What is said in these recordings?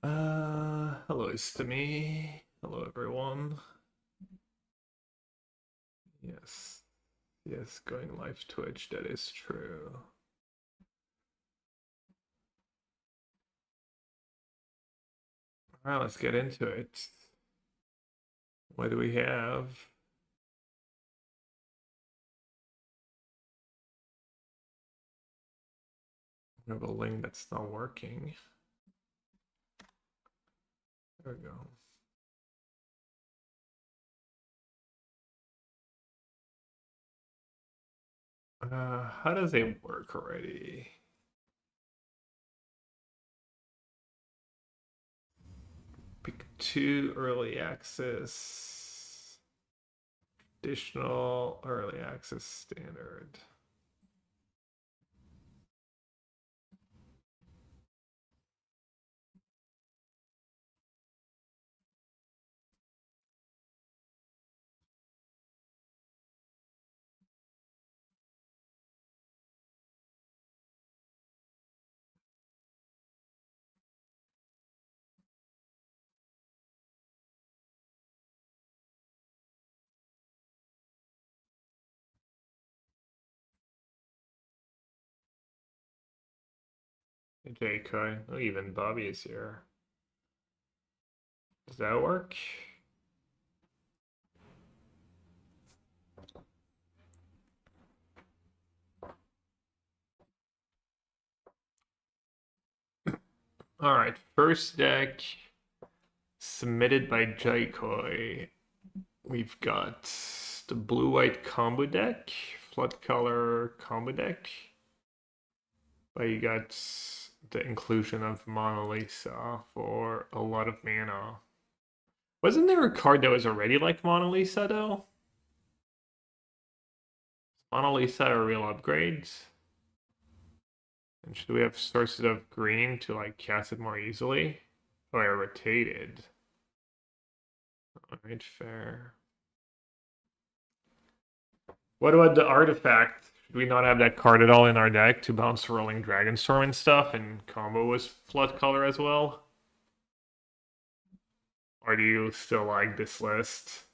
Hello, Istami. Hello, everyone. Yes, yes, going live Twitch, that is true. All right, let's get into it. What do we have? We have a link that's not working. There we go. How does it work already? Pick 2 early access, additional early access standard. Hey, Koi. Oh, even Bobby is here. Does that work? All right, first deck submitted by Jaikoi. We've got the blue-white combo deck, flood color combo deck. But you got the inclusion of Mona Lisa for a lot of mana. Wasn't there a card that was already like Mona Lisa though? Mona Lisa are real upgrades. And should we have sources of green to like cast it more easily? Oh, I rotated. Alright, fair. What about the artifact? Should we not have that card at all in our deck to bounce Rolling Dragonstorm and stuff and combo with Flood Color as well? Or do you still like this list?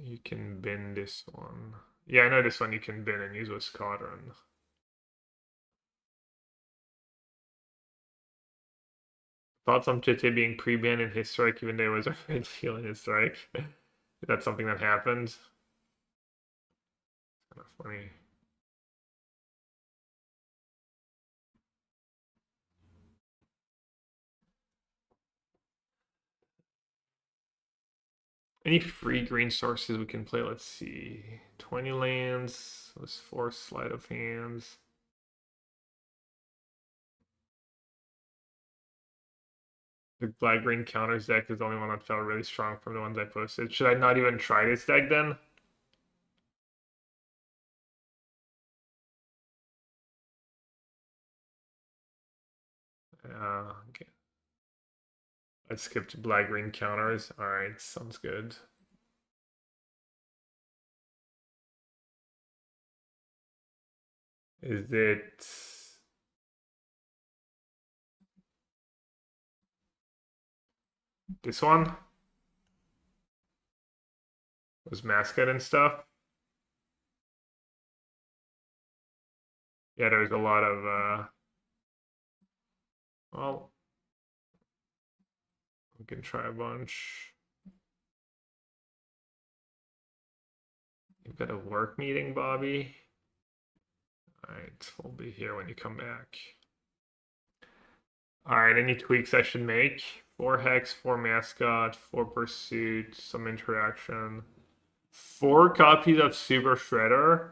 You can bin this one. Yeah, I know this one you can bin and use with Squadron. Thoughts on Chite being pre-banned in his strike even though it was a red seal in his strike? Is that something that happened? Kind of funny. Any free green sources we can play? Let's see. 20 lands. Was 4 sleight of hands. The black green counters deck is the only one that felt really strong from the ones I posted. Should I not even try this deck then? Okay. I skipped black green counters. Alright, sounds good. Is it this one? Was mascot and stuff? Yeah, there's a lot of well, we can try a bunch. You've got a work meeting, Bobby. Alright, we'll be here when you come back. Alright, any tweaks I should make? 4 hex, 4 mascot, 4 pursuit, some interaction. 4 copies of Super Shredder.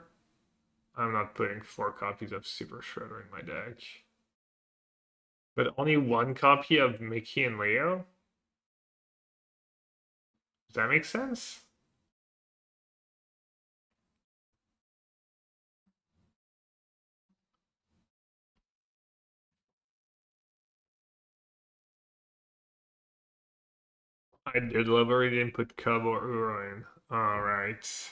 I'm not putting 4 copies of Super Shredder in my deck. But only 1 copy of Mickey and Leo? Does that make sense? I deliberately didn't put Cub or Uroin. All right.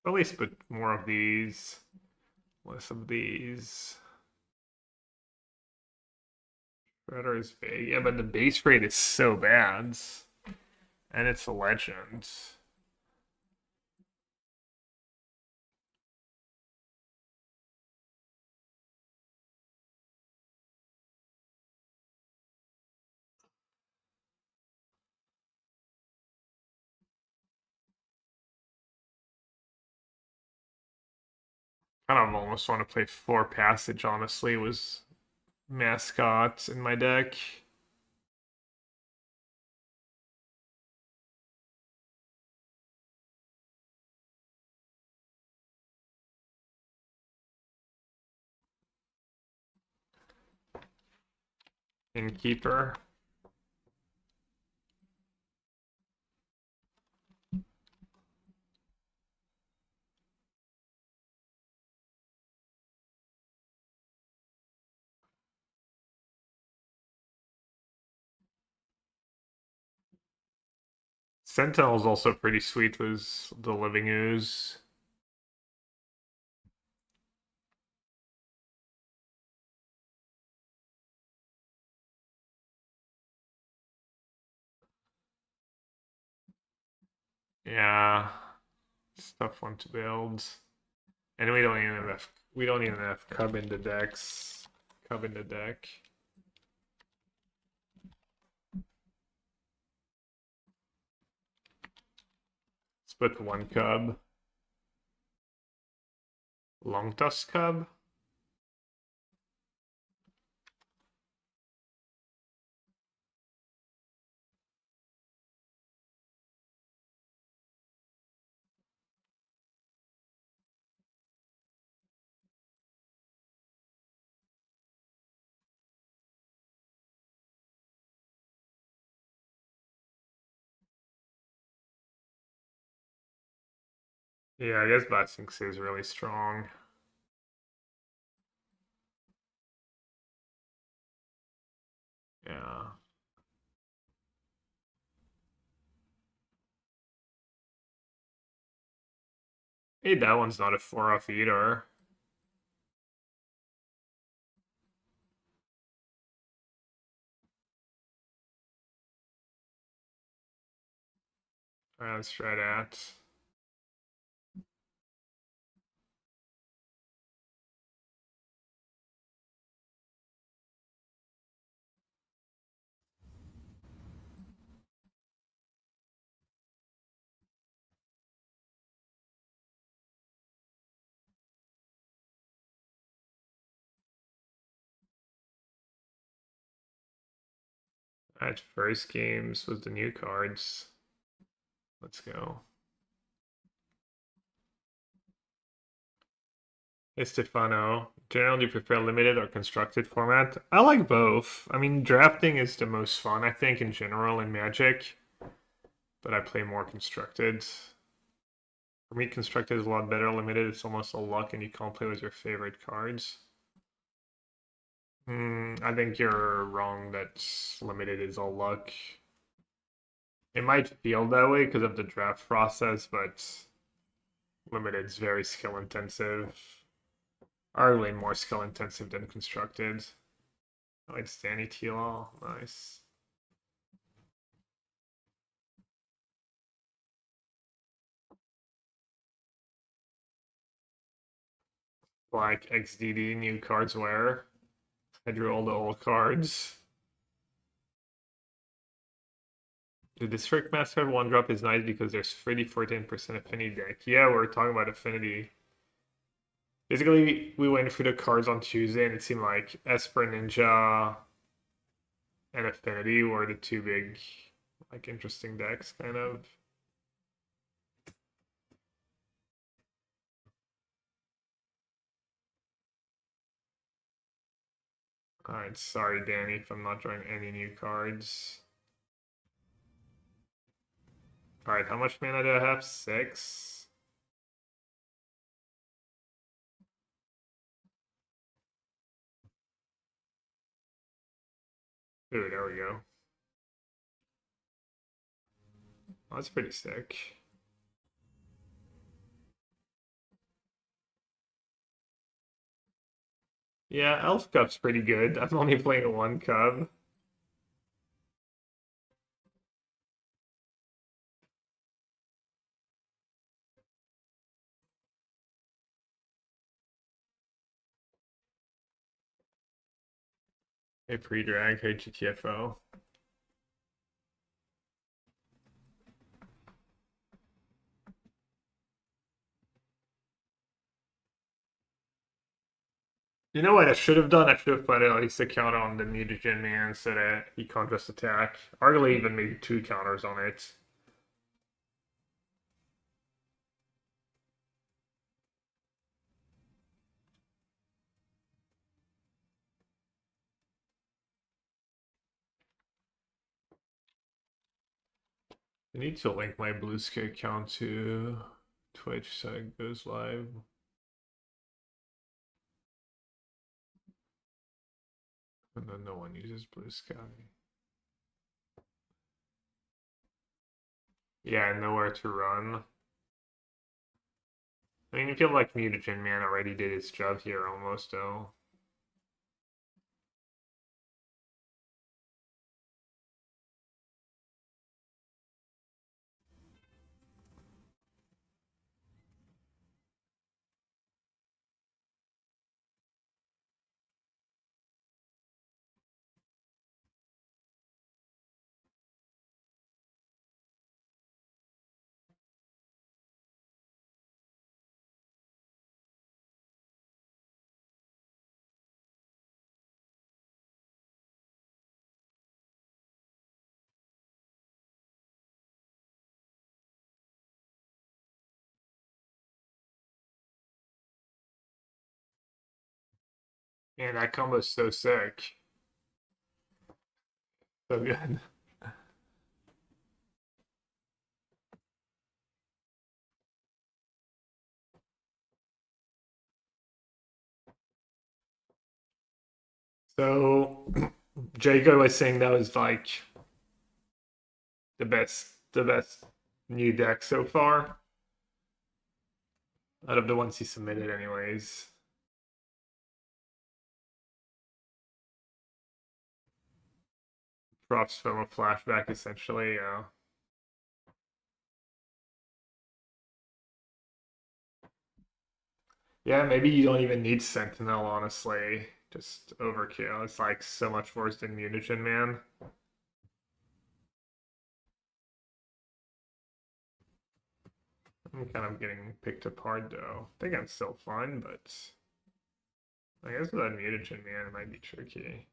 At least put more of these, less of these. Shredder is big. Yeah, but the base rate is so bad. And it's a legend. Kind of almost want to play 4 passage, honestly, was mascot in my deck. Innkeeper. Sentinel's also pretty sweet, was the Living Ooze. Yeah, it's a tough one to build. And we don't even have Cub in the decks. Cub in the deck. Split one Cub. Long Tusk Cub. Yeah, I guess Blasting is really strong. Yeah. Hey, that one's not a 4-off either. Alright, let's try that. Alright, first games with the new cards. Let's go. Hey, Stefano. Generally, do you prefer limited or constructed format? I like both. I mean, drafting is the most fun, I think, in general in Magic, but I play more constructed. For me, constructed is a lot better. Limited, it's almost a luck, and you can't play with your favorite cards. I think you're wrong that limited is all luck. It might feel that way because of the draft process, but limited is very skill intensive. Arguably more skill intensive than constructed. Oh, it's Danny Teal. Nice. Black XDD, new cards where I drew all the old cards. The District Master 1-drop is nice because there's 14% Affinity deck. Yeah, we're talking about Affinity. Basically, we went through the cards on Tuesday and it seemed like Esper Ninja and Affinity were the two big, like, interesting decks, kind of. Alright, sorry, Danny, if I'm not drawing any new cards. Alright, how much mana do I have? 6. Ooh, there we go. Oh, that's pretty sick. Yeah, Elf Cup's pretty good. I'm only playing 1 cub. Hey, pre-drag, hey, GTFO. You know what I should have done? I should have put at least a counter on the mutagen man so that he can't just attack. Arguably even maybe 2 counters on it. I need to link my Blue Sky account to Twitch so it goes live. And then no one uses Blue Sky. Yeah, nowhere to run. I mean, I feel like Mutagen Man already did its job here almost, though. Man, that combo's so sick. So good. So, Jacob was saying that was like the best new deck so far out of the ones he submitted, anyways. Props from a flashback, essentially. Yeah. Yeah, maybe you don't even need Sentinel, honestly. Just overkill. It's like so much worse than Mutagen Man. I'm kind of getting picked apart though. I think I'm still fine, but I guess without Mutagen Man it might be tricky.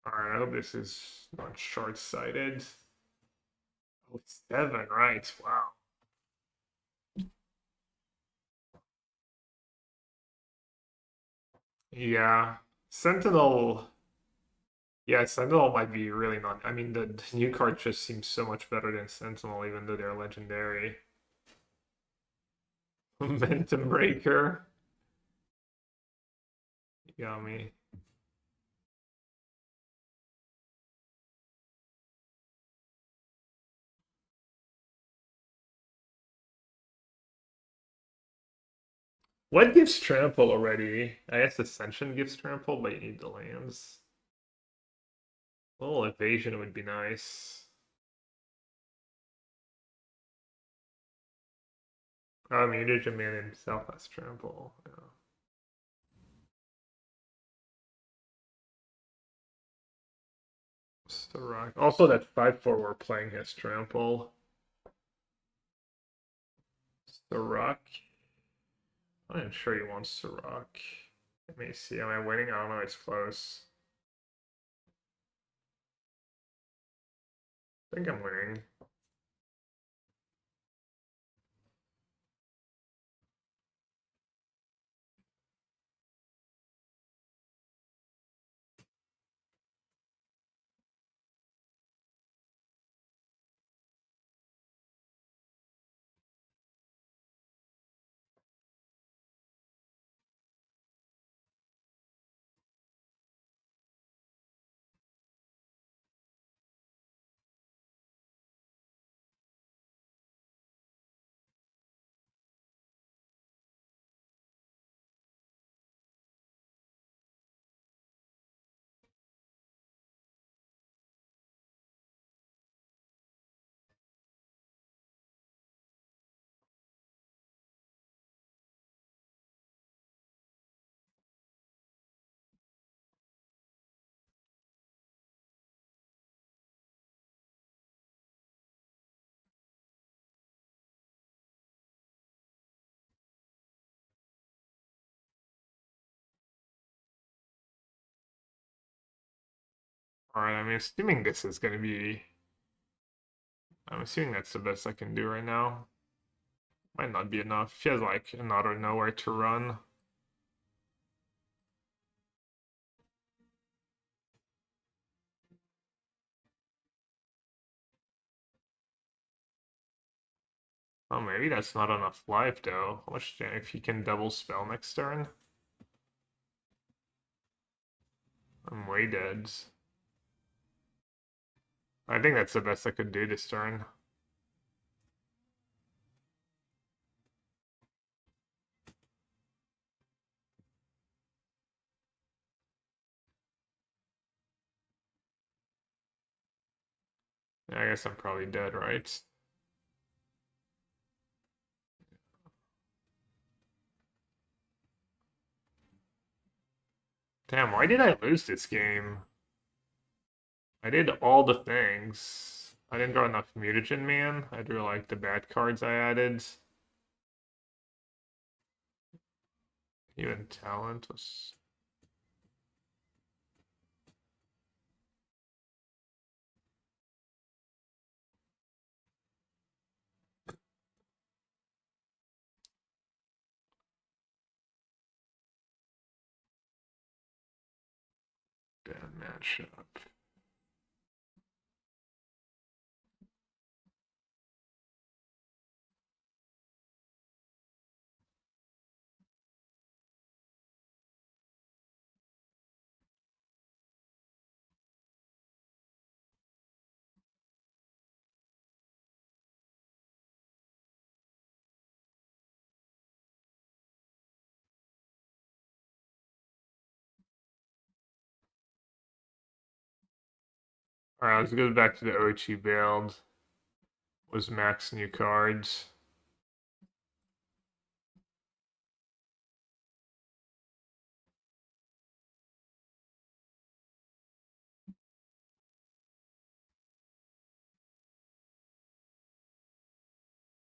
Alright, I hope this is not short-sighted. Oh, 7, right. Wow. Yeah. Sentinel. Yeah, Sentinel might be really not. I mean, the new card just seems so much better than Sentinel, even though they're legendary. Momentum Breaker. You got me. What gives trample already? I guess Ascension gives trample, but you need the lands. A little evasion would be nice. Mutagen Man himself has trample. Yeah. Rock. Also, that 5/4 we're playing has trample. Rock. I'm not sure he wants Rock. Let me see. Am I winning? I don't know. It's close. I think I'm winning. Alright, I'm assuming this is going to be. I'm assuming that's the best I can do right now. Might not be enough. She has like another nowhere to run. Oh, maybe that's not enough life though. How much if he can double spell next turn? I'm way dead. I think that's the best I could do this turn. I guess I'm probably dead, right? Damn, why did I lose this game? I did all the things. I didn't draw enough Mutagen Man. I drew like the bad cards I added. Even talent was. Bad matchup. Alright, let's go back to the Ochi build. Was max new cards.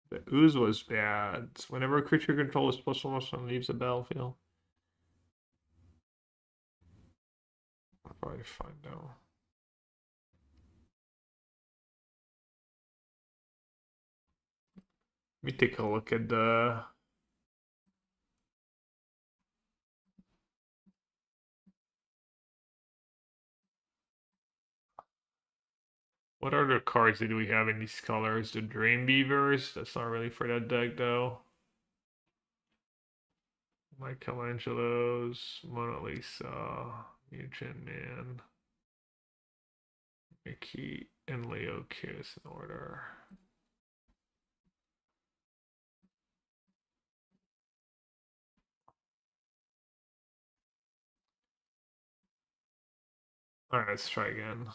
The ooze was bad. Whenever a creature controls +1/+1 leaves the battlefield. I'll probably find out. Let me take a look at the. What other cards did we have in these colors? The Dream Beavers. That's not really for that deck though. Michelangelo's, Mona Lisa, Mugen Man, Mickey, and Leo Kiss in order. Alright, let's try again.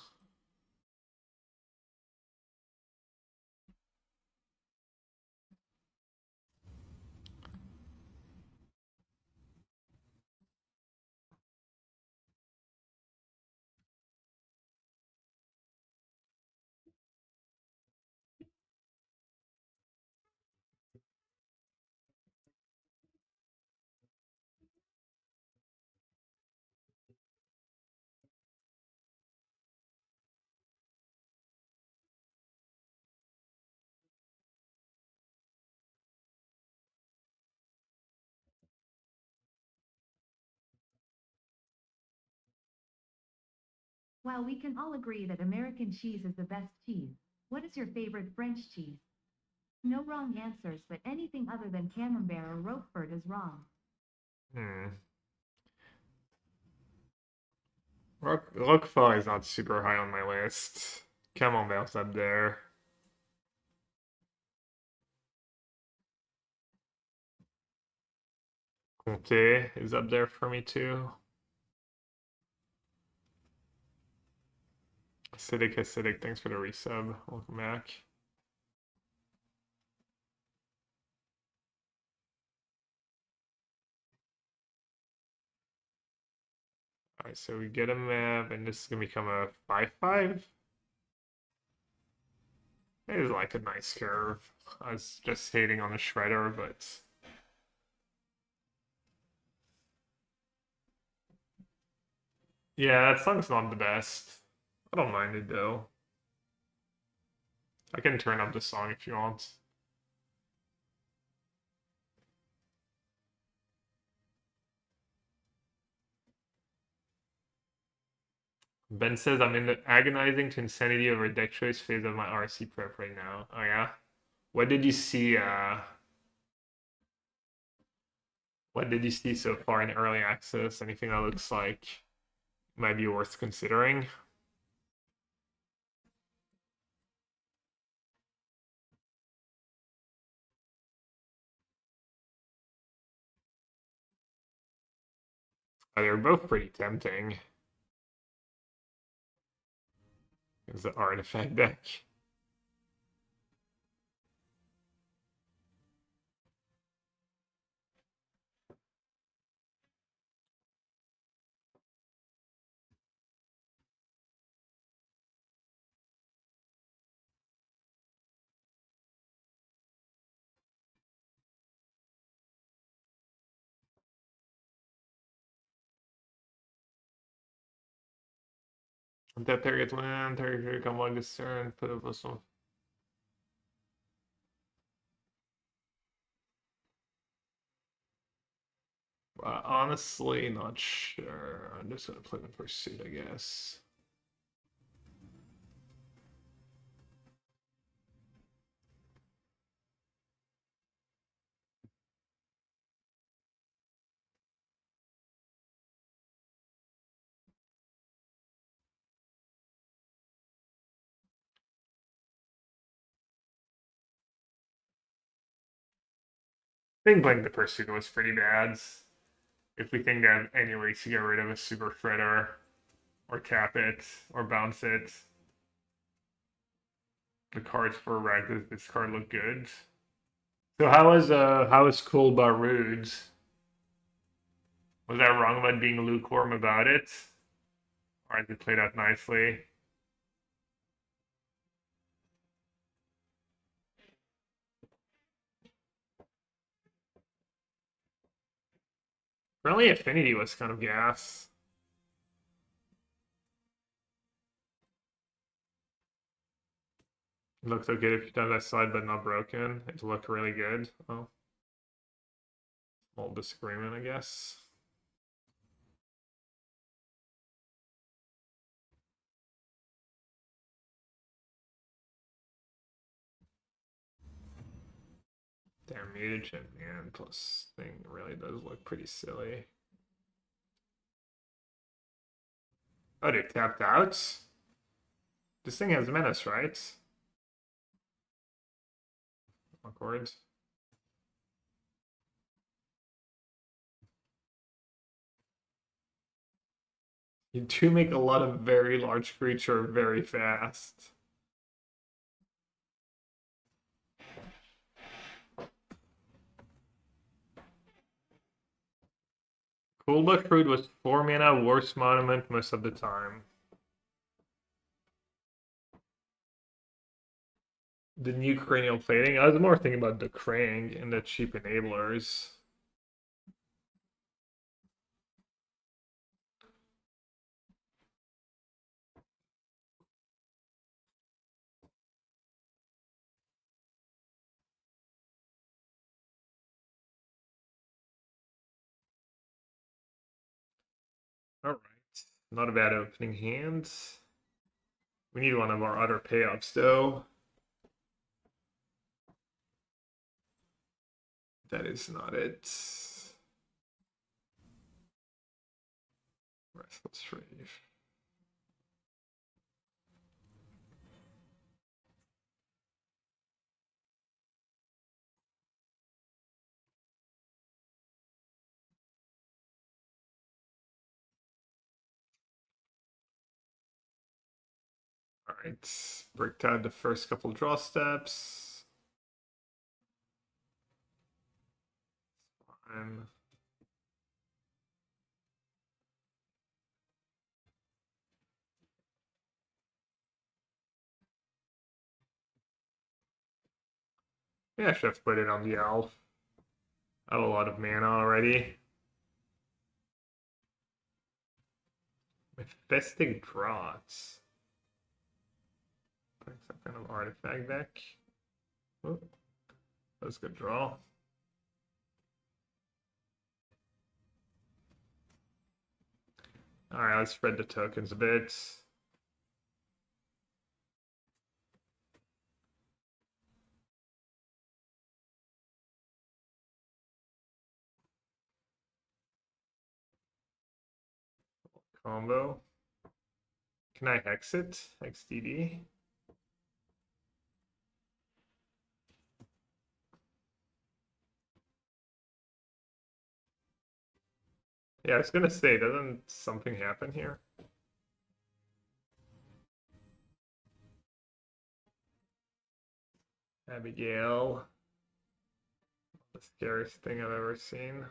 While we can all agree that American cheese is the best cheese, what is your favorite French cheese? No wrong answers, but anything other than Camembert or Roquefort is wrong. Hmm. Roquefort is not super high on my list. Camembert's up there. Comté is up there for me too. Acidic, thanks for the resub. Welcome back. Alright, so we get a map, and this is gonna become a 5-5. It is like a nice curve. I was just hating on the shredder, but yeah, that song's not the best. I don't mind it though. I can turn up the song if you want. Ben says I'm in the agonizing to insanity over deck choice phase of my RC prep right now. Oh yeah? What did you see what did you see so far in early access? Anything that looks like might be worth considering? They're both pretty tempting. It's the artifact deck. That target land, target come on this turn, put up some. Honestly, not sure. I'm just gonna play the pursuit, I guess. I think playing the pursuit was pretty bad. If we think they have any ways to get rid of a super shredder, or cap it, or bounce it, the cards for red, this card look good. So how was Cool Barood? Was I wrong about being lukewarm about it? Or did it play out nicely? Really, Affinity was kind of gas. It looks so good if you done that slide but not broken. It looked really good. Oh, small disagreement, I guess. Damn, mutagen, man, plus thing really does look pretty silly. Oh, they tapped out? This thing has menace, right? Awkward. You do make a lot of very large creature very fast. Cool Luck Fruit was 4 mana, worst monument most of the time. The new cranial plating. I was more thinking about the Krang and the cheap enablers. Alright. Not a bad opening hand. We need one of our other payoffs though. That is not it. Restless Rave. Alright, break out the first couple draw steps. Fine. Yeah, I should have put it on the elf. I have a lot of mana already. Mephistic Draughts. Some kind of artifact deck. Oh, that's a good draw. Alright, let's spread the tokens a bit. Combo. Can I hex it? XDD? Yeah, I was gonna say, doesn't something happen here? Abigail. The scariest thing I've ever seen.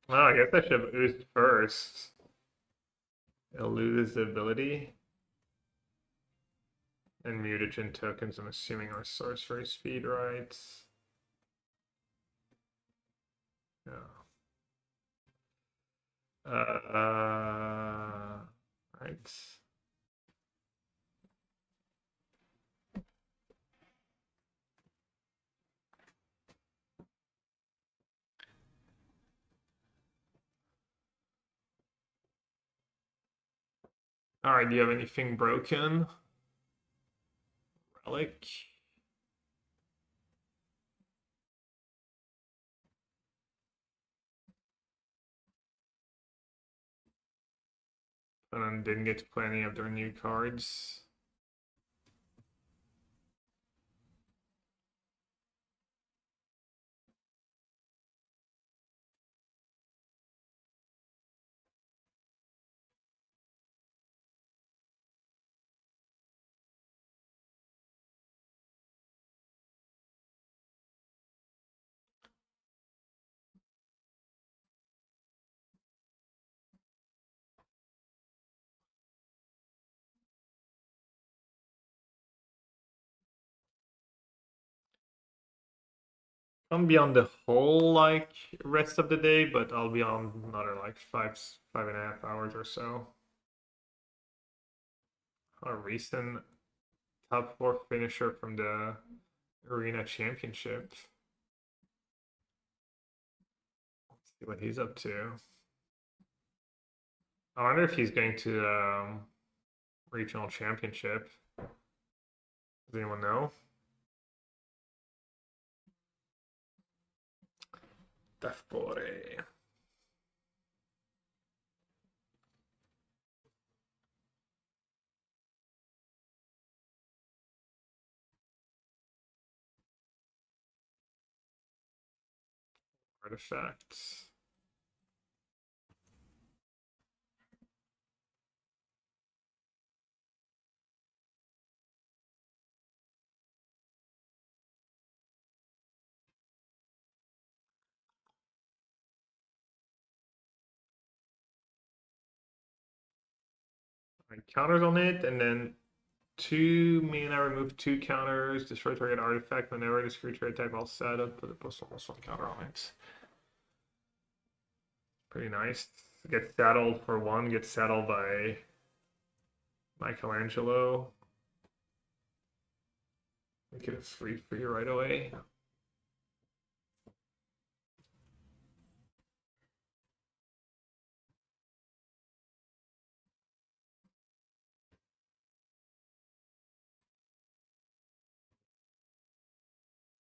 Oh, I guess I should have oozed first. It'll lose the ability. And mutagen tokens, I'm assuming, are sorcery speed, right? Yeah. Right. Alright, do you have anything broken? Relic? And then didn't get to play any of their new cards. I'm be on the whole like rest of the day, but I'll be on another like 5.5 hours or so. A recent top 4 finisher from the Arena Championship. Let's see what he's up to. I wonder if he's going to regional championship. Does anyone know? Tafore. artifacts. Counters on it, and then 2 mana, remove 2 counters, destroy target artifact whenever this creature attack while set up, put a +1/+1 counter on it. Pretty nice. Get saddled for 1, get saddled by Michelangelo. Make it a 3 for you right away.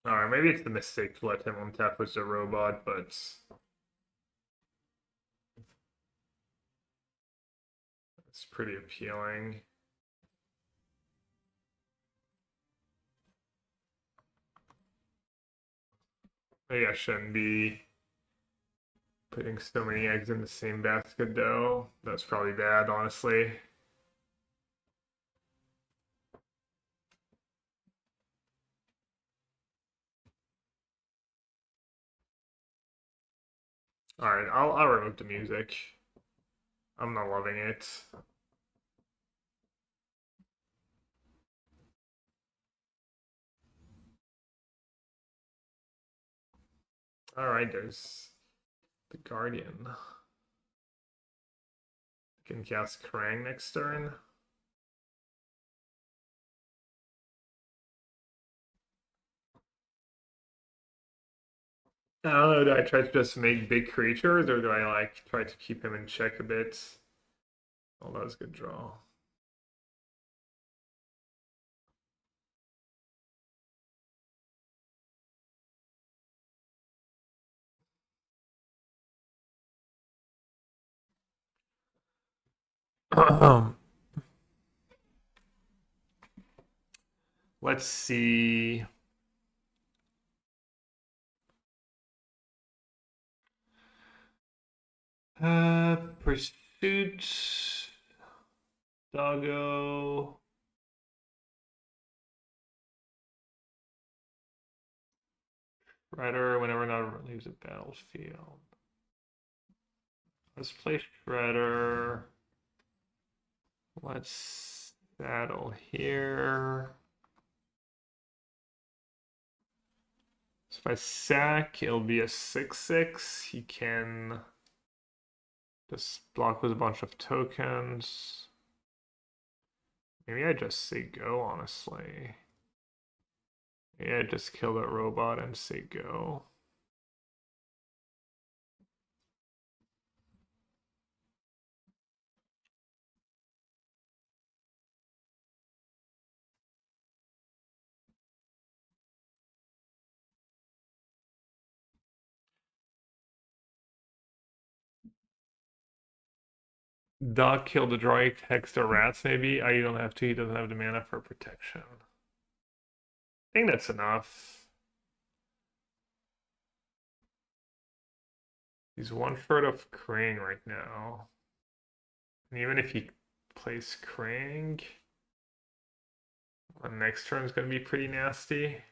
Alright, maybe it's the mistake to let him untap with the robot, but it's pretty appealing. Maybe I shouldn't be putting so many eggs in the same basket though. That's probably bad, honestly. Alright, I'll remove the music. I'm not loving it. Alright, there's the Guardian. I can cast Krang next turn. I don't know, do I try to just make big creatures, or do I like try to keep him in check a bit? Oh, that was a good draw. Let's see. Pursuit. Doggo. Shredder whenever another leaves the battlefield. Let's play Shredder. Let's saddle here. So if I sack, it'll be a 6/6. He can just block with a bunch of tokens. Maybe I just say go, honestly. Yeah, just kill that robot and say go. Doc killed the droid, hex the rats, maybe. You don't have to, he doesn't have the mana for protection. I think that's enough. He's one short of Krang right now. And even if he plays Krang, the next turn is going to be pretty nasty.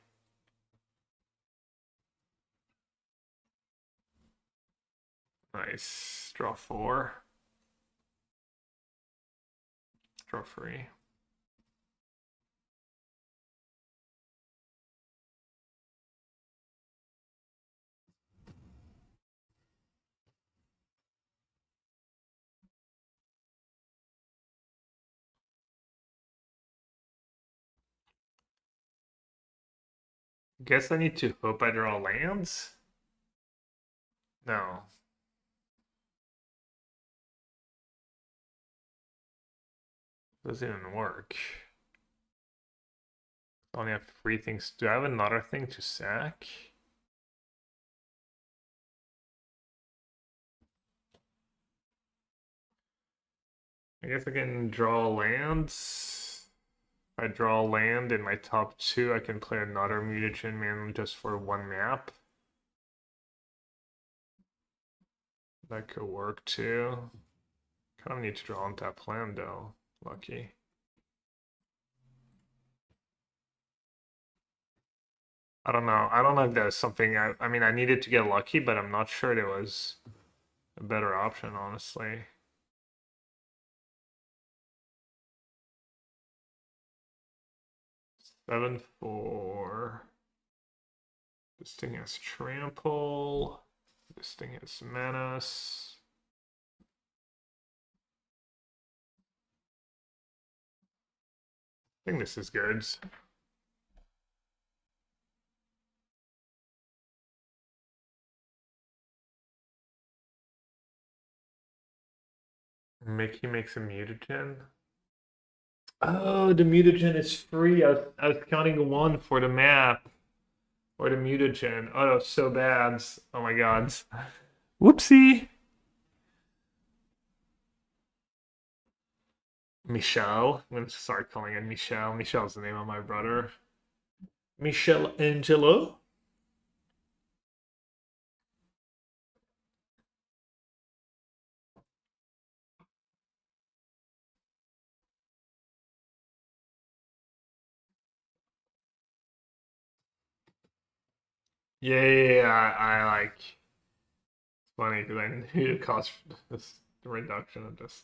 Nice. Draw 4. Draw 3. Guess I need to hope I draw lands? No. Doesn't even work. I only have 3 things. Do I have another thing to sack? I guess I can draw lands. If I draw land in my top 2, I can play another mutagen man just for 1 map. That could work too. Kind of need to draw on that land though. Lucky. I don't know. I don't know if there's something I mean I needed to get lucky, but I'm not sure there was a better option, honestly. 7-4. This thing has trample. This thing has menace. I think this is good. Mickey makes a mutagen. Oh, the mutagen is free. I was counting one for the map or the mutagen. Oh, that was so bad. Oh my god. Whoopsie. Michelle. I'm gonna start calling it Michelle. Michelle's the name of my brother. Michelle Angelo. Yeah, I like. It's funny because I knew the cost this reduction of just.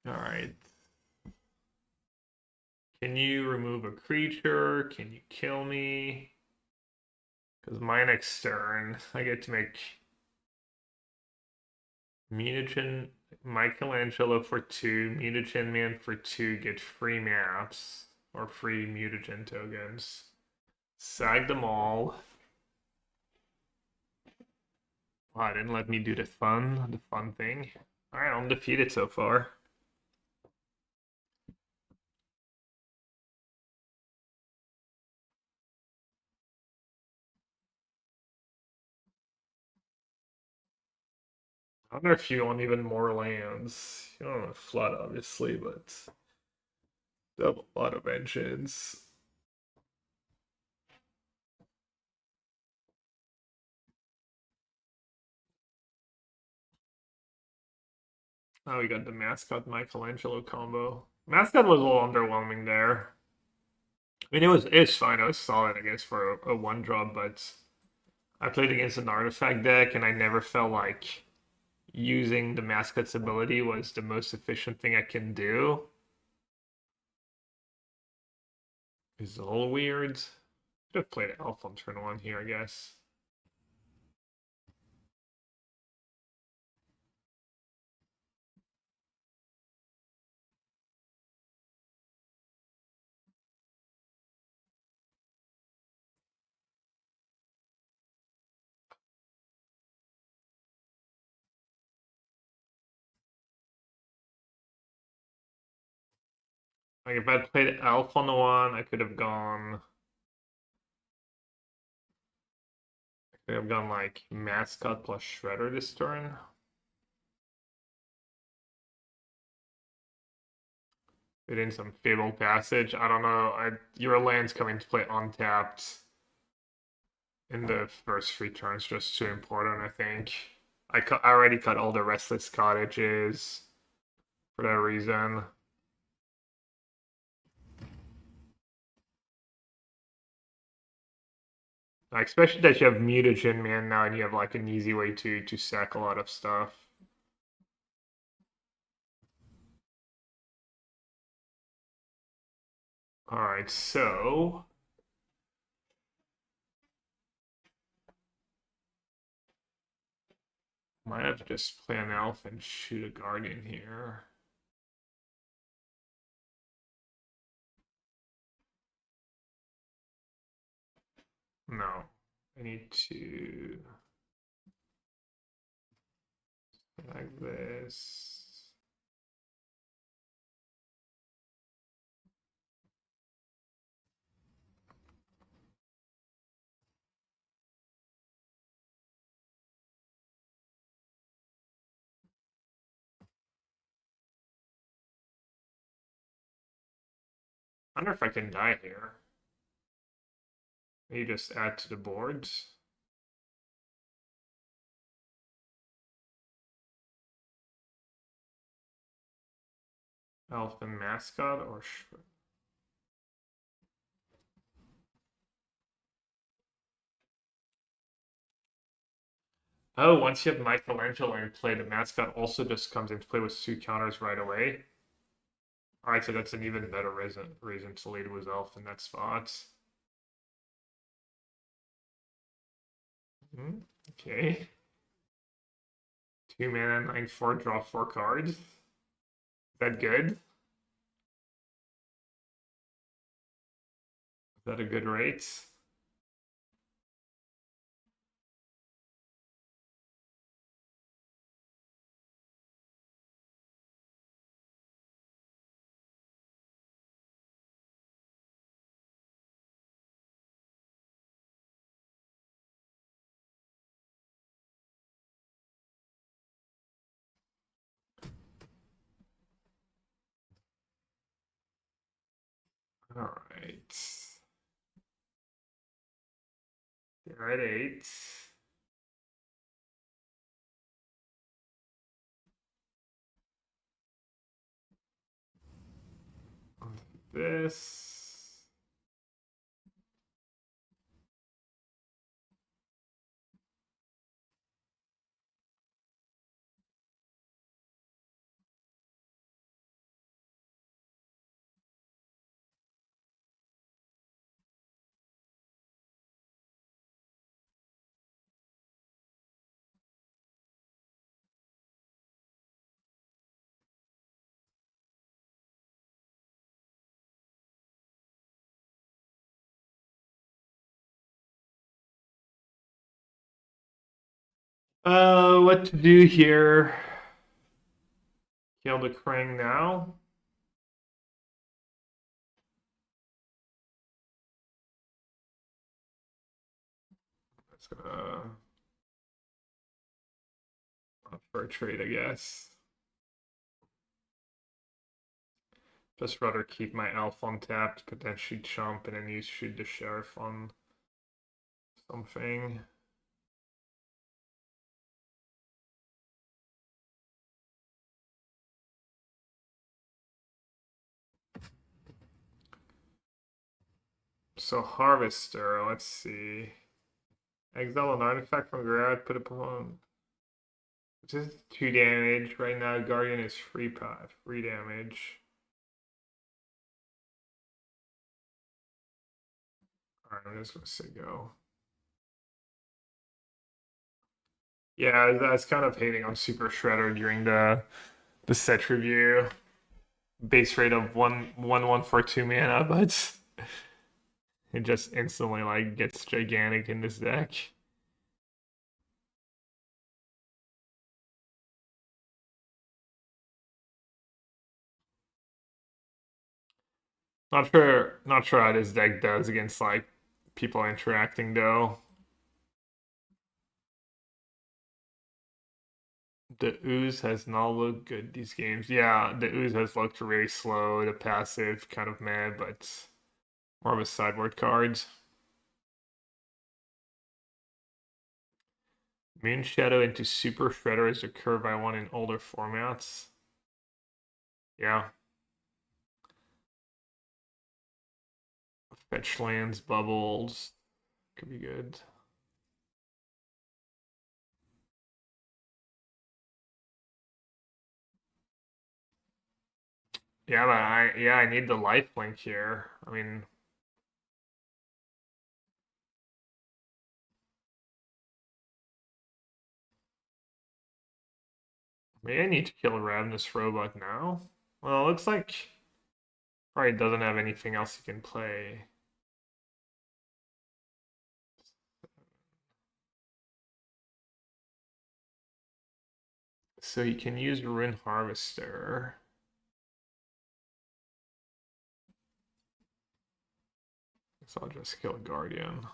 All right. Can you remove a creature? Can you kill me? Because my next turn, I get to make Mutagen Michelangelo for 2, Mutagen Man for 2, get free maps or free mutagen tokens. Sag them all. Wow, didn't let me do the fun thing. Alright, I'm defeated so far. I wonder if you want even more lands. You don't want to flood, obviously, but you have a lot of engines. Oh, we got the mascot Michelangelo combo. Mascot was a little underwhelming there. I mean, it was fine. It was solid, I guess, for a one drop, but I played against an artifact deck, and I never felt like using the mascot's ability was the most efficient thing I can do. It's a little weird. Should have played Elf on turn 1 here, I guess. Like if I'd played Elf on the 1, I could have gone. I could have gone like mascot plus Shredder this turn. Fit in some Fable Passage. I don't know. Your land's coming to play untapped in the first 3 turns, just too important, I think. I already cut all the Restless Cottages for that reason. Especially that you have Mutagen Man now and you have like an easy way to sack a lot of stuff. Alright, so might have to just play an elf and shoot a guardian here. No. I need to like this. I wonder if I can die here. Maybe just add to the board. Elf and mascot or oh, once you have Michelangelo in play, the mascot also just comes into play with 2 counters right away. Alright, so that's an even better reason to lead with Elf in that spot. Okay. 2 mana, 9/4, draw 4 cards. Is that good? Is that a good rate? Alright. They're at 8. This. What to do here? Kill the Krang now. That's gonna opt for a trade, I guess. Just rather keep my elf untapped, potentially chump, and then use shoot the sheriff on something. So Harvester, let's see. Exile an artifact from grab, put it on. Just 2 damage. Right now, Guardian is free damage. Alright, I'm just gonna say go. Yeah, I was kind of hating on Super Shredder during the set review. Base rate of 1/1 for 2 mana, but it just instantly like gets gigantic in this deck. Not sure how this deck does against like people interacting though. The ooze has not looked good these games. Yeah, the ooze has looked really slow. The passive kind of mad, but more of a sideboard card. Moon Shadow into Super Shredder is a curve I want in older formats. Yeah. Fetch lands, bubbles. Could be good. Yeah, but I need the life link here. I mean, maybe I need to kill a Ravenous Robot now. Well, it looks like probably doesn't have anything else he can play. So you can use Rune Harvester. So I'll just kill Guardian.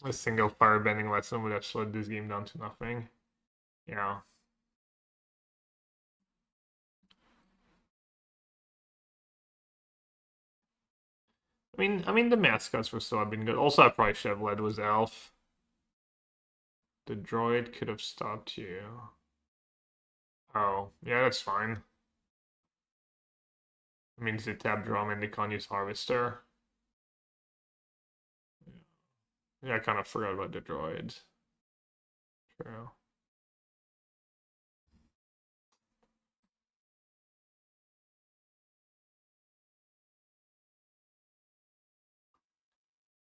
A single firebending lesson would have slowed this game down to nothing. Yeah. I mean, the mascots were still have been good. Also, I probably should have led with Elf. The droid could have stopped you. Oh, yeah, that's fine. It means they tap drum and they can't use Harvester. Yeah, I kind of forgot about the droid. True.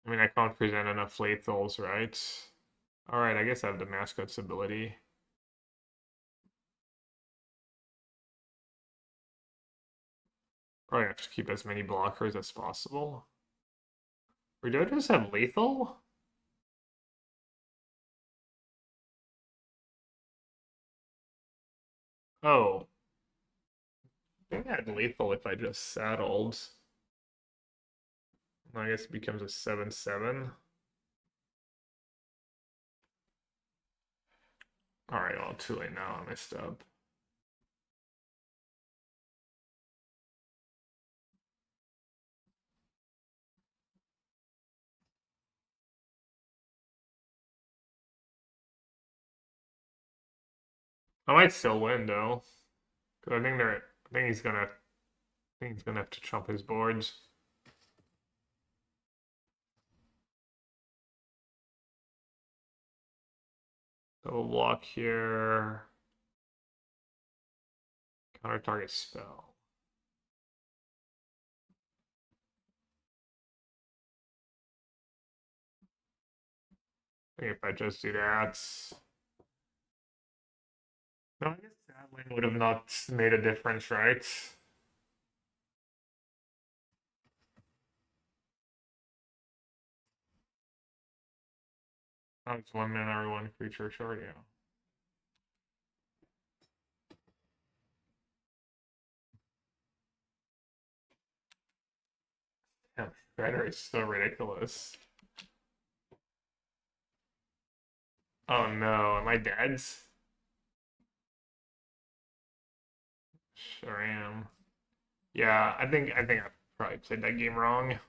I mean, I can't present enough lethals, right? Alright, I guess I have the mascot's ability. Probably have to keep as many blockers as possible. Or do I just have lethal? Oh, I think I had lethal if I just saddled. I guess it becomes a 7/7. Alright, well, too late now. I messed up. I might still win though, because I think he's gonna have to chump his boards. Double block here. Counter target spell. I think if I just do that. No, I guess that win would have not made a difference, right? Oh, it's 1 mana or one creature short, yeah. Yeah, Shredder is so ridiculous. Oh no, am I dead? Sure am. Yeah, I think I probably played that game wrong.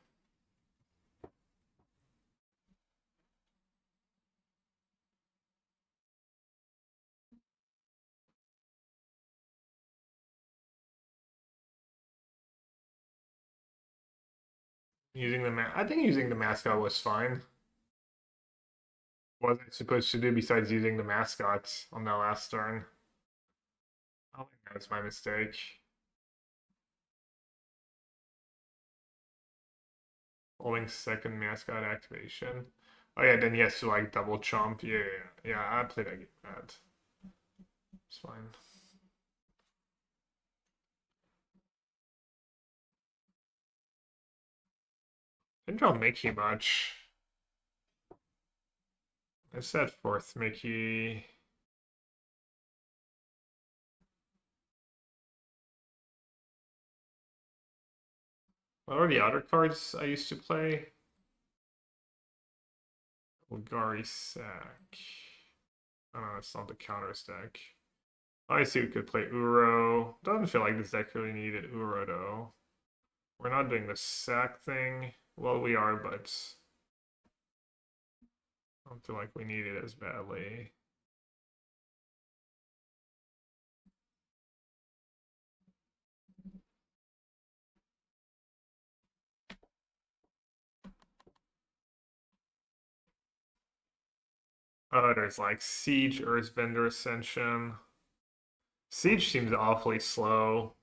I think using the mascot was fine. What was I supposed to do besides using the mascots on that last turn? I think that was my mistake. Holding second mascot activation. Oh yeah, then he has to like double chomp. Yeah. I played that game bad. It's fine. Didn't draw Mickey much. I said fourth Mickey. What are the other cards I used to play? Golgari sack. Oh no, it's not the counter stack. I see we could play Uro. Doesn't feel like this deck really needed Uro though. We're not doing the sack thing. Well, we are, but I don't feel like we need it as badly. There's like Siege, Earthbender Ascension. Siege seems awfully slow.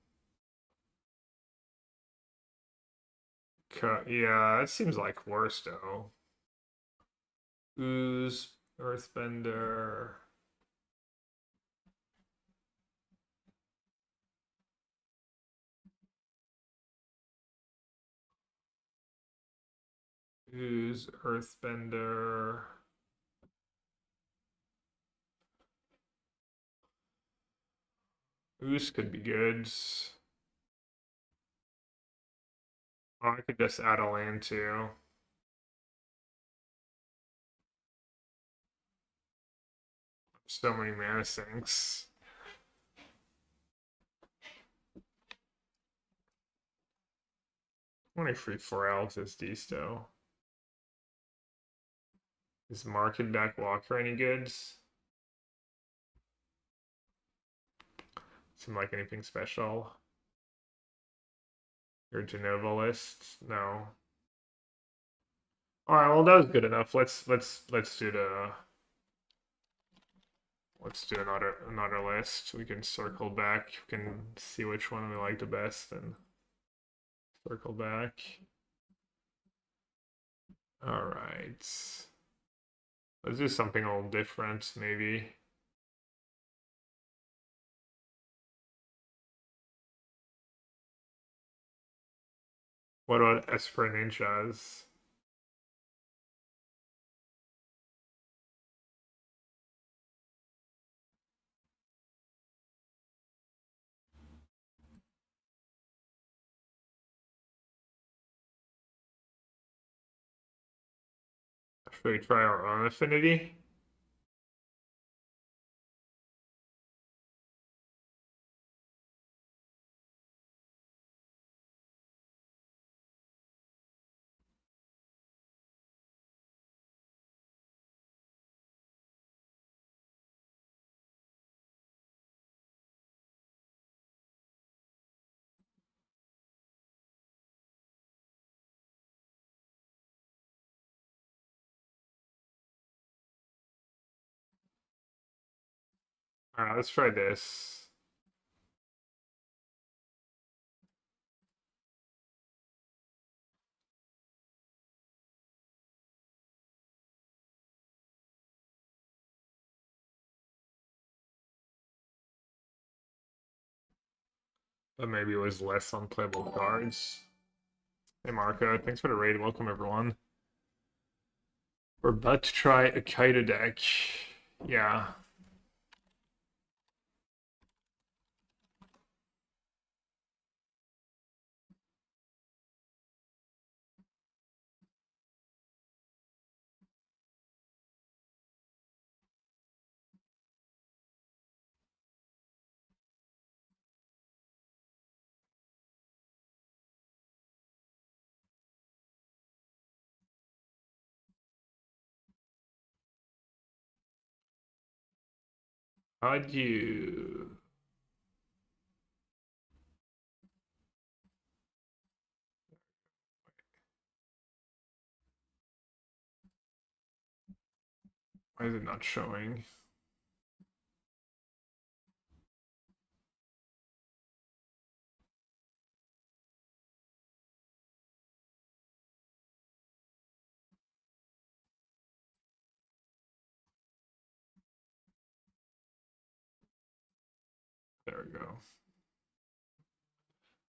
Yeah, it seems like worse though. Ooze, Earthbender. Ooze, Earthbender. Ooze could be good. Oh, I could just add a land too. So many mana sinks. Only free 4 LSSDs though. Is Market Back Walker any good? Seem like anything special? Your Genova list? No. All right, well that was good enough. Let's do another list. We can circle back. We can see which one we like the best and circle back. All right. Let's do something a little different, maybe. What about Esper Ninjas? Should we try our own affinity? All right, let's try this. But maybe it was less unplayable cards. Hey Marco, thanks for the raid. Welcome everyone. We're about to try a Kaido deck. Yeah. How'd you? Why is it not showing? There we go.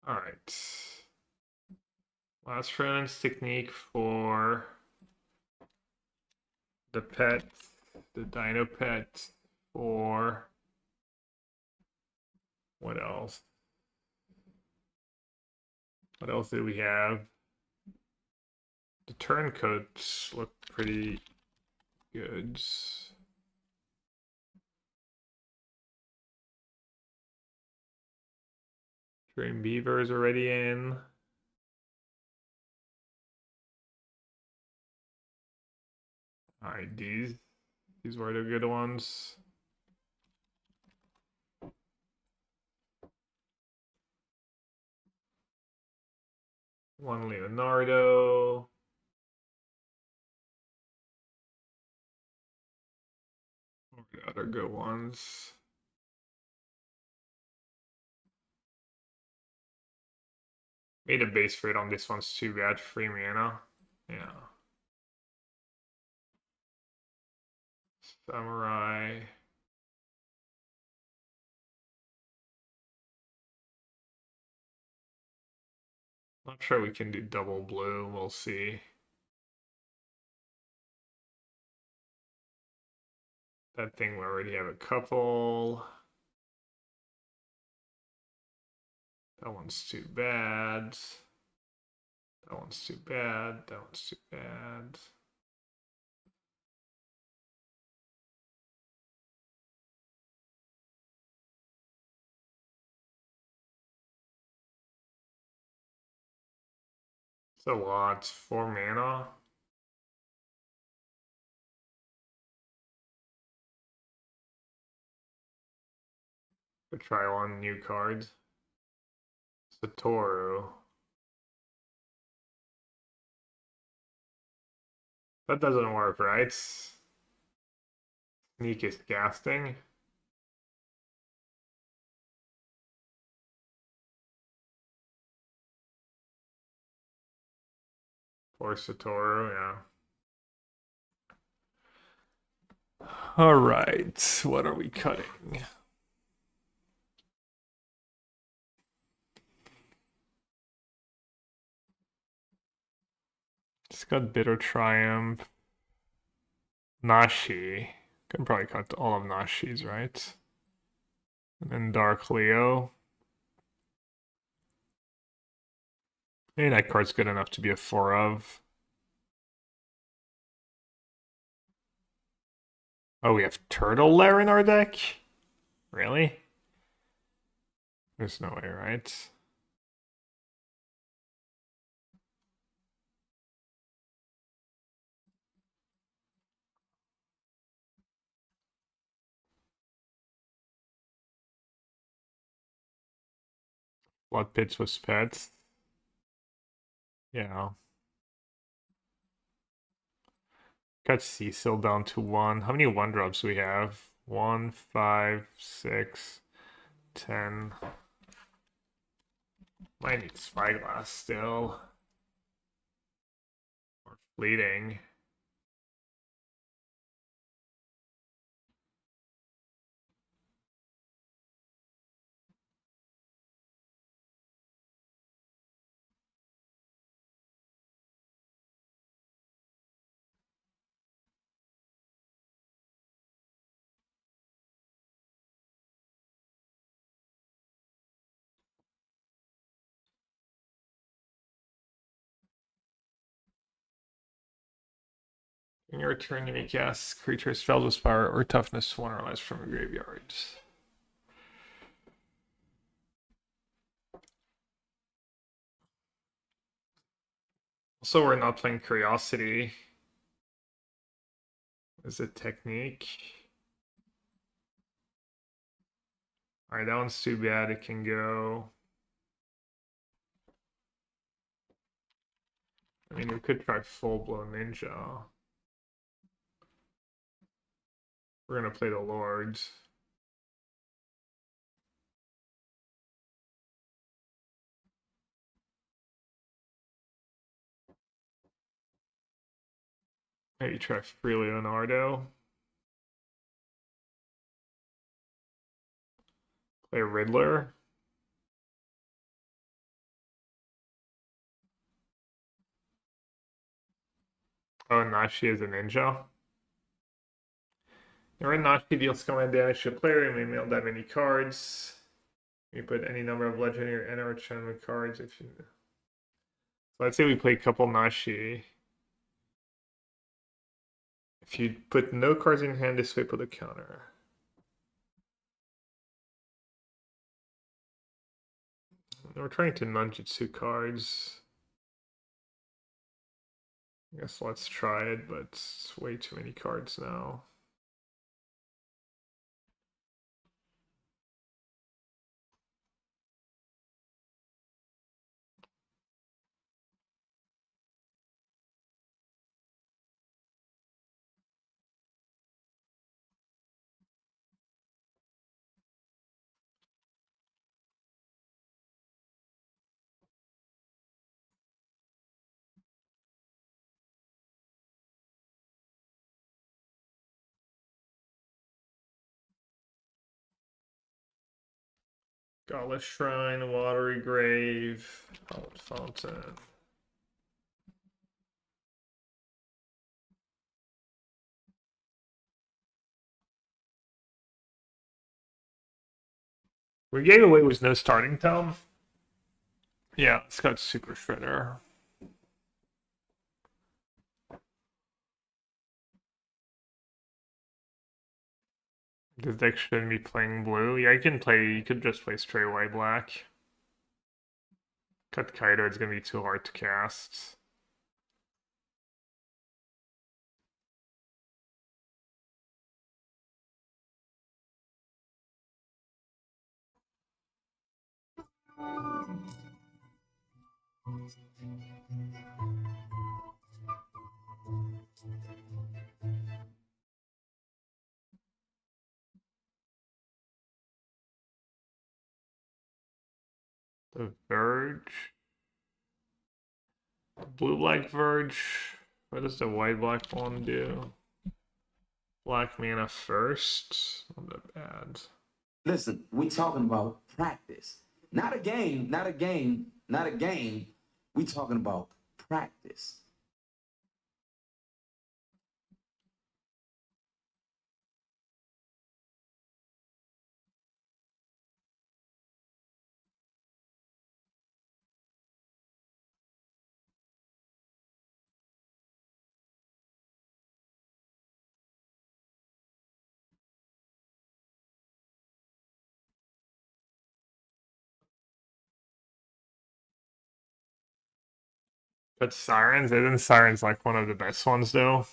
All right. Last friend's technique for the pet, the dino pet, for what else? What else did we have? The turncoats look pretty good. Dream Beaver is already in. Alright, these were the good ones. One Leonardo. What were the other good ones? Made a base rate on this one's too bad. Free mana. Yeah. Samurai. Not sure we can do double blue. We'll see. That thing we already have a couple. That one's too bad. That one's too bad. That one's too bad. It's a lot. 4 mana. To try one new card. Satoru. That doesn't work, right? Sneak is casting. For Satoru, yeah. All right, what are we cutting? It's got Bitter Triumph. Nashi. Can probably cut all of Nashi's, right? And then Dark Leo. Maybe that card's good enough to be a 4 of. Oh, we have Turtle Lair in our deck? Really? There's no way, right? Blood Pits was pets. Yeah. Got Cecil down to 1. How many 1-drops we have? 1, 5, 6, 10. Might need Spyglass still. Or Fleeting. In your turn, you may cast creatures filled with power or toughness 1 or less from a graveyard. Also, we're not playing Curiosity as a technique. Alright, that one's too bad. It can go. I mean, we could try full-blown Ninja. We're gonna play the Lords. Maybe try Free Leonardo. Play Riddler. Oh, Nashi is a ninja. When Nashi deals command damage to a player, you may mail that many cards. You put any number of legendary and or enchantment cards if you. So let's say we play a couple Nashi. If you put no cards in your hand, this way put a counter. We're trying to Nunjutsu cards. I guess let's try it, but it's way too many cards now. Gauntlet Shrine, Watery Grave, Hallowed Fountain. We gave away was no starting tome. Yeah, it's got Super Shredder. This deck shouldn't be playing blue. Yeah, you could just play straight white black. Cut Kaido, it's gonna be too hard to cast. The Verge. The blue-black Verge. What does the white-black one do? Black mana first. Not that bad. Listen, we talking about practice. Not a game, not a game, not a game. We talking about practice. But Sirens, isn't Sirens like one of the best ones though?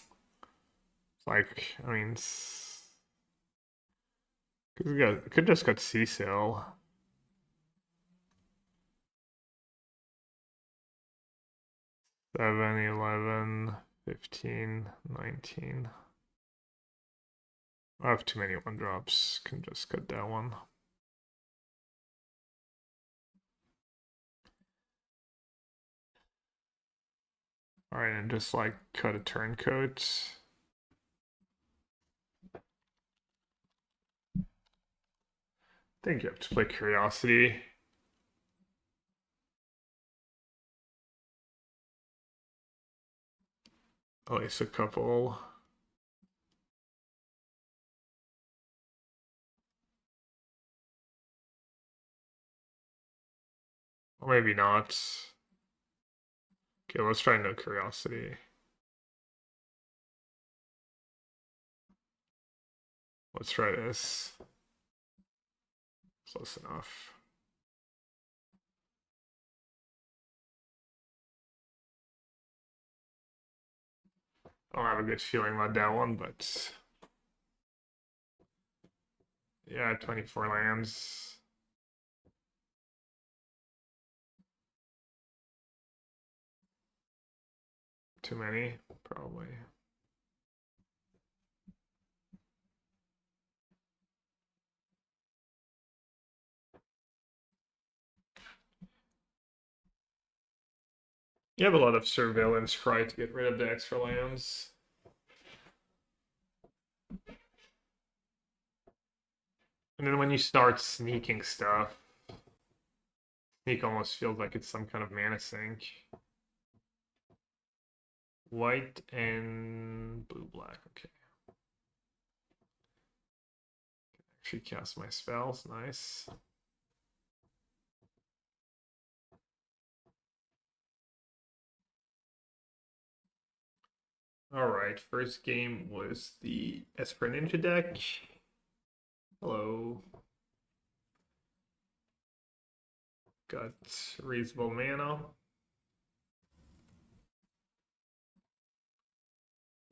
Like, I mean, could just got Cecil. 7, 11, 15, 19. I have too many one drops. Can just cut that one. Alright, and just like cut a turncoat. I think you have to play Curiosity. At least a couple. Or maybe not. Okay, let's try no Curiosity. Let's try this. Close enough. I don't have a good feeling about that one, but yeah, 24 lands. Too many, probably. You have a lot of surveillance cry to get rid of the extra lands. And then when you start sneaking stuff, sneak almost feels like it's some kind of mana sink. White and blue-black, okay. Actually cast my spells, nice. Alright, first game was the Esper Ninja deck. Hello. Got reasonable mana.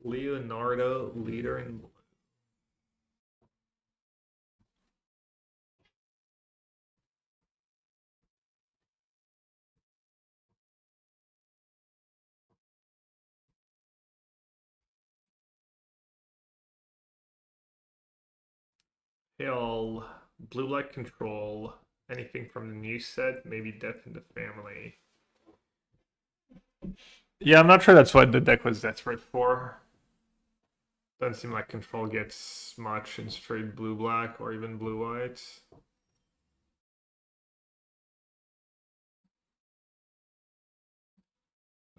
Leonardo, leader in blue. Hail, blue-black control. Anything from the new set, maybe Death in the Family. Yeah, I'm not sure that's what the deck was desperate for. Doesn't seem like control gets much in straight blue-black or even blue-white.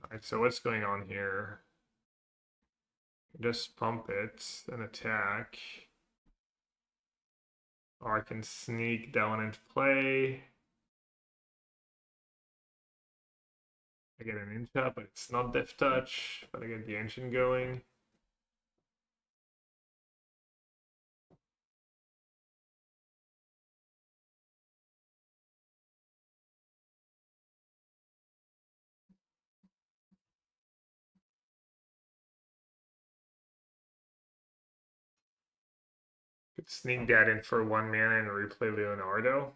Alright, so what's going on here? Just pump it and attack. Or I can sneak that one into play. I get an ninja, but it's not Death Touch, but I get the engine going. Could sneak that in for 1 mana and replay Leonardo.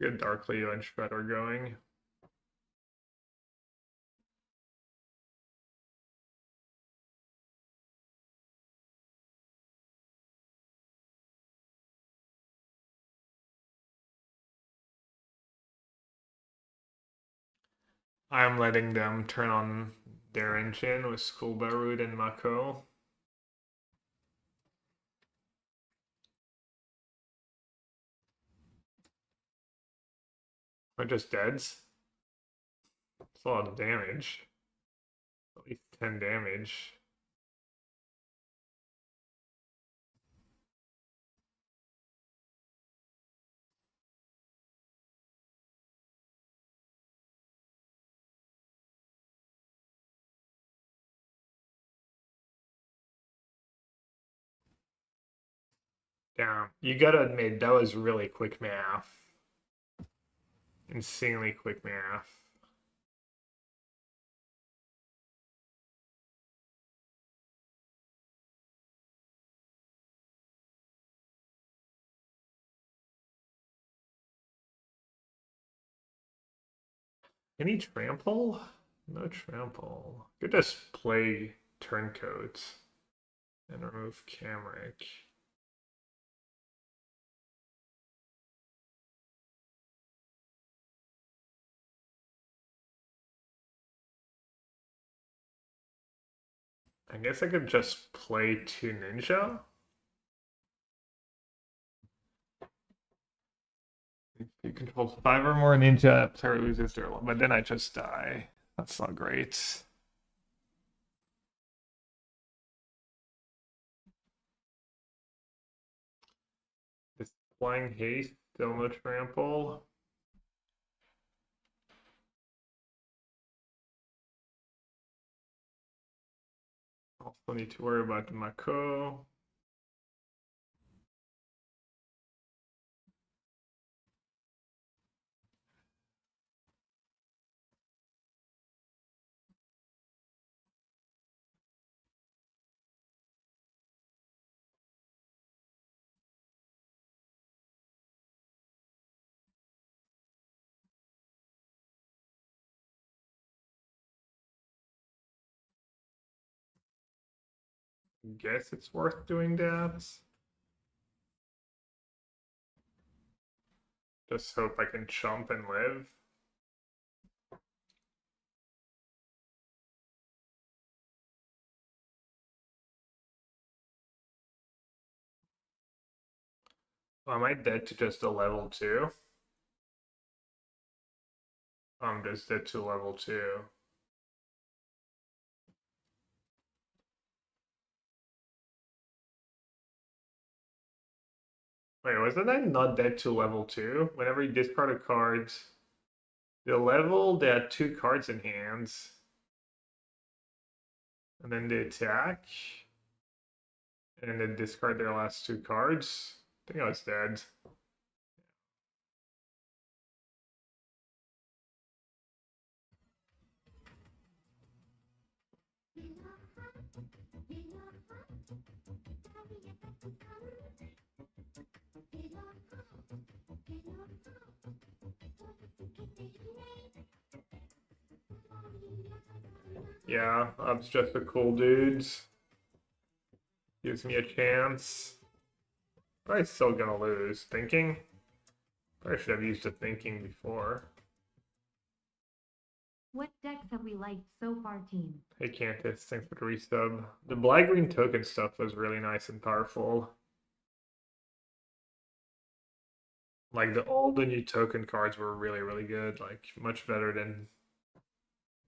Get Dark Leo and Shredder going. I'm letting them turn on their engine with Skull Barud and Mako. Or just deads. It's a lot of damage. At least 10 damage. Damn, you gotta admit, that was really quick math. Insanely quick math. Any trample? No trample. Could just play Turncoat and remove Camric. I guess I could just play 2 Ninja. If you control 5 or more Ninja, player loses their life, but then I just die. That's not great. This Flying Haste, still no trample. Also need to worry about the Mako. Guess it's worth doing that. Just hope I can chump and live. Oh, am I dead to just a level 2? I'm just dead to level 2. Wait, wasn't I not dead to level 2? Whenever you discard a card, the level, they had 2 cards in hands. And then they attack. And then discard their last 2 cards. I think I was dead. Yeah, that's just the cool dudes. Gives me a chance. Probably still gonna lose. Thinking? Probably should have used the thinking before. What decks have we liked so far, team? Hey Cantus, thanks for the resub. The black-green token stuff was really nice and powerful. Like all the new token cards were really, really good. Like much better than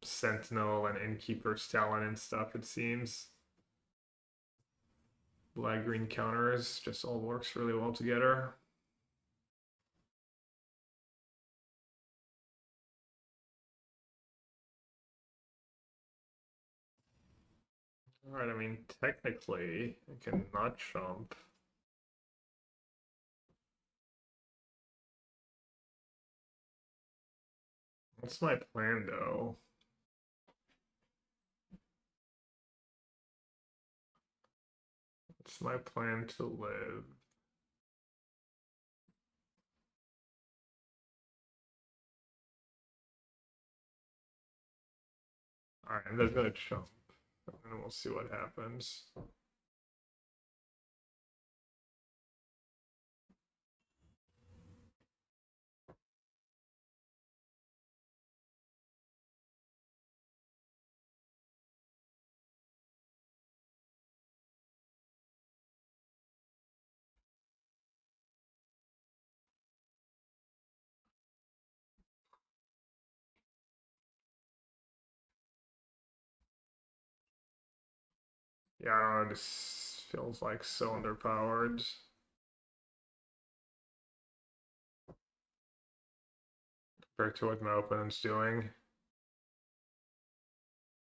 Sentinel and Innkeeper's Talon and stuff, it seems. Black-green counters just all works really well together. Alright, I mean, technically, I can not jump. What's my plan, though? What's my plan to live? Alright, I'm just gonna jump, and we'll see what happens. Yeah, I don't know, this feels like so underpowered. Compared to what my opponent's doing.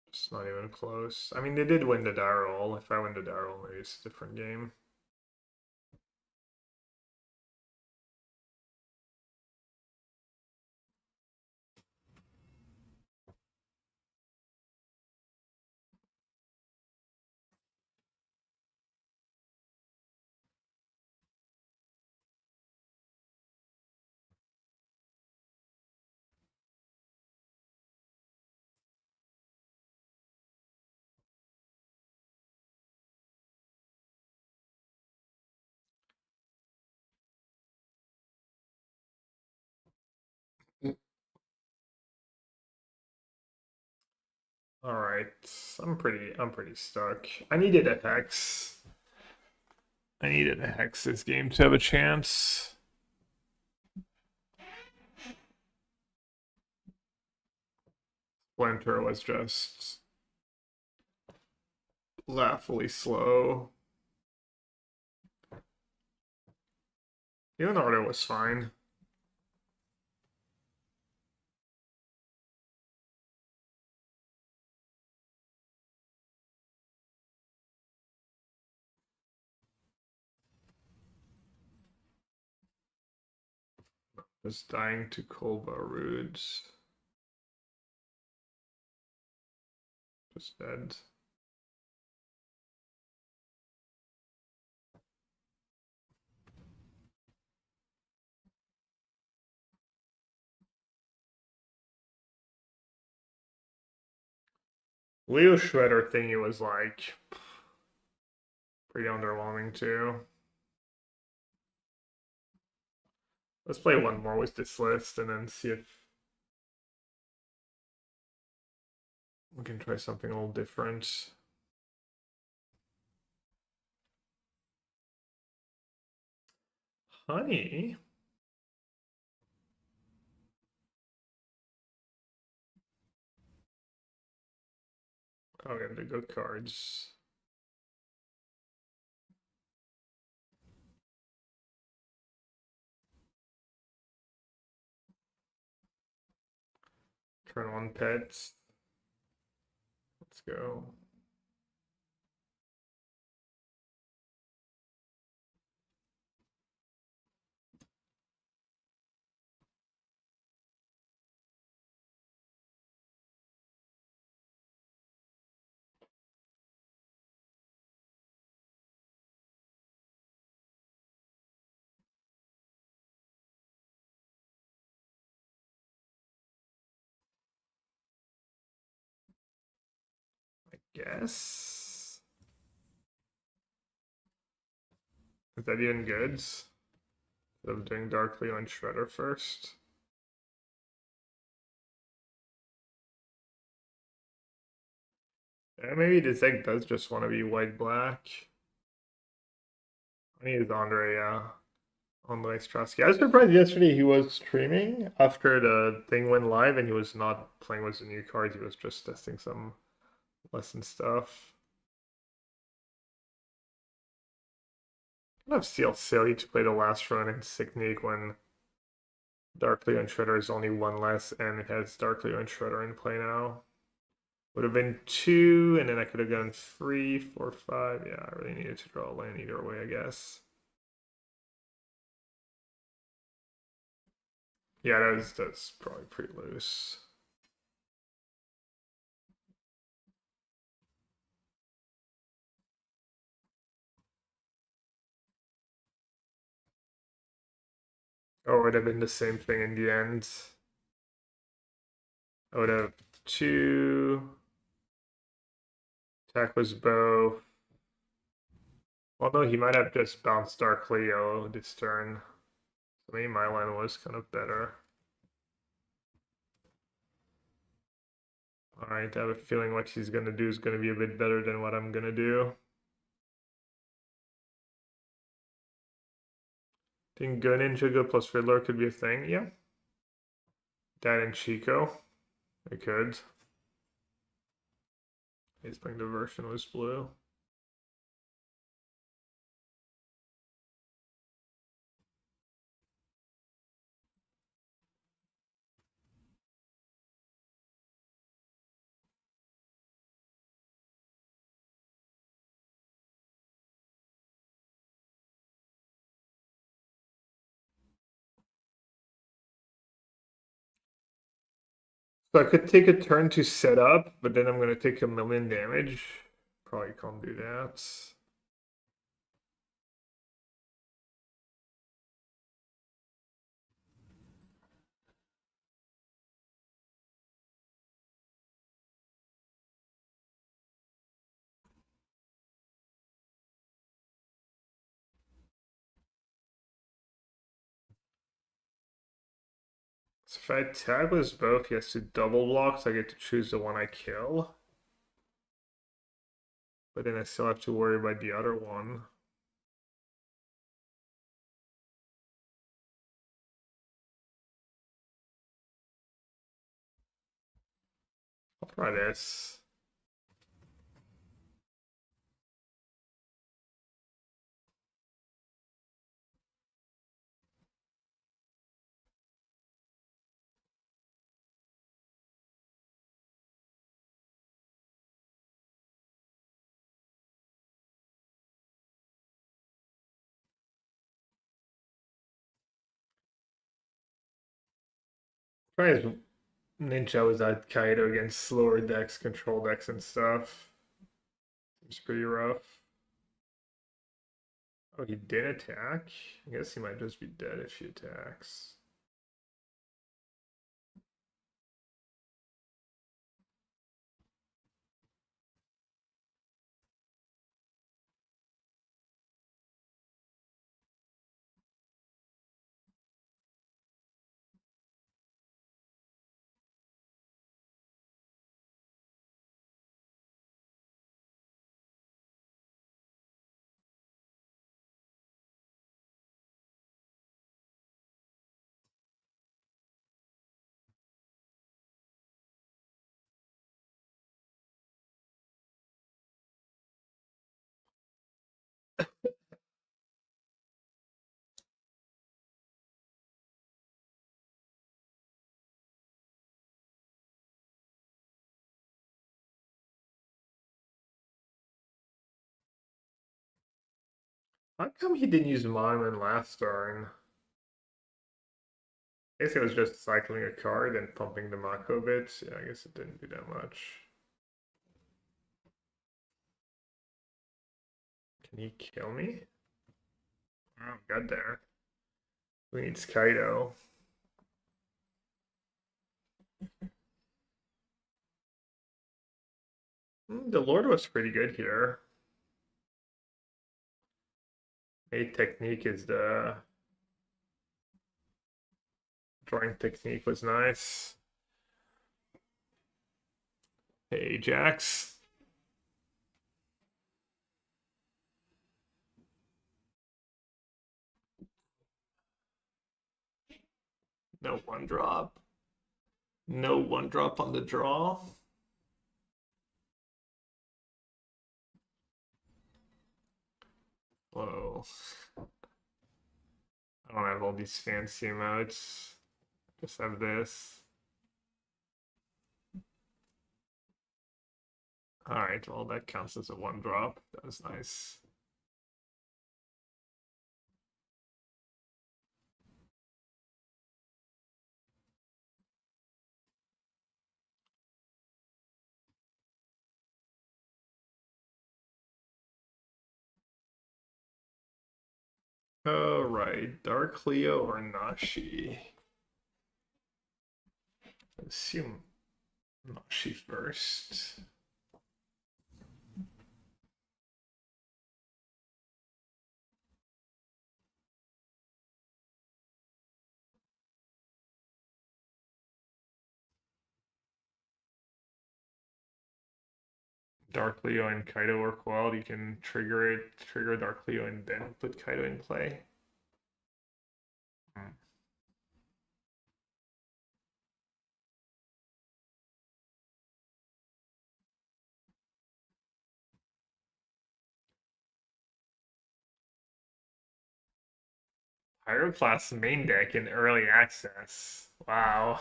It's not even close. I mean, they did win the die roll. If I win the die roll, maybe it's a different game. All right, I'm pretty stuck. I needed a hex. I needed a hex this game to have a chance. Splinter was just laughably slow. Leonardo was fine. Just dying to Kolba Rudes. Just dead. Leo Shredder thingy was like pretty underwhelming too. Let's play one more with this list and then see if we can try something a little different. Honey. Oh, we have the good cards. Turn on pets. Let's go. I guess. Is that even good? Instead of doing Darkly on Shredder first. Yeah, maybe this deck does just want to be white-black. I need Andre, Andre Strasky. I was surprised yesterday he was streaming after the thing went live and he was not playing with the new cards, he was just testing some lesson stuff. Kind of feels silly to play the last run in Sicknig when Darkly on Shredder is only one less and it has Darkly on Shredder in play now. Would have been 2, and then I could have gone 3, 4, 5. Yeah, I really needed to draw a land either way, I guess. Yeah, that's probably pretty loose. Oh, it would have been the same thing in the end. I would have 2. Attack was bow. Although he might have just bounced Dark Leo this turn. So maybe my line was kind of better. Alright, I have a feeling what he's gonna do is gonna be a bit better than what I'm gonna do. Think Go Ninja Go plus Fiddler could be a thing, yeah. That and Chico. I could. He's playing the version was blue. So I could take a turn to set up, but then I'm gonna take 1,000,000 damage. Probably can't do that. So if I attack with both, he has to double block, so I get to choose the one I kill. But then I still have to worry about the other one. I'll try this. Try his Ninja was at Kaido against slower decks, control decks, and stuff. Seems pretty rough. Oh, he did attack? I guess he might just be dead if he attacks. How come he didn't use Monument last turn? I guess it was just cycling a card and pumping the Mako bits. Yeah, I guess it didn't do that much. Can he kill me? Oh, got there. We need Kaido. The Lord was pretty good here. Mate technique is the drawing technique was nice. Hey, Jax. No one drop. No one drop on the draw. Whoa. I don't have all these fancy emotes. Just have this. Alright, well, that counts as a one drop. That was nice. Alright, Dark Leo or Nashi? Assume Nashi first. Dark Leo and Kaido or Quell, you can trigger Dark Leo and then put Kaido in play. Pyroclast main deck in early access. Wow.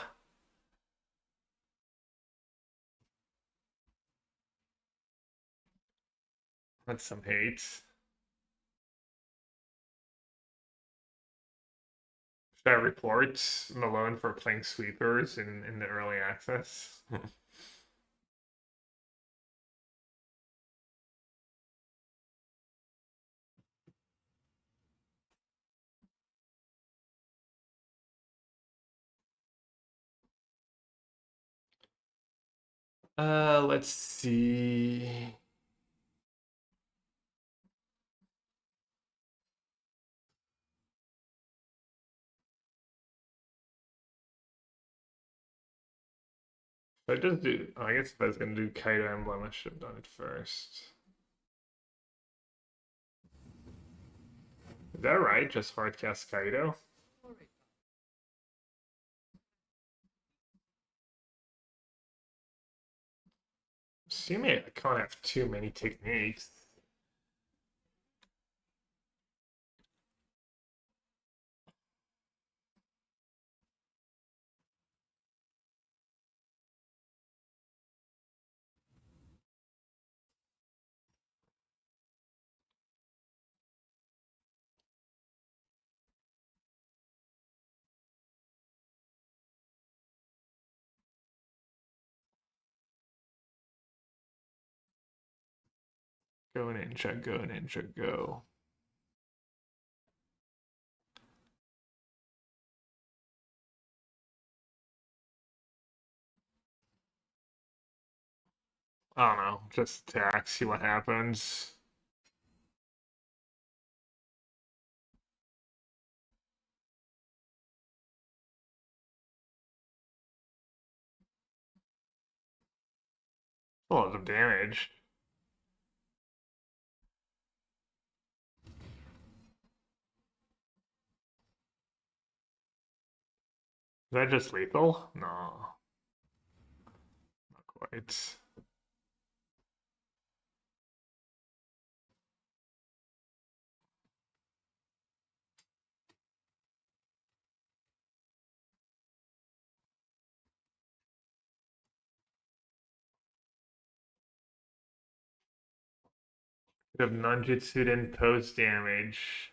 That's some hate. Should I report Malone for playing sweepers in the early access? Let's see. Should I just do, I guess if I was gonna do Kaido Emblem, I should have done it first. Is that right? Just hardcast Kaido? Assuming I can't have too many techniques. Go ninja, go ninja, go. I don't know, just attack, see what happens. A lot of damage. Is that just lethal? No, not quite. Could have Nanjutsu then post damage.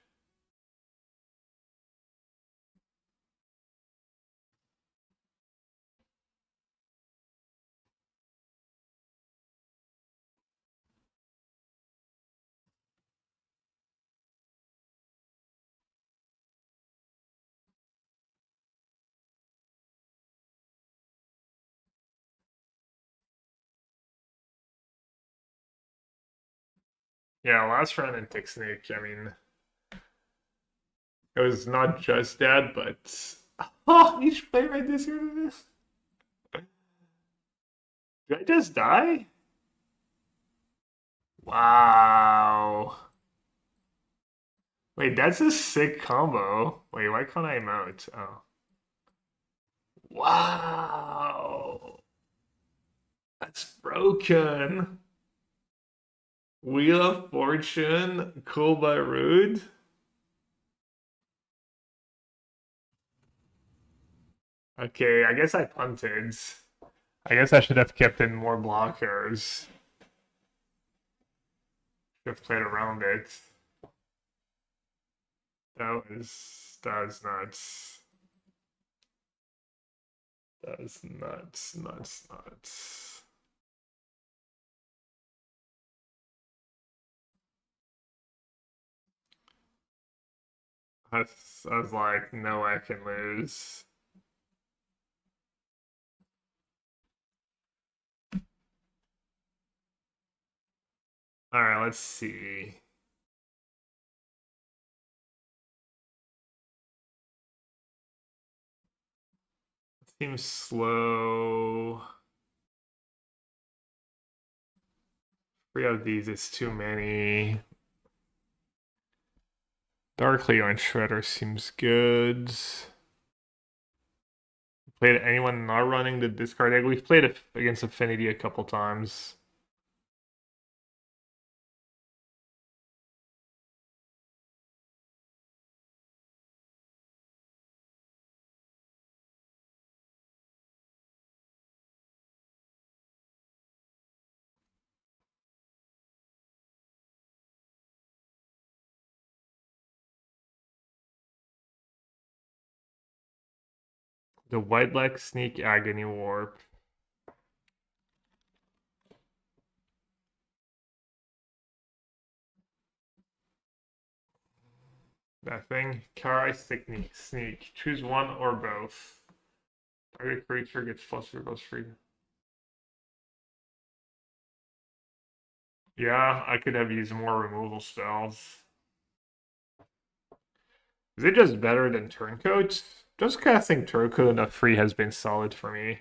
Yeah, last round in Tick Snake, I mean, it was not just that, but oh, you should play right this here to this. Did I just die? Wow. Wait, that's a sick combo. Wait, why can't I emote? Oh. Wow. That's broken. Wheel of Fortune, cool but rude. Okay, I guess I punted. I guess I should have kept in more blockers. Should have played around it. That was nuts. That was nuts, nuts, nuts. I was like, no, I can lose. All right, let's see. Seems slow. 3 of these is too many. Dark Leo and Shredder seems good. Played anyone not running the discard egg? We've played it against Affinity a couple times. The White Leg Sneak Agony Warp. That thing. Karai Sneak. Choose one or both. Target creature gets +3/+3. Yeah, I could have used more removal spells. Is it just better than Turncoat? Just casting Turncoat on free has been solid for me.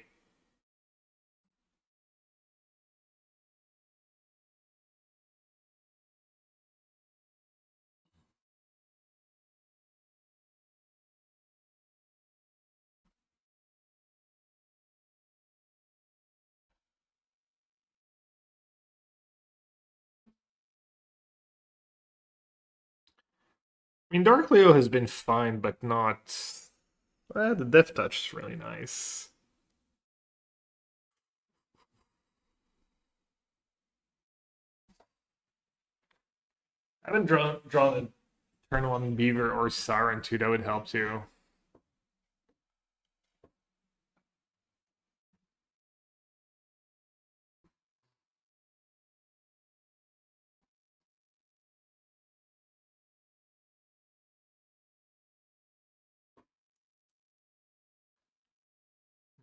I mean, Dark Leo has been fine, but not. The Death Touch is really nice. I haven't drawn a turn 1 Beaver or Siren too. That would help too.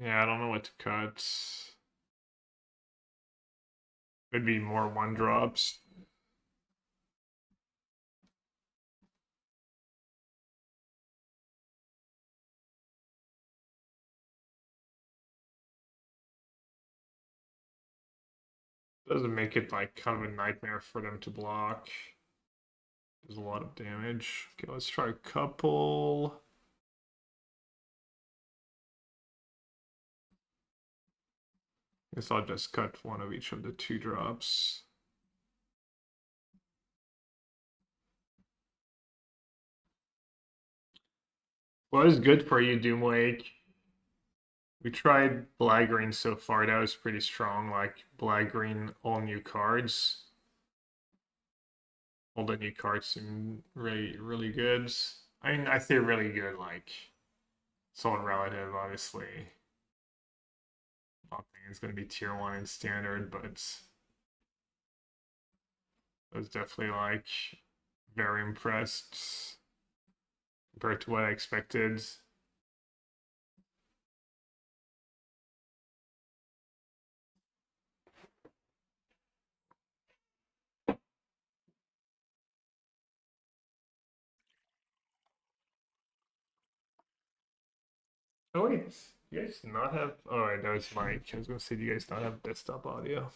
Yeah, I don't know what to cut. Could be more 1-drops. Doesn't make it like kind of a nightmare for them to block. There's a lot of damage. Okay, let's try a couple. Guess I'll just cut one of each of the 2-drops. What is good for you, Doomlake? We tried Black Green so far. That was pretty strong. Like Black Green, all new cards. All the new cards seem really, really good. I mean, I say really good, like it's all relative, obviously. I don't think it's going to be tier 1 in standard, but it was definitely like very impressed compared to what I expected. Oh wait, you guys not have? Oh, right, that was Mike. I was gonna say, do you guys not have desktop audio?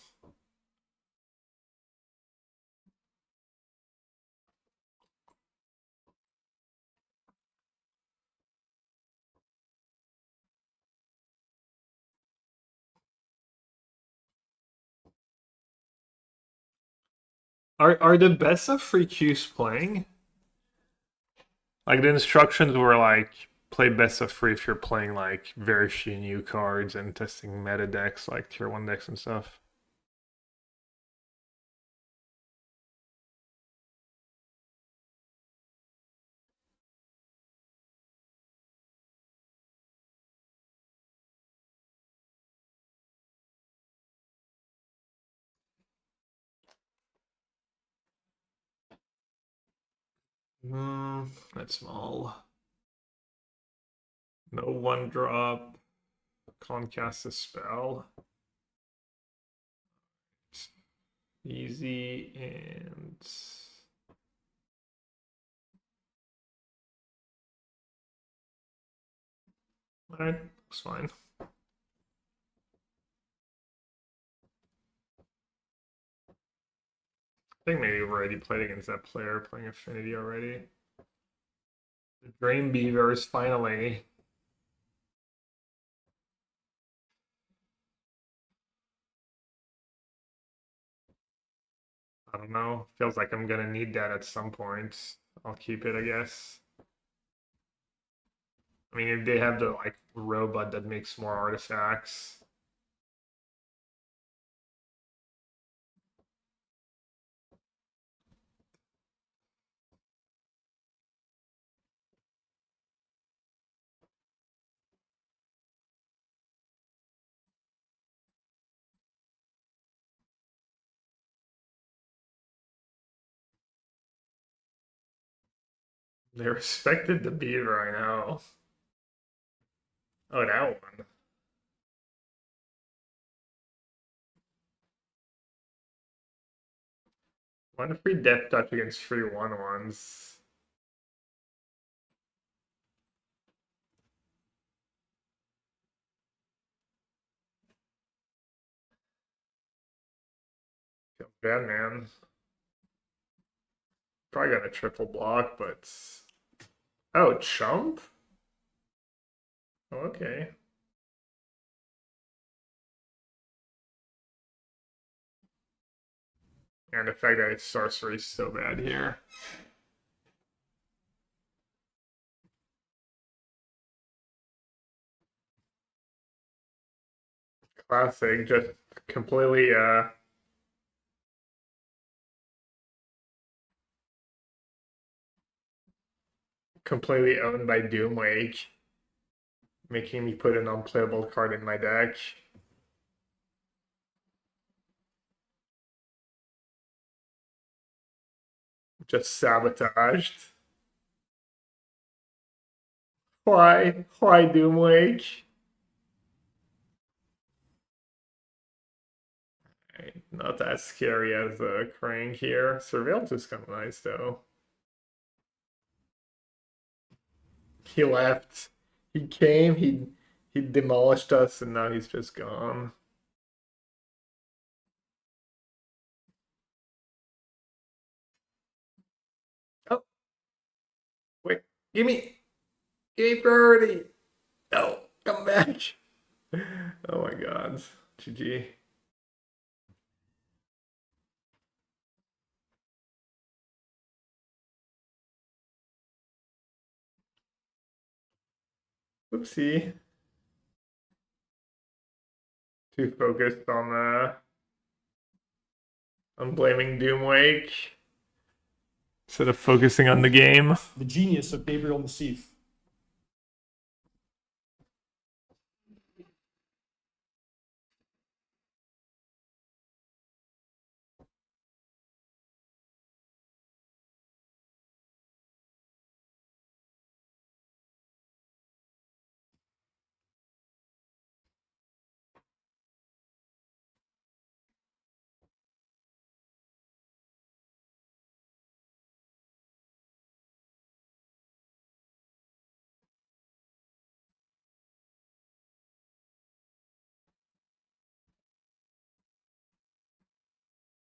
Are the best of free queues playing? Like the instructions were like play best of free if you're playing like very few new cards and testing meta decks like tier 1 decks and stuff. That's small. No one drop. Can't cast a spell. Easy and alright, looks fine. I think maybe we've already played against that player playing Affinity already. The Dream Beavers finally. I don't know. Feels like I'm gonna need that at some point. I'll keep it, I guess. I mean, if they have the like robot that makes more artifacts. They respected the beaver, I know. Oh, that one. One free depth touch against free 1/1s. Feel bad, man. Probably got a triple block, but. Oh, chump? Oh, okay. And the fact that it's sorcery is so bad here. Classic, just completely completely owned by Doomwake, making me put an unplayable card in my deck. Just sabotaged. Why? Why Doomwake? Not as scary as Crank here. Surveillance is kind of nice though. He left. He came. He demolished us, and now he's just gone. Oh, wait! Give me priority. No, come back. Oh my God, GG. Oopsie. Too focused on blaming Doomwake instead of focusing on the game. The genius of Gabriel Nassif.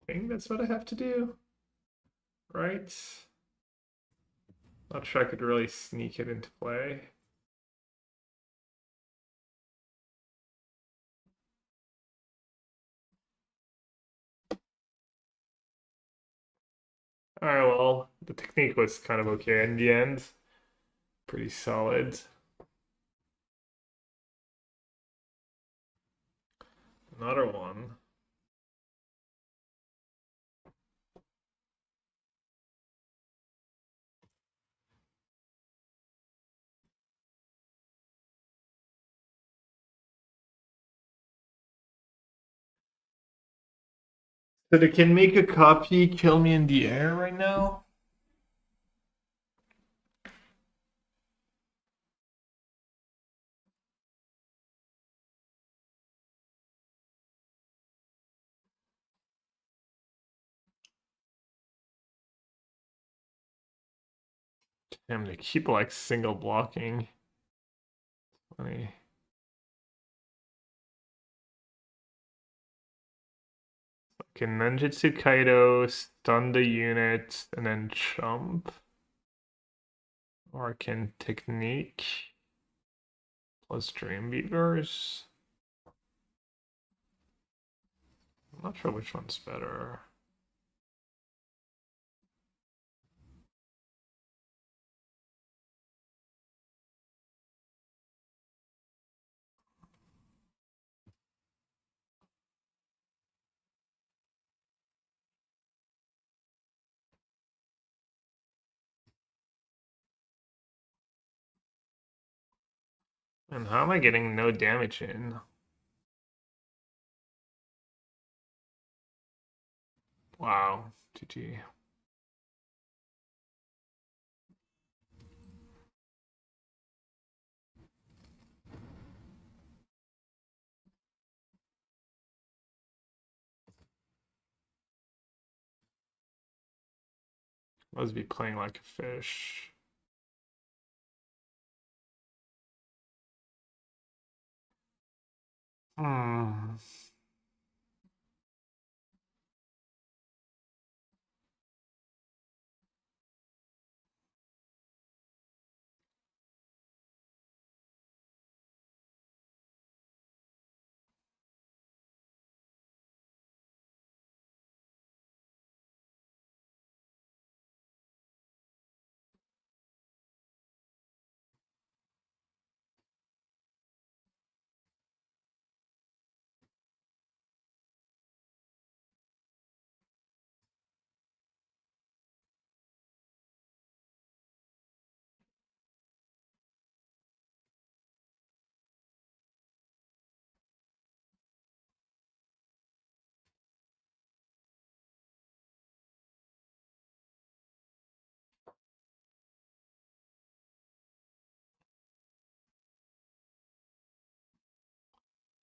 I think that's what I have to do. Right? Not sure I could really sneak it into play. Alright, well, the technique was kind of okay in the end. Pretty solid. Another one. So they can make a copy, kill me in the air right now? Damn, they keep like single blocking. Funny. Okay, Ninjutsu Kaido, stun the unit, and then jump. Or I can technique plus Dreamweavers. I'm not sure which one's better. And how am I getting no damage in? Wow, GG. Must be playing like a fish. Hmm.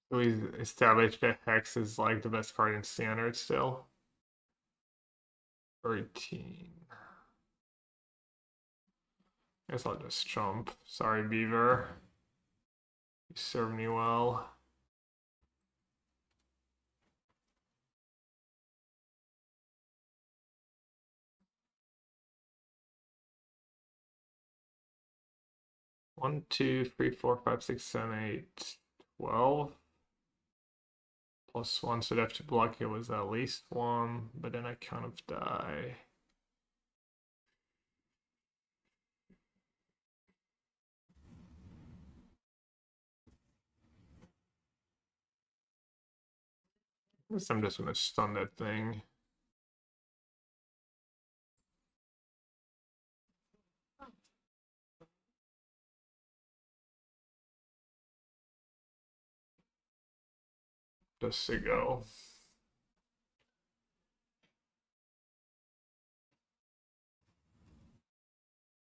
We established that Hex is like the best card in standard still. 13. Guess I'll just jump. Sorry, Beaver. You served me well. One, two, three, four, five, six, seven, 8, 12. Plus one, so I'd have to block it was at least one, but then I kind of die. I guess I'm just gonna stun that thing. Just to go.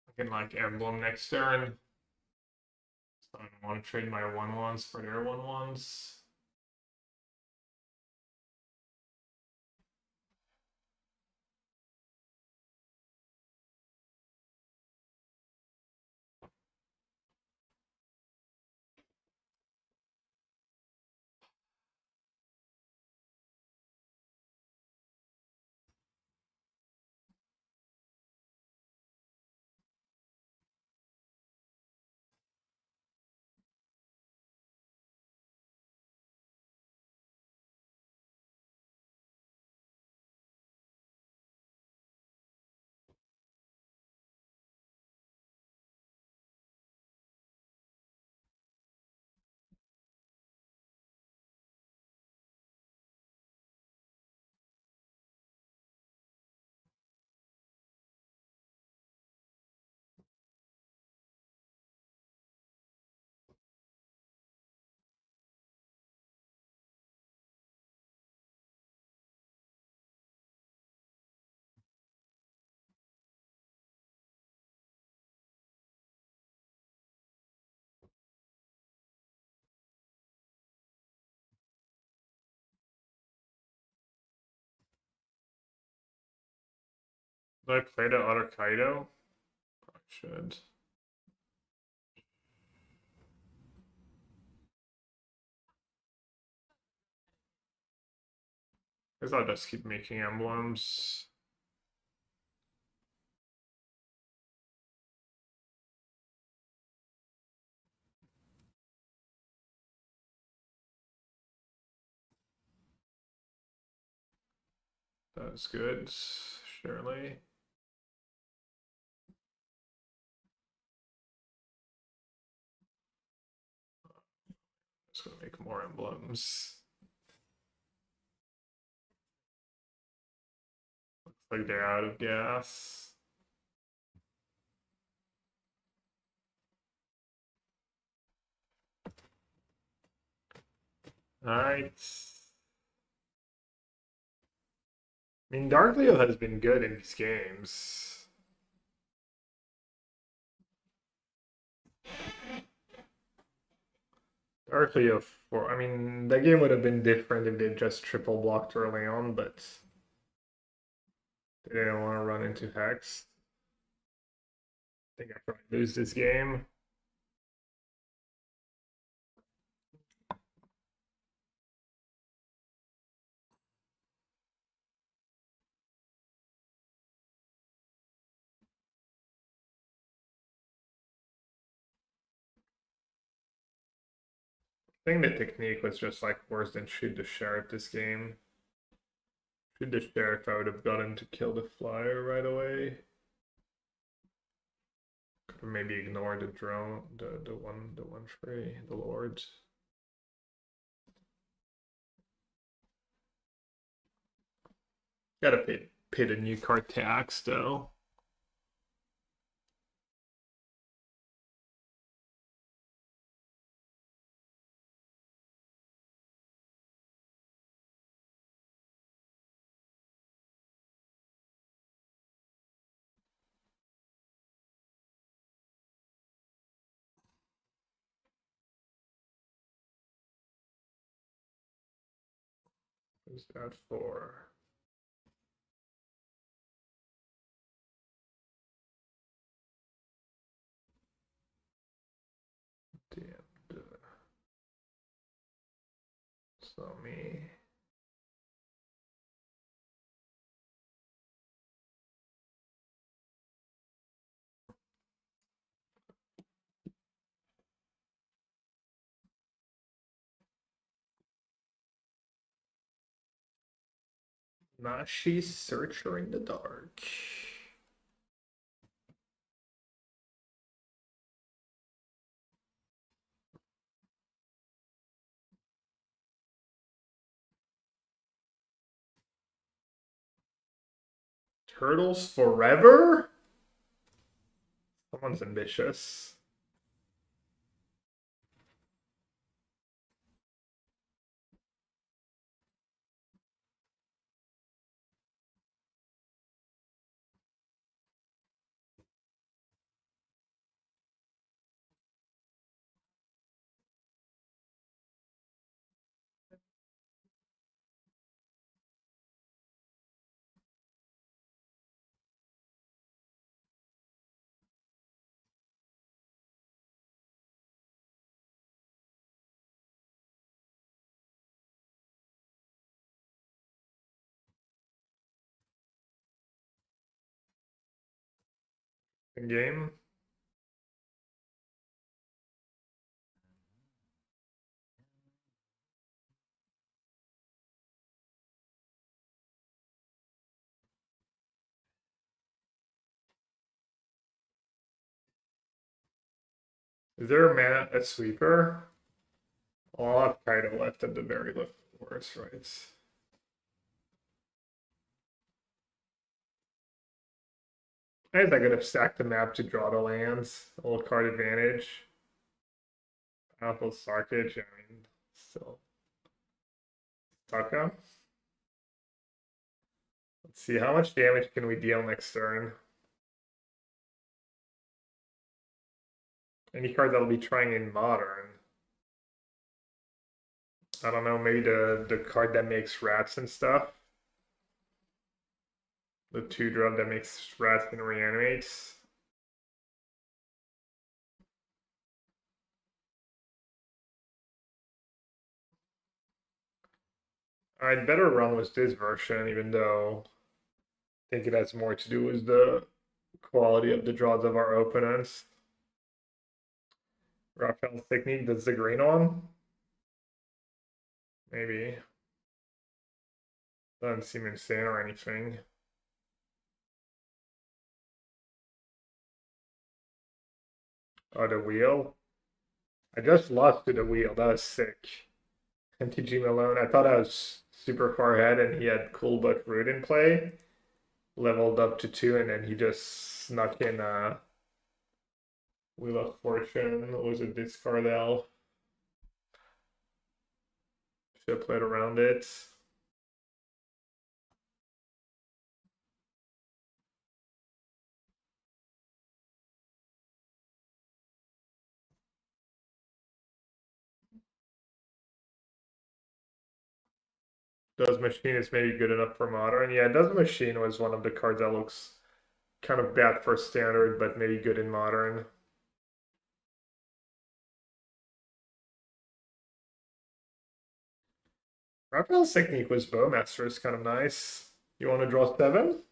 I can like emblem next turn. So I don't want to trade my 1/1s for their 1/1s. Did I play the other Kaido? Should. Guess I'll just keep making emblems. That's good, surely. Just gonna make more emblems. Looks like they're out of gas. Alright. I mean, Dark Leo has been good in these games. Dark Leo 4. I mean, that game would have been different if they just triple blocked early on, but they didn't want to run into Hex. I think I probably lose this game. I think the technique was just like worse than shoot the sheriff this game. Shoot the sheriff, I would have gotten to kill the flyer right away. Could have maybe ignored the drone, the one free, the lord. Gotta pay the new card tax though. What's that for? Damn. So me. Nashi Searcher in the Dark. Turtles forever? Someone's ambitious. Game. Is there a sweeper? I'll have Kaido left at the very left course, right? I guess I could have stacked the map to draw the lands. Old card advantage. Powerful Sarkage, I mean, still. Taka. Let's see, how much damage can we deal next turn? Any cards I'll be trying in Modern? I don't know, maybe the card that makes rats and stuff. The 2-drop that makes rats and reanimates. Alright, better run with this version, even though I think it has more to do with the quality of the draws of our opponents. Raphael's technique, does the green on? Maybe. Doesn't seem insane or anything. Oh, the wheel? I just lost to the wheel. That was sick. MTG Malone. I thought I was super far ahead and he had cool but root in play. Leveled up to 2 and then he just snuck in Wheel of Fortune. What was it? Discard elf. Should have played around it. Does Machine is maybe good enough for Modern? Yeah, Does Machine was one of the cards that looks kind of bad for Standard, but maybe good in Modern. Raphael's technique was Bowmaster is kind of nice. You want to draw 7?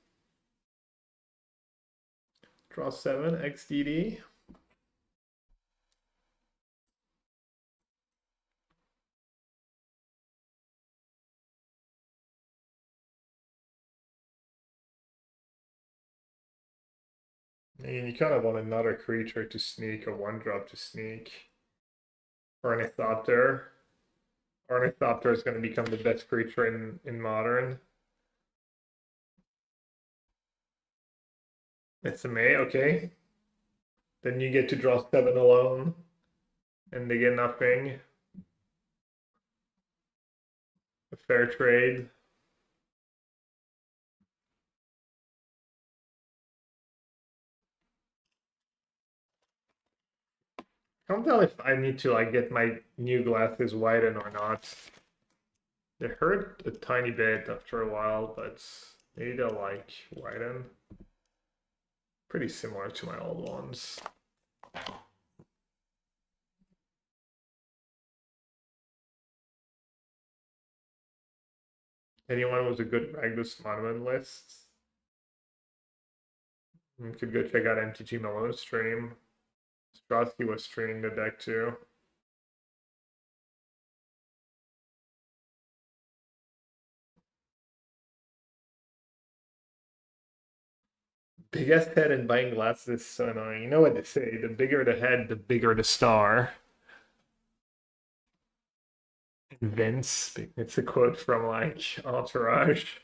Draw 7, XDD. And you kind of want another creature to sneak, a 1-drop to sneak. Ornithopter. Ornithopter is going to become the best creature in Modern. It's a May, okay. Then you get to draw 7 alone. And they get nothing. A fair trade. Can't tell if I need to like get my new glasses widened or not. They hurt a tiny bit after a while, but maybe they'll like widen. Pretty similar to my old ones. Anyone with a good Magnus Monument list? You could go check out MTG Malone's stream. Strosky was streaming the deck too. Biggest head and buying glasses is so annoying. You know what they say, the bigger the head, the bigger the star. Vince, it's a quote from like Entourage.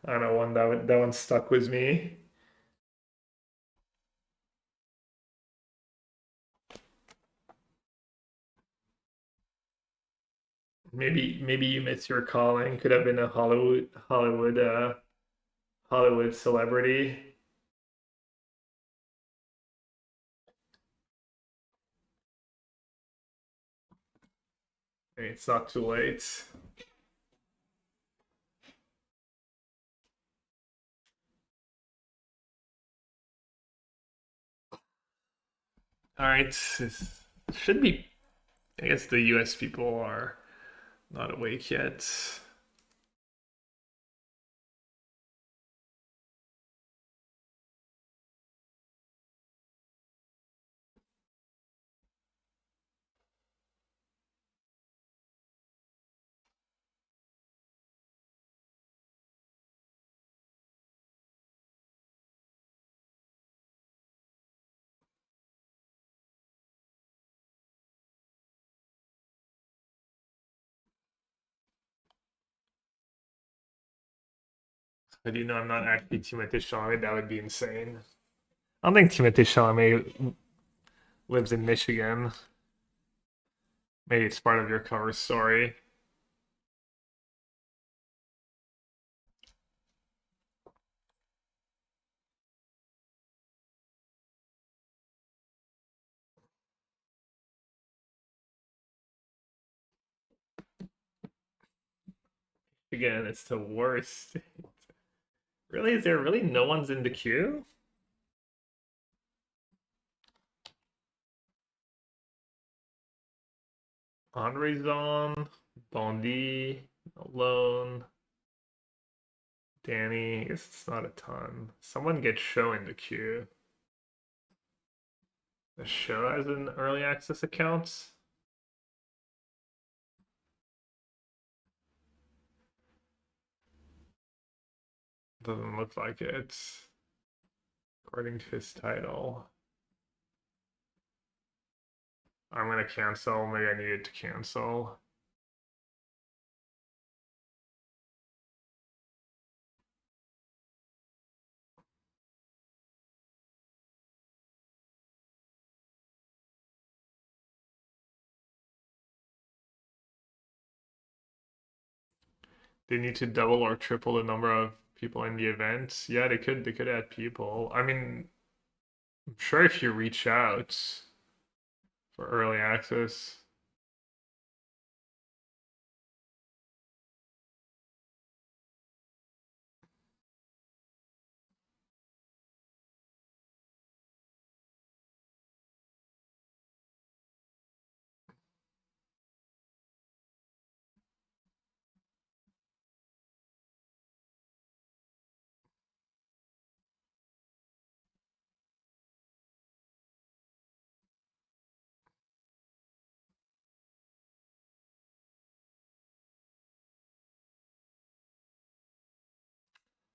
I don't know, that one stuck with me. Maybe you miss your calling. Could have been a Hollywood celebrity. It's not too late. All right, should be. I guess the U.S. people are not awake yet. But you know, I'm not actually Timothée Chalamet. That would be insane. I don't think Timothée Chalamet lives in Michigan. Maybe it's part of your cover story. Again, it's the worst. Really? Is there really no one's in the queue? Andre's on. Bondi. Alone. Danny, I guess it's not a ton. Someone gets show in the queue. The show has an early access account. Doesn't look like it, according to his title. I'm gonna cancel. Maybe I needed to cancel. They need to double or triple the number of people in the event. Yeah, they could add people. I mean, I'm sure if you reach out for early access.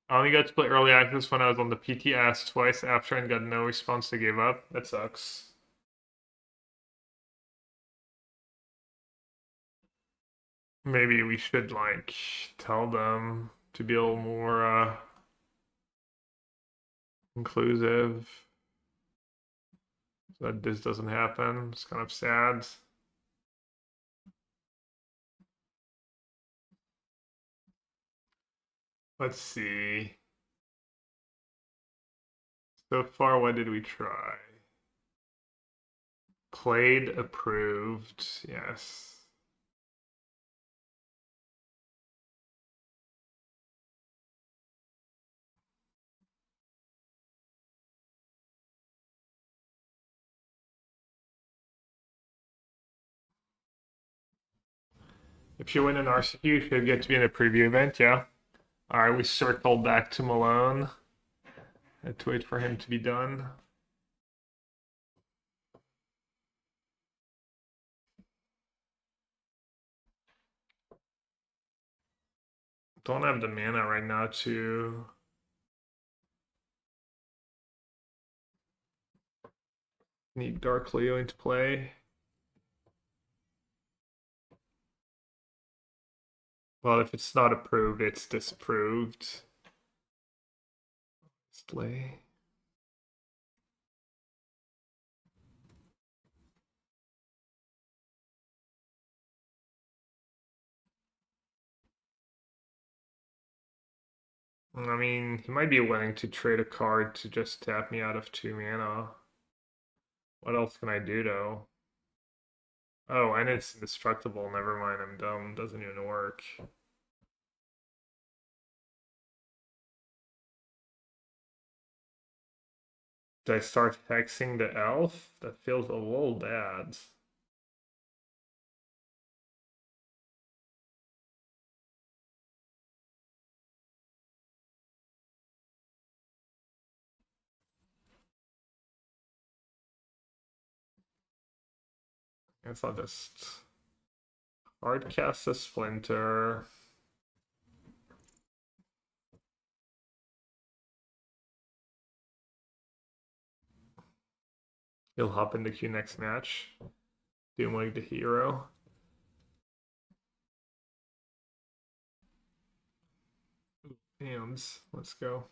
I only got to play early access when I was on the PT asked twice after and got no response to give up. That sucks. Maybe we should like tell them to be a little more inclusive so that this doesn't happen. It's kind of sad. Let's see. So far, what did we try? Played, approved, yes. If you win an RCQ, you should get to be in a preview event, yeah. Alright, we circled back to Malone. Had to wait for him to be done. Don't have the mana right now to need Dark Leo into play. Well, if it's not approved, it's disapproved. Display. I mean, he might be willing to trade a card to just tap me out of 2 mana. What else can I do though? Oh, and it's indestructible. Never mind, I'm dumb. Doesn't even work. Did I start hexing the elf? That feels a little bad. I guess I'll just hard cast a splinter. He'll hop into queue next match. Doomwig the hero. Hands. Let's go.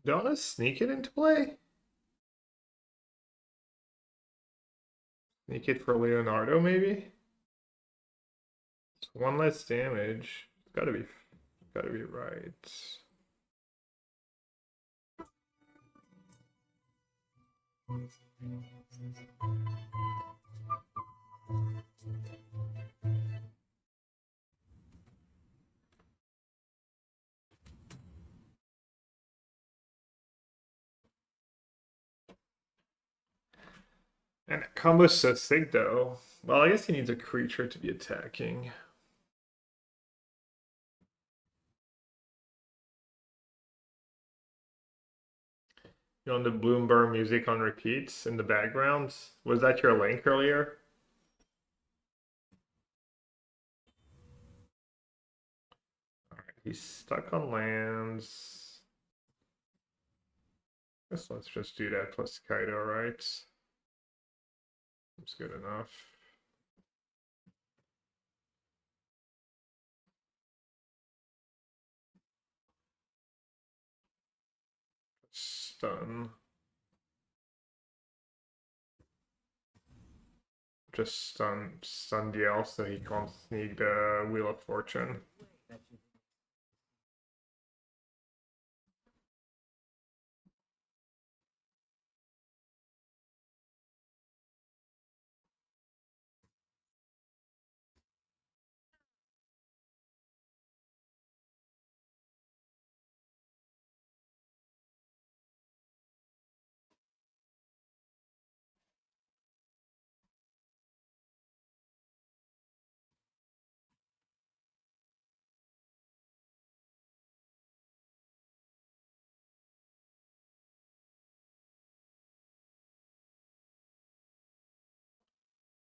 Do I want to sneak it into play? Sneak it for Leonardo, maybe? It's one less damage. Gotta be right. And that combo's so sick though. Well, I guess he needs a creature to be attacking. You on the Bloomberg music on repeats in the background? Was that your link earlier? Alright, he's stuck on lands. Guess let's just do that plus Kaido, right? Seems good enough. Stun. Just stun DL so he can't sneak the Wheel of Fortune.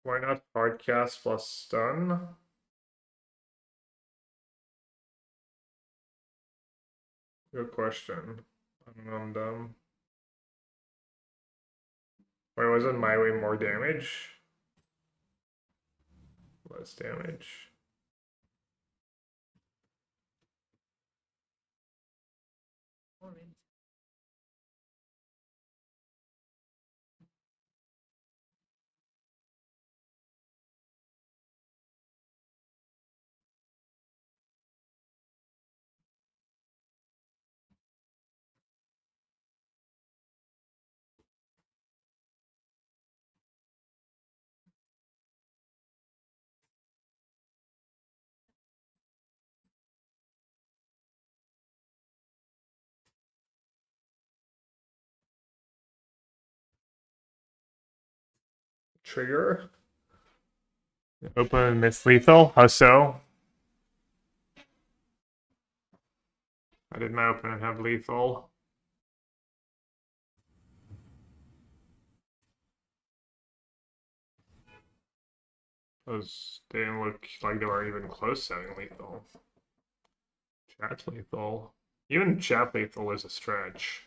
Why not hardcast plus stun? Good question. I don't know, I'm dumb. Why wasn't my way more damage? Less damage. Trigger. Open and miss lethal. How so? I did my open and have lethal. Those didn't look like they were even close to having lethal. Chat lethal. Even chat lethal is a stretch.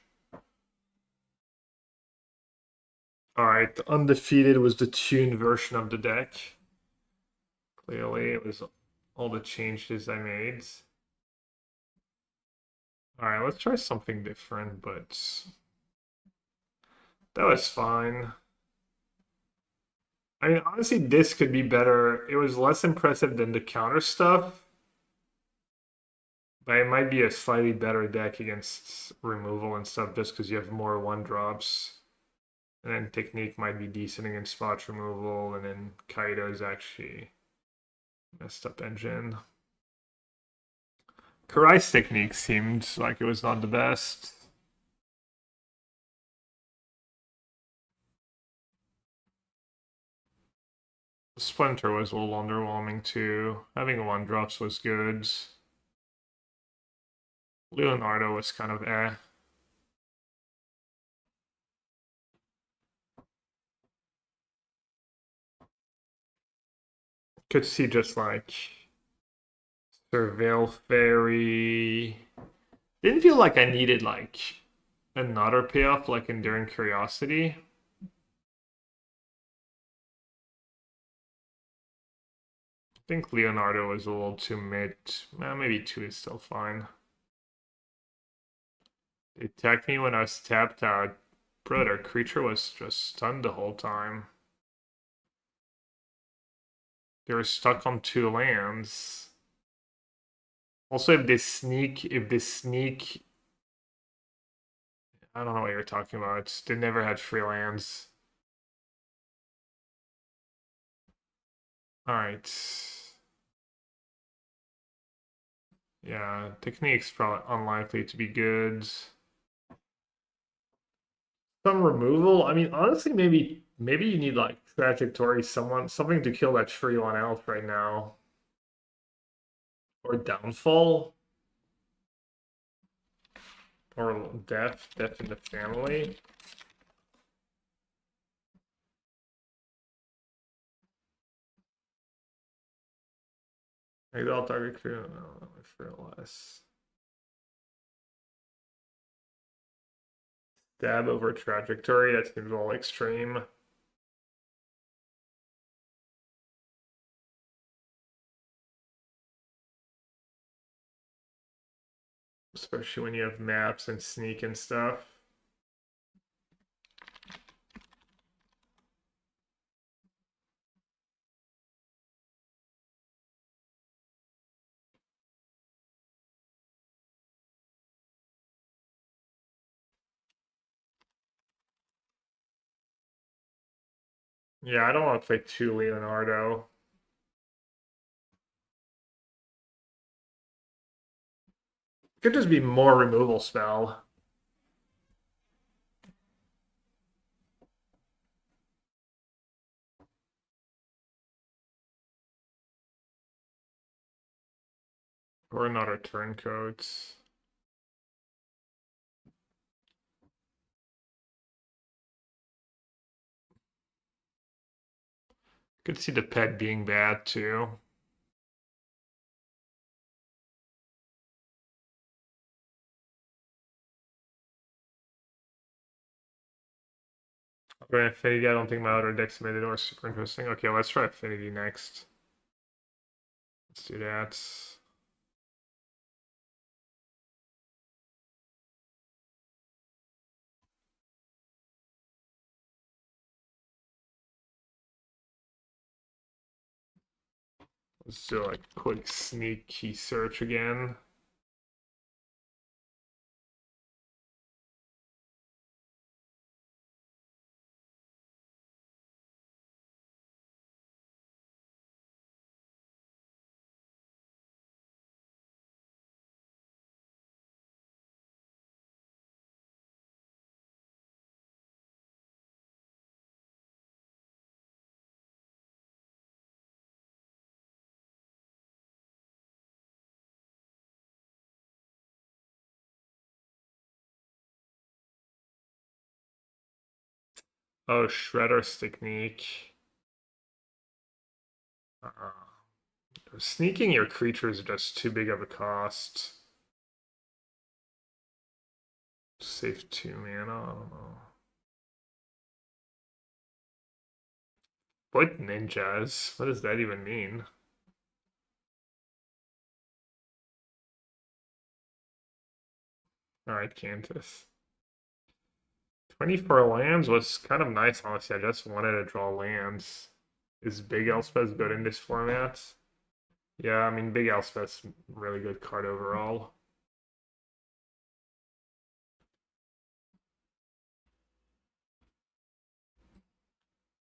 Alright, undefeated was the tuned version of the deck. Clearly, it was all the changes I made. Alright, let's try something different, but that was fine. I mean, honestly, this could be better. It was less impressive than the counter stuff, but it might be a slightly better deck against removal and stuff just because you have more 1-drops. And then Technique might be decent against spot removal, and then Kaido is actually messed up engine. Karai's Technique seemed like it was not the best. Splinter was a little underwhelming too. Having 1-drops was good. Leonardo was kind of eh. Could see just like Surveil Fairy. Didn't feel like I needed like another payoff like Enduring Curiosity. I think Leonardo was a little too mid. Maybe 2 is still fine. They attacked me when I was tapped out. Bro, their creature was just stunned the whole time. They were stuck on 2 lands. Also, if they sneak, I don't know what you're talking about. They never had free lands. Alright. Yeah, technique's probably unlikely to be good. Some removal. I mean, honestly, maybe you need like trajectory, something to kill that free one elf right now, or downfall, or death in the family. Maybe I'll target crew. No, for less. Stab over trajectory. That seems all extreme. Especially when you have maps and sneak and stuff. Yeah, I don't want to play 2 Leonardo. Could just be more removal spell. Or another turncoat. Could see the pet being bad too. Okay, Affinity, I don't think my other deck's made it or super interesting. Okay, let's try Affinity next. Let's do that. Let's do like a quick sneaky search again. Oh, Shredder's technique. Sneaking your creatures is just too big of a cost. Save 2 mana, I don't know. What ninjas? What does that even mean? Alright, Cantus. 24 lands was kind of nice, honestly. I just wanted to draw lands. Is Big Elspeth good in this format? Yeah, I mean, Big Elspeth's a really good card overall.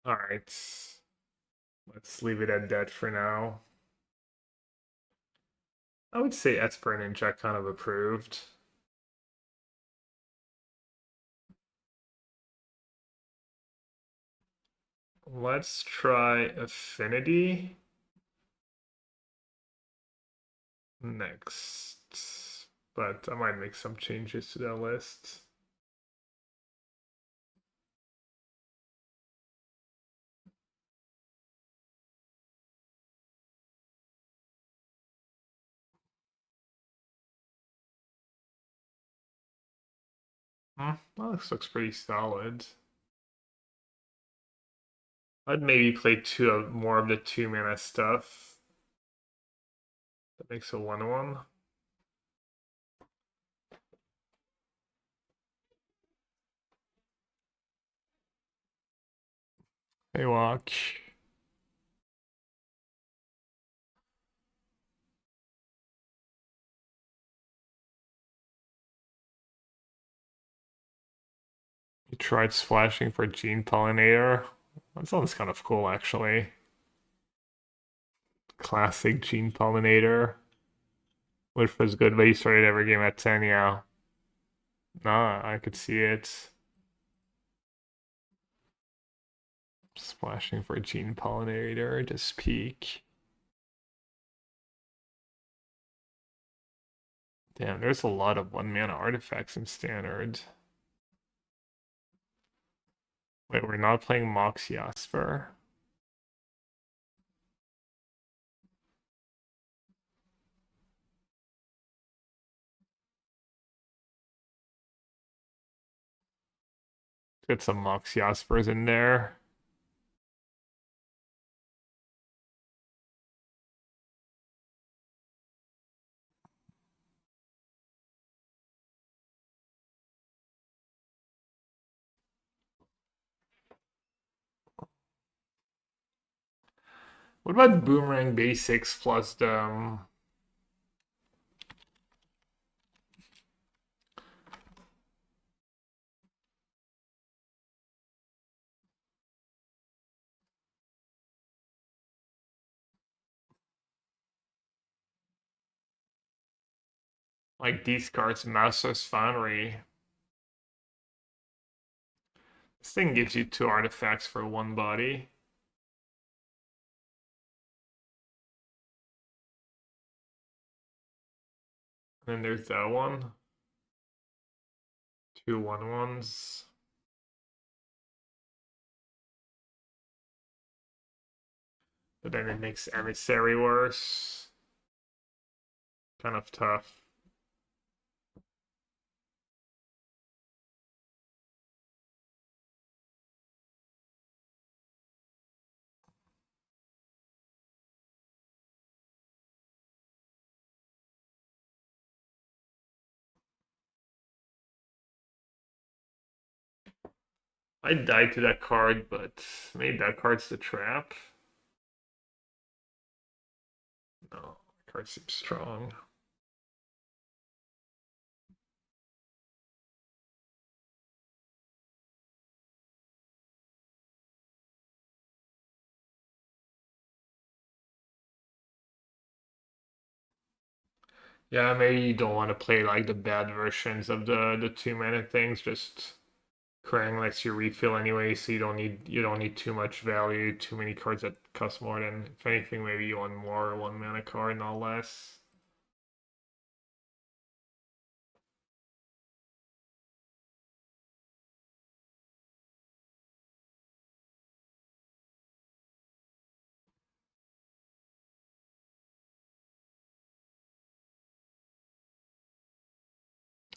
Alright. Let's leave it at that for now. I would say Esper and Ninja kind of approved. Let's try Affinity next. But I might make some changes to that list. Well, this looks pretty solid. I'd maybe play more of the 2 mana stuff. That makes a 1/1. Hey, watch. You tried splashing for Gene Pollinator? That sounds kind of cool, actually. Classic Gene Pollinator. Which was good, but he started every game at 10, yeah. Nah, I could see it. Splashing for Gene Pollinator, just peek. Damn, there's a lot of 1-mana artifacts in Standard. Wait, we're not playing Mox Esper. Get some Mox Jaspers in there. What about Boomerang Basics plus the like these cards, Master's Foundry. This thing gives you 2 artifacts for 1 body. And then there's that one. 2 1/1s. But then it makes Emissary worse. Kind of tough. I died to that card, but maybe that card's the trap. No, that card seems strong. Yeah, maybe you don't want to play like the bad versions of the 2-mana things. Just Krang lets you refill anyway, so you don't need too much value, too many cards that cost more than, if anything, maybe you want more 1-mana card, not less.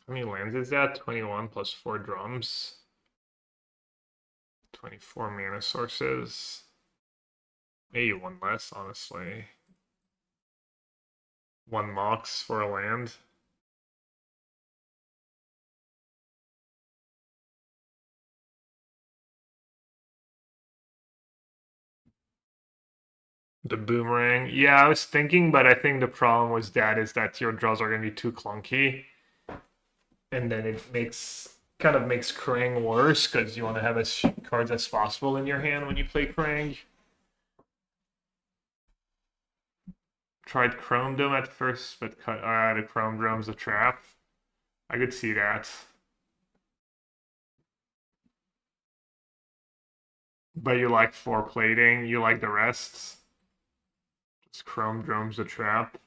How many lands is that? 21 plus 4 drums. 24 mana sources. Maybe one less, honestly. 1 Mox for a land. The boomerang. Yeah, I was thinking, but I think the problem with that is that your draws are going to be too clunky. And then it makes Krang worse because you want to have as few cards as possible in your hand when you play Krang. Tried Chrome Dome at first, but the Chrome Dome's a trap. I could see that. But you like 4 plating, you like the rest. Just Chrome Dome's a trap.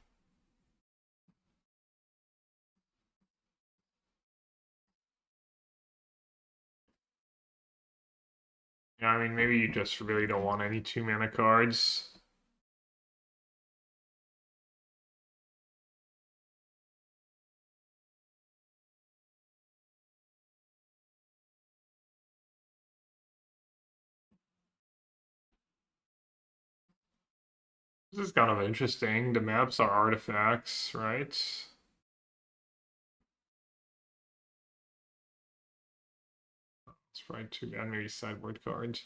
Yeah, I mean, maybe you just really don't want any 2-mana cards. This is kind of interesting. The maps are artifacts, right? It's probably too bad, maybe sideboard cards.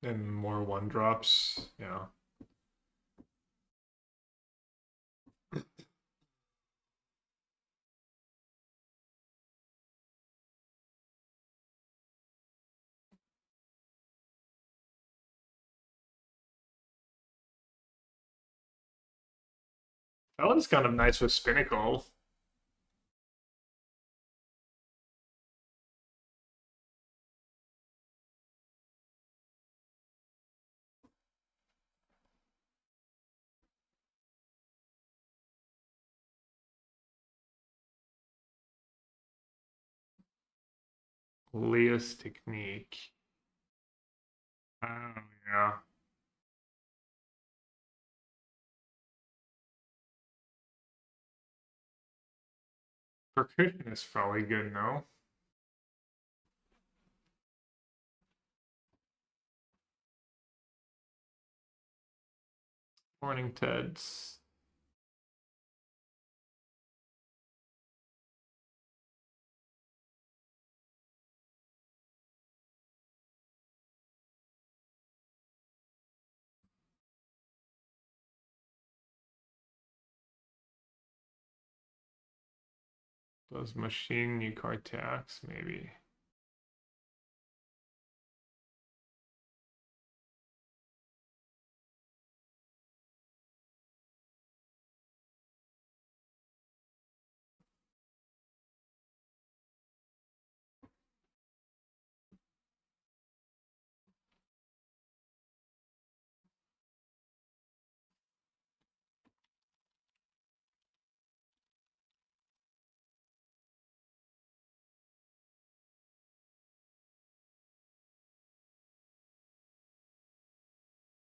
And more 1-drops, yeah. That one's kind of nice with Spinnacle. Leah's Technique. Oh, yeah. Percussion is probably good, no? Morning, Teds. Does machine new card tax? Maybe.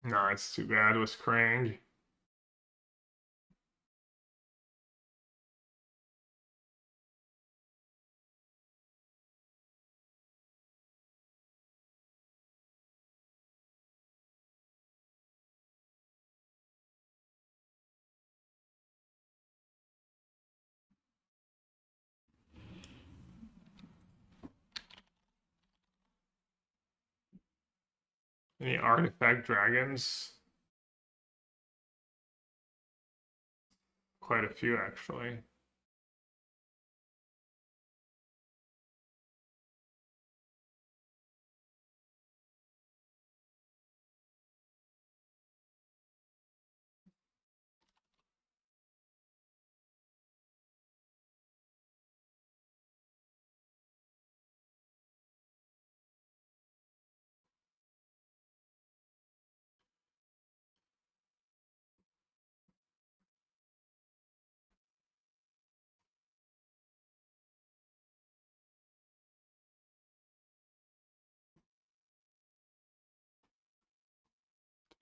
No, it's too bad with Krang. Any artifact dragons? Quite a few, actually.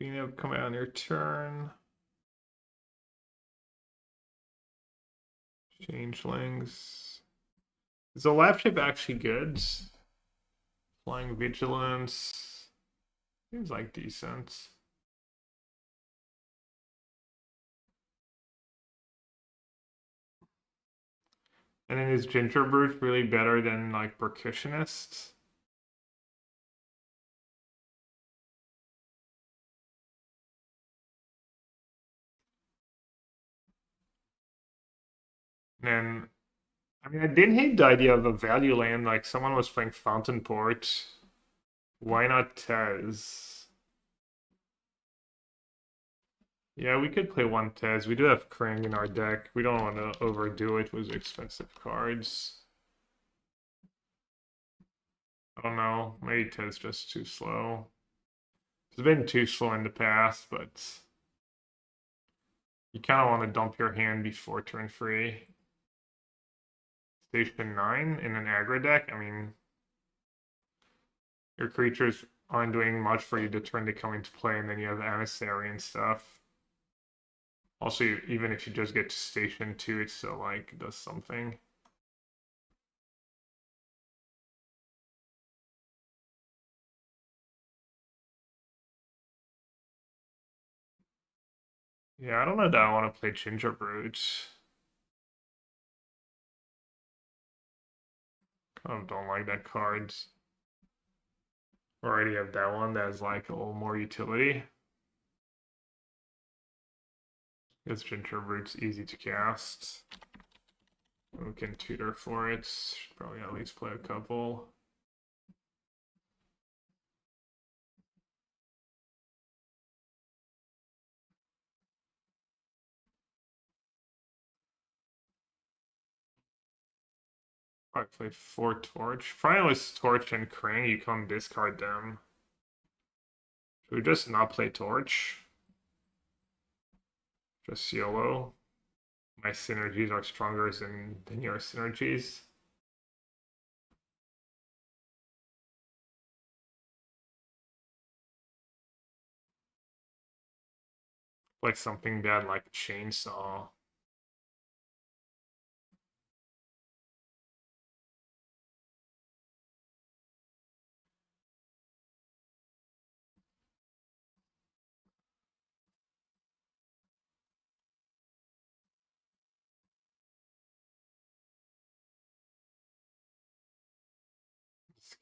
Being able to come out on your turn. Changelings. Is the lab ship actually good? Flying Vigilance. Seems like decent. And then is Gingerbread really better than like Percussionist? And I mean, I didn't hate the idea of a value land. Like someone was playing Fountain Port. Why not Tez? Yeah, we could play one Tez. We do have Krang in our deck. We don't want to overdo it with expensive cards. I don't know. Maybe Tez just too slow. It's been too slow in the past, but you kind of want to dump your hand before turn 3. Station 9 in an aggro deck. I mean, your creatures aren't doing much for you to turn to come into play, and then you have Emissary and stuff. Also, even if you just get to Station 2, it still, like, does something. Yeah, I don't know that I want to play Gingerbread. Kind of don't like that card. Already have that one that has like a little more utility. This Ginger Root's easy to cast. We can tutor for it. Should probably at least play a couple. Probably play 4 Torch. Probably with Torch and Krang, you come discard them. Should we just not play Torch? Just YOLO. My synergies are stronger than your synergies. Like something bad like Chainsaw.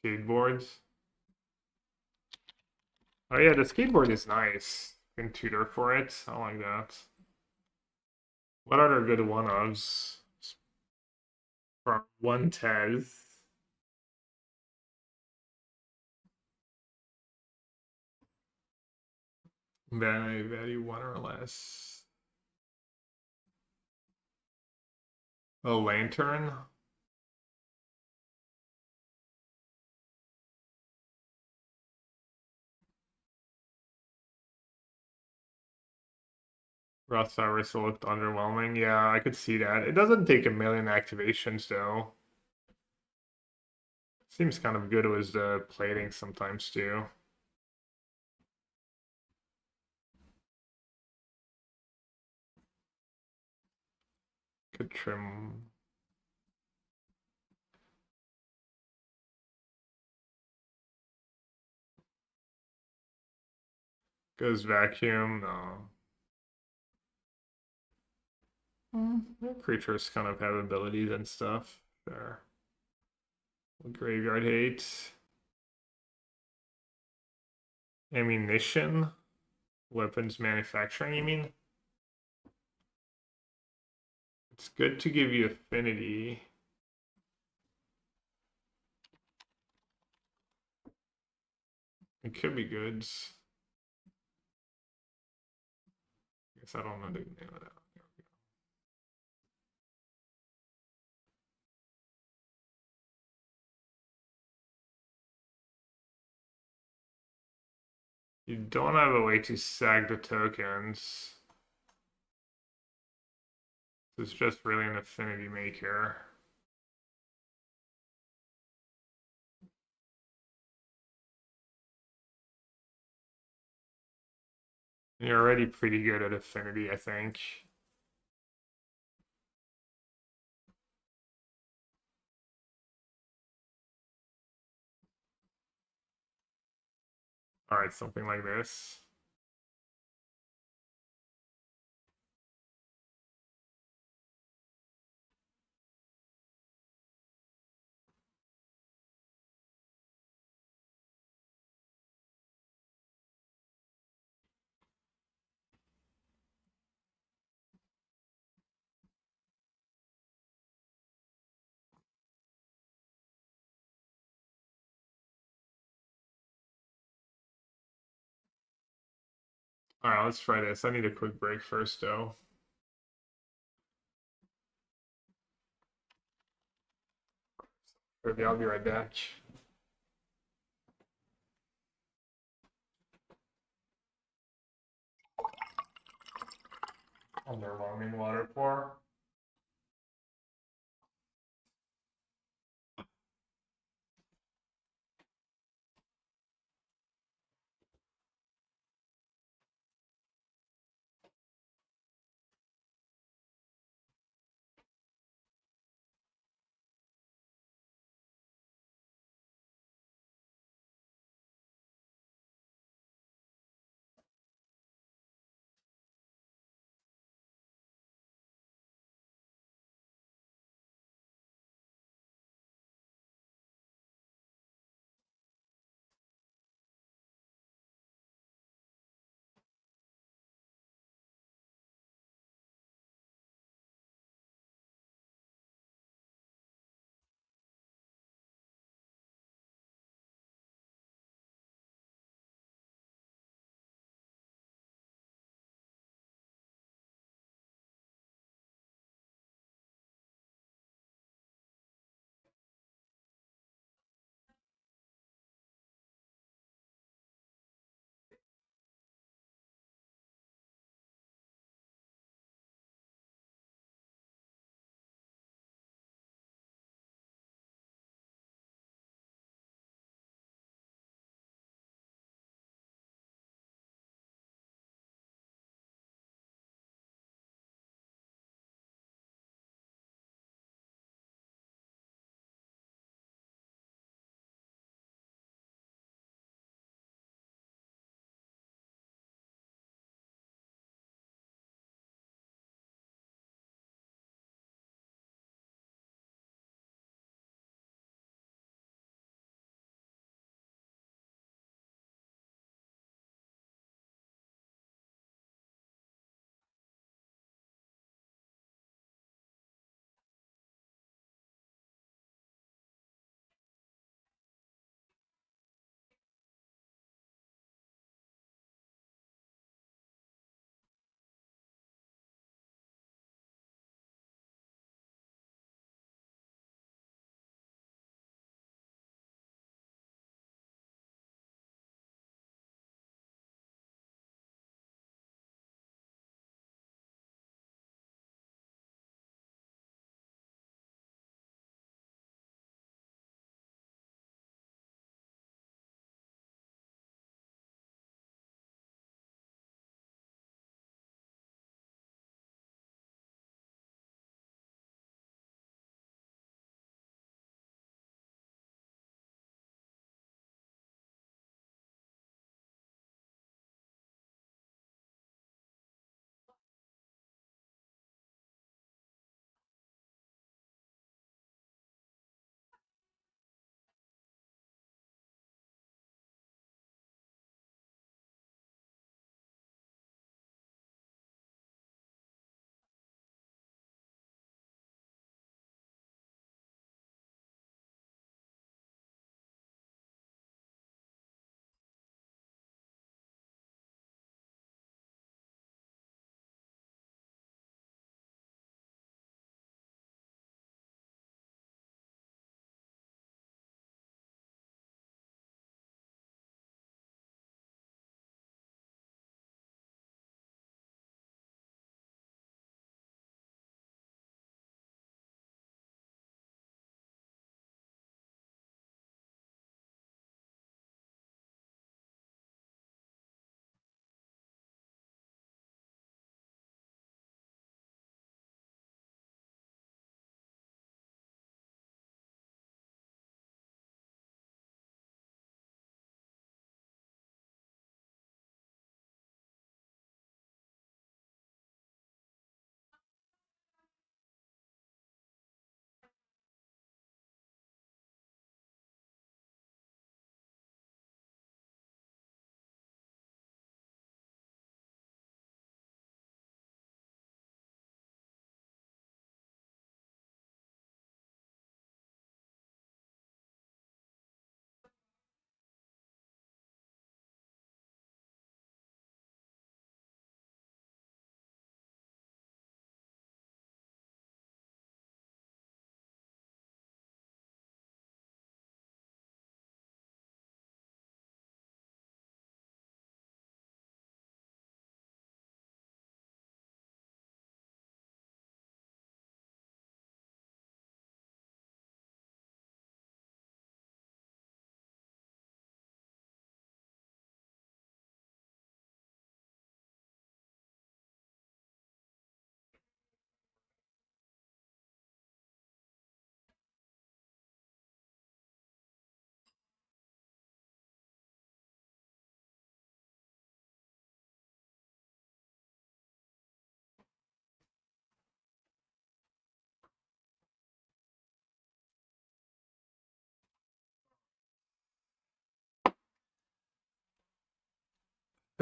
Skateboards. Oh yeah, the skateboard is nice. You can tutor for it. I like that. What other good one-ofs? From one Tez. Value 1 or less. A lantern. Ross Cyrus looked underwhelming. Yeah, I could see that. It doesn't take a million activations though. Seems kind of good with the plating sometimes too. Could trim. Goes vacuum. No. Creatures kind of have abilities and stuff. There. Graveyard hate. Ammunition. Weapons manufacturing, you mean? It's good to give you affinity. It could be good. Guess I don't know the name of that. You don't have a way to sag the tokens. It's just really an affinity maker. You're already pretty good at affinity, I think. Alright, something like this. Alright, let's try this. I need a quick break first, though. Maybe I'll be right back. Underwhelming water pour.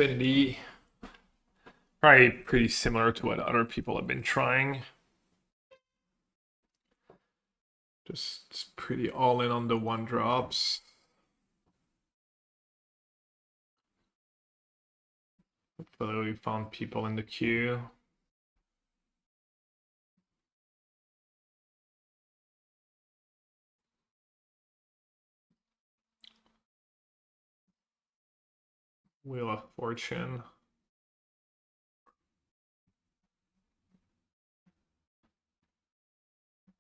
Affinity. Probably pretty similar to what other people have been trying. Just pretty all in on the one drops. Hopefully we found people in the queue. Wheel of Fortune.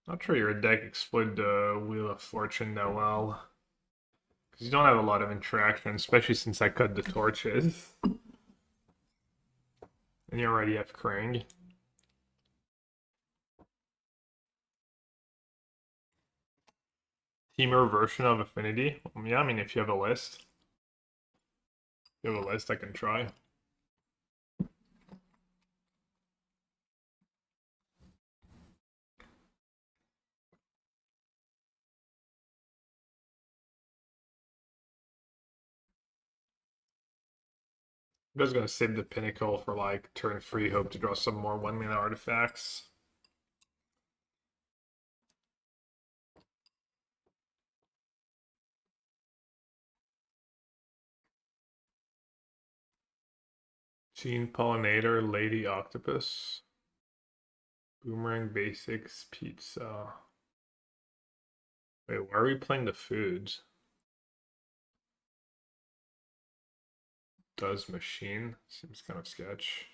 Not sure your deck explored the Wheel of Fortune that well. Because you don't have a lot of interaction, especially since I cut the torches. And you already have Krang. Teamer version of Affinity. Yeah, I mean, if you have a list. If you have a list, I can try. I'm just gonna save the Pinnacle for like turn 3, hope to draw some more 1-mana artifacts. Gene Pollinator, Lady Octopus. Boomerang Basics, Pizza. Wait, why are we playing the foods? Does Machine? Seems kind of sketch.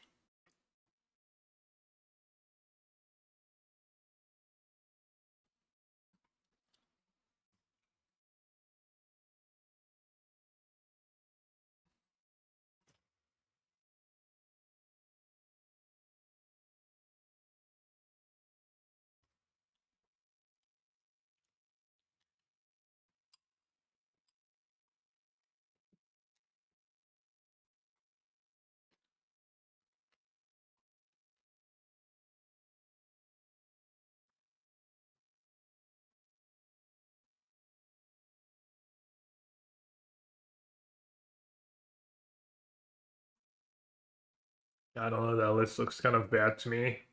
I don't know, that list looks kind of bad to me.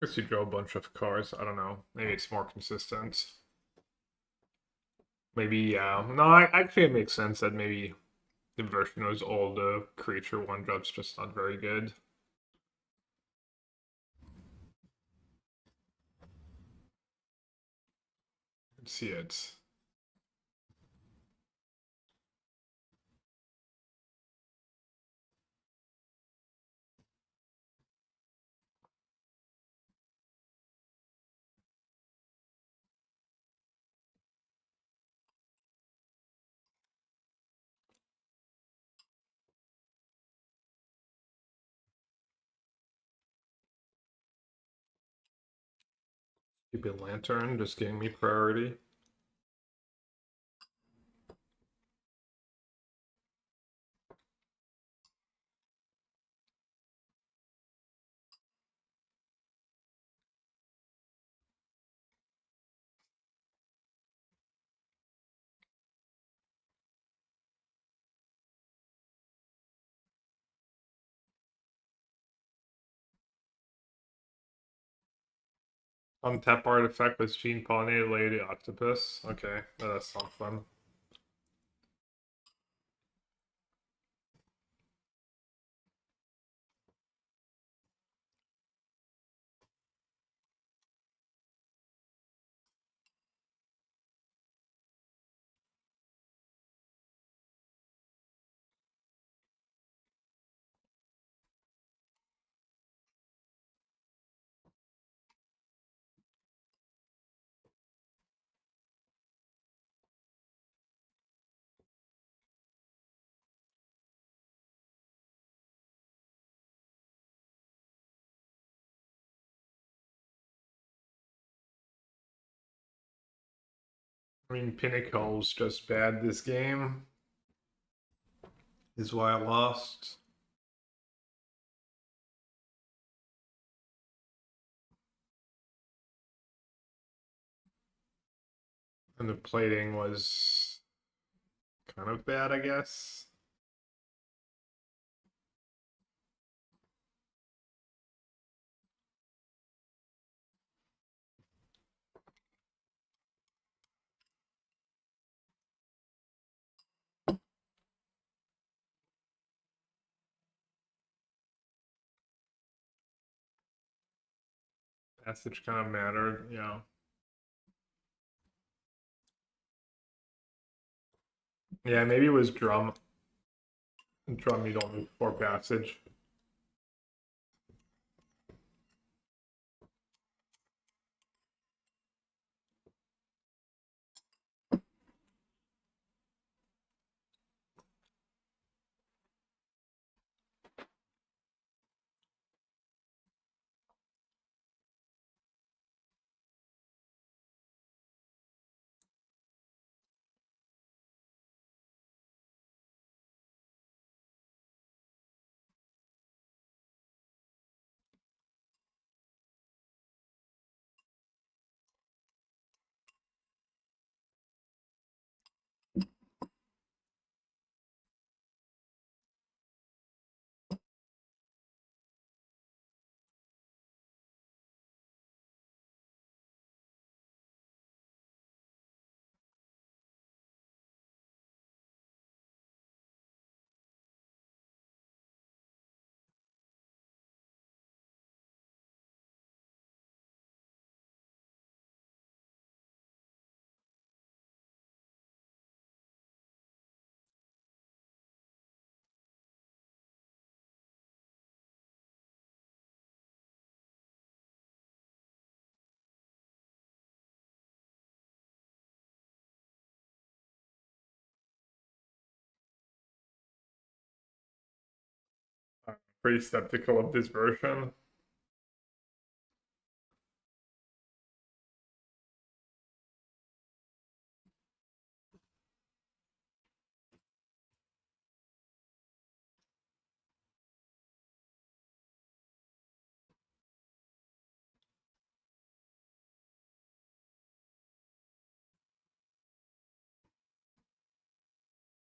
Guess you draw a bunch of cards. I don't know. Maybe it's more consistent. Maybe, yeah. No, actually, it makes sense that maybe the version was all the creature one drops, just not very good. Let's see it. Stupid Lantern just giving me priority. Untap artifact with Gene Pollinator, Lady Octopus. Okay, that's not fun. I mean, Pinnacle's just bad this game. Is why I lost. And the plating was kind of bad, I guess. Passage kind of mattered, yeah. Yeah, maybe it was drum. Drum, you don't move for passage. I'm pretty skeptical of this version.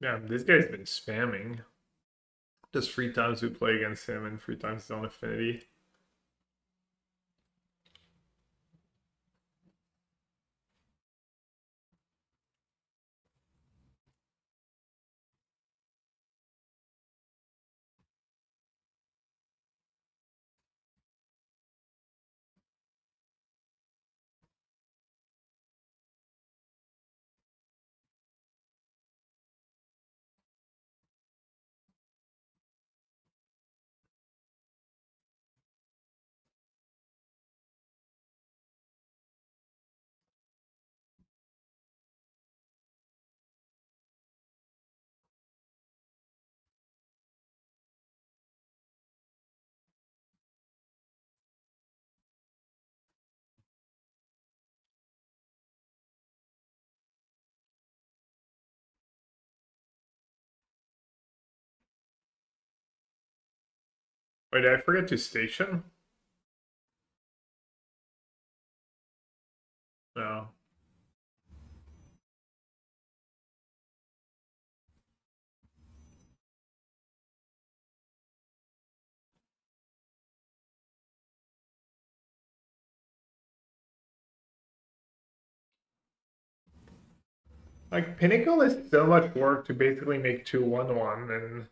Yeah, this guy's been spamming. Just 3 times we play against him and 3 times his own affinity. Wait, did I forget to station? No. Like, Pinnacle is so much work to basically make 2/1/1, and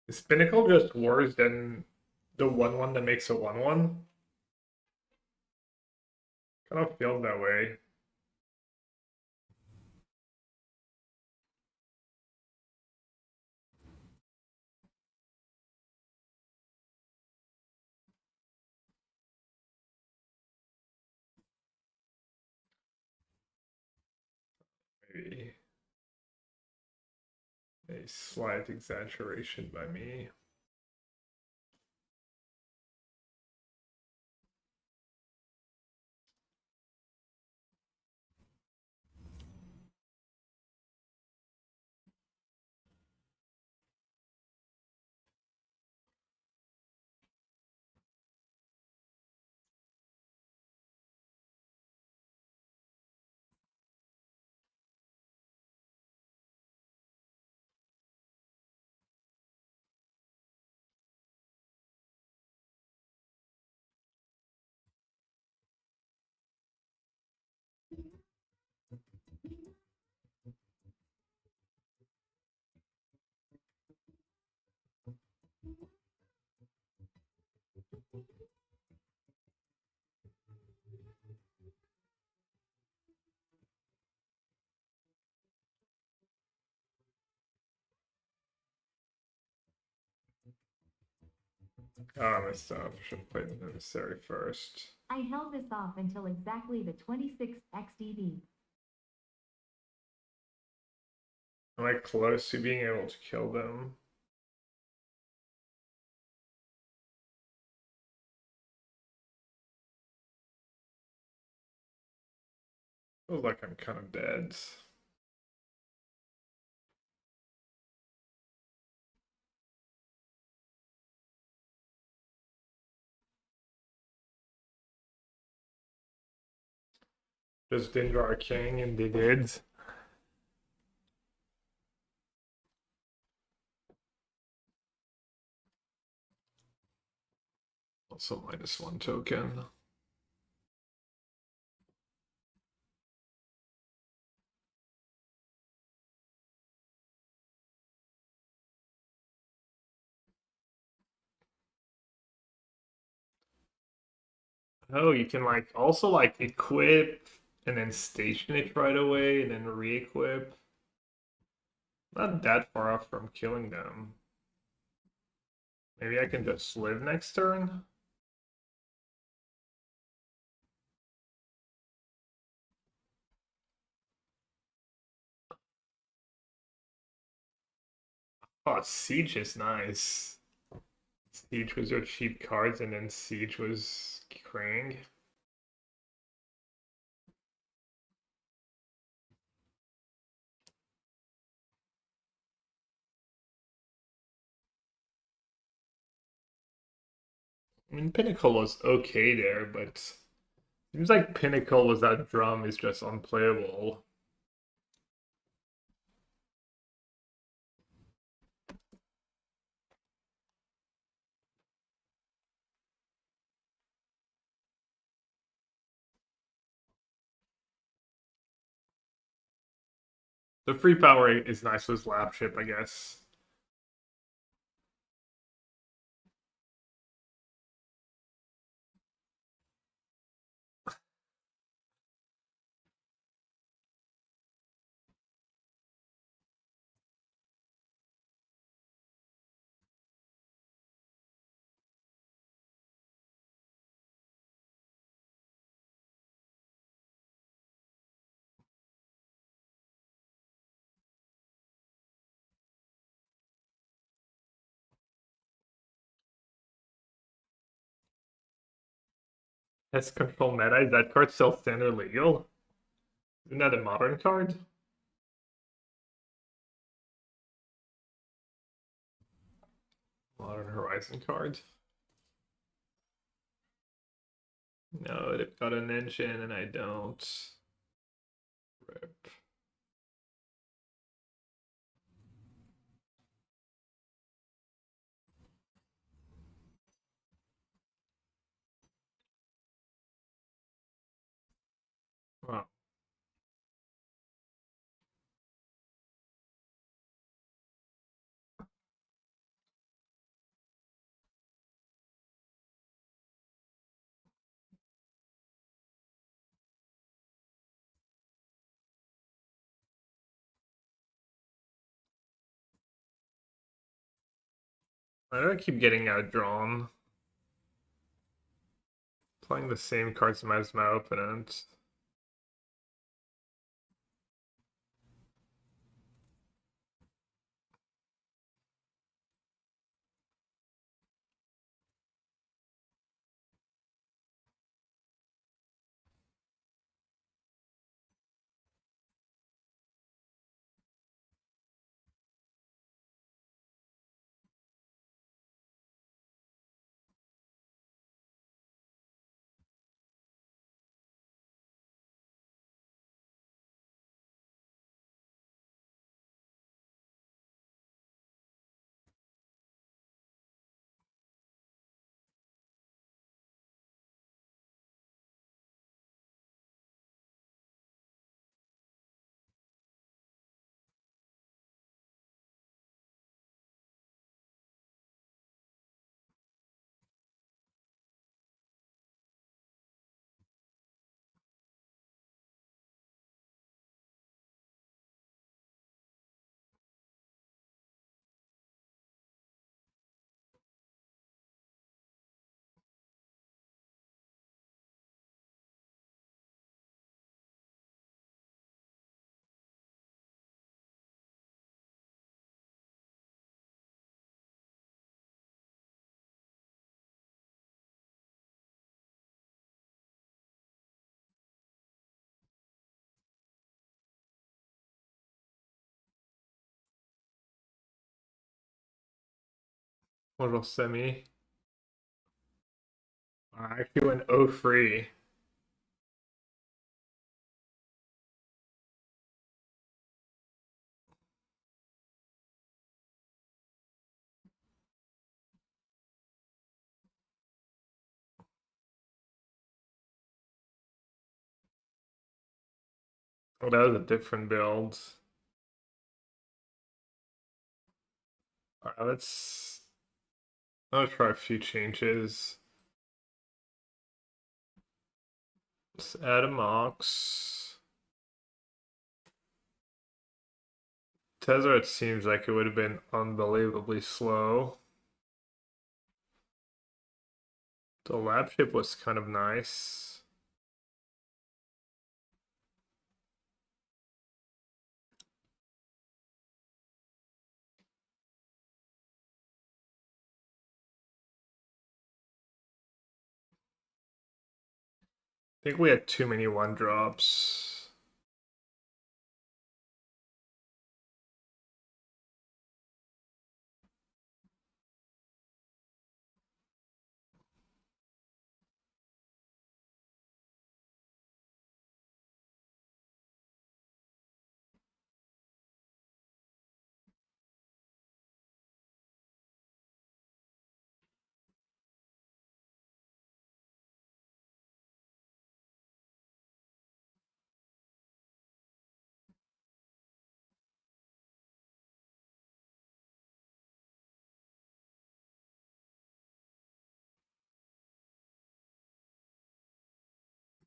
is Pinnacle just worse than the 1/1 that makes a 1/1? Kind of feels that way. Maybe a slight exaggeration by me. Oh, I messed up. Should have played the necessary first. I held this off until exactly the 26th XDV. Am I close to being able to kill them? Feels like I'm kind of dead. Just didn't draw a king, and they did. Also -1 token. Oh, you can like also like equip and then station it right away and then re-equip. Not that far off from killing them. Maybe I can just live next turn. Oh, Siege is nice. Siege was your cheap cards and then Siege was Krang. I mean, Pinnacle was okay there, but seems like Pinnacle without Drum is just unplayable. The free power is nice with Lapship, I guess. Pest Control meta, is that card still standard legal? Isn't that a modern card? Modern Horizon card? No, they've got an engine and I don't. Rip. Wow. Why do I keep getting outdrawn? Playing the same cards as my opponent. Bonjour, Semi. I actually went 0-3. Oh, that was a different build. Alright, I'll try a few changes. Let's add a Mox. Tesla, it seems like it would have been unbelievably slow. The lab ship was kind of nice. I think we had too many 1-drops.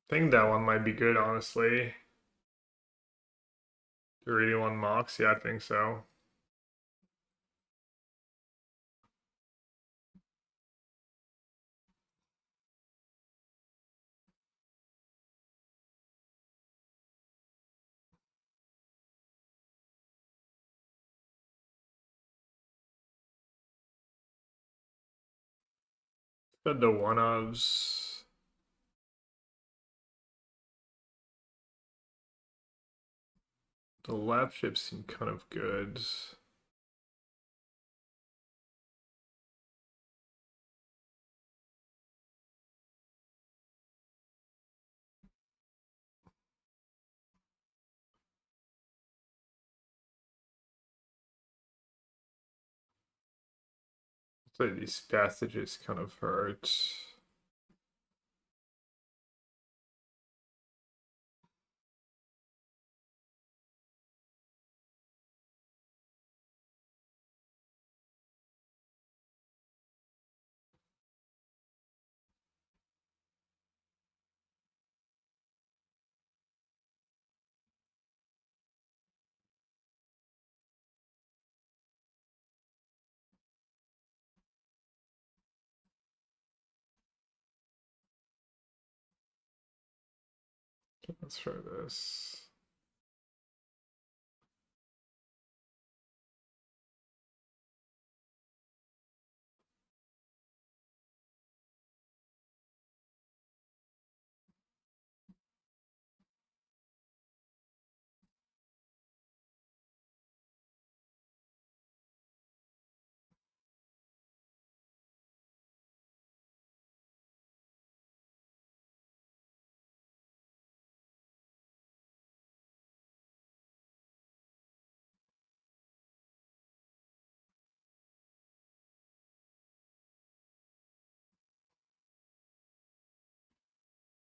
I think that one might be good, honestly. Do you really want Mox? Yeah, I think so. Got the one-ofs. The lab ships seem kind of good. So these passages kind of hurt. Let's try this.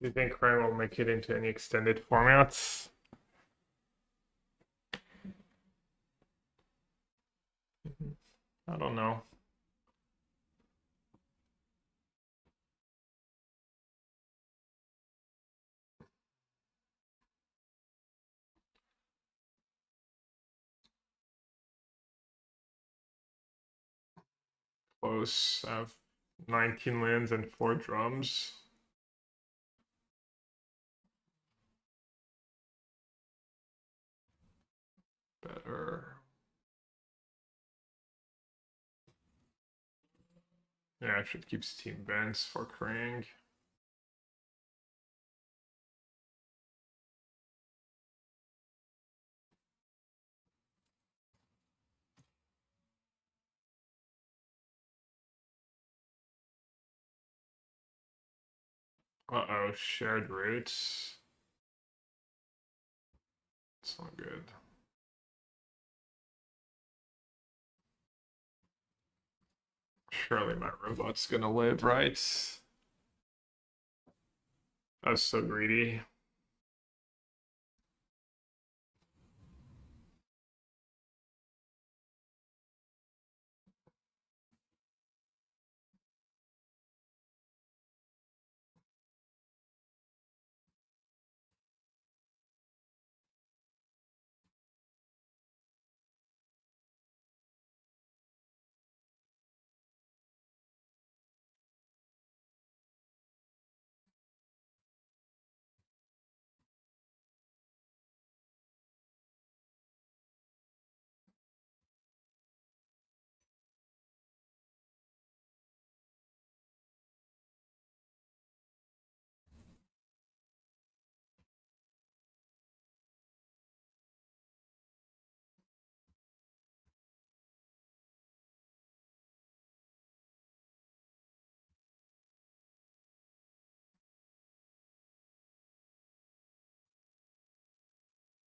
Do you think Krang will make it into any extended formats? I don't know. Close. I have 19 lands and 4 drums. Better. Yeah, I should keep Steam Vents for Krang. Uh-oh, shared roots. It's not good. Surely my robot's gonna live, right? That's so greedy.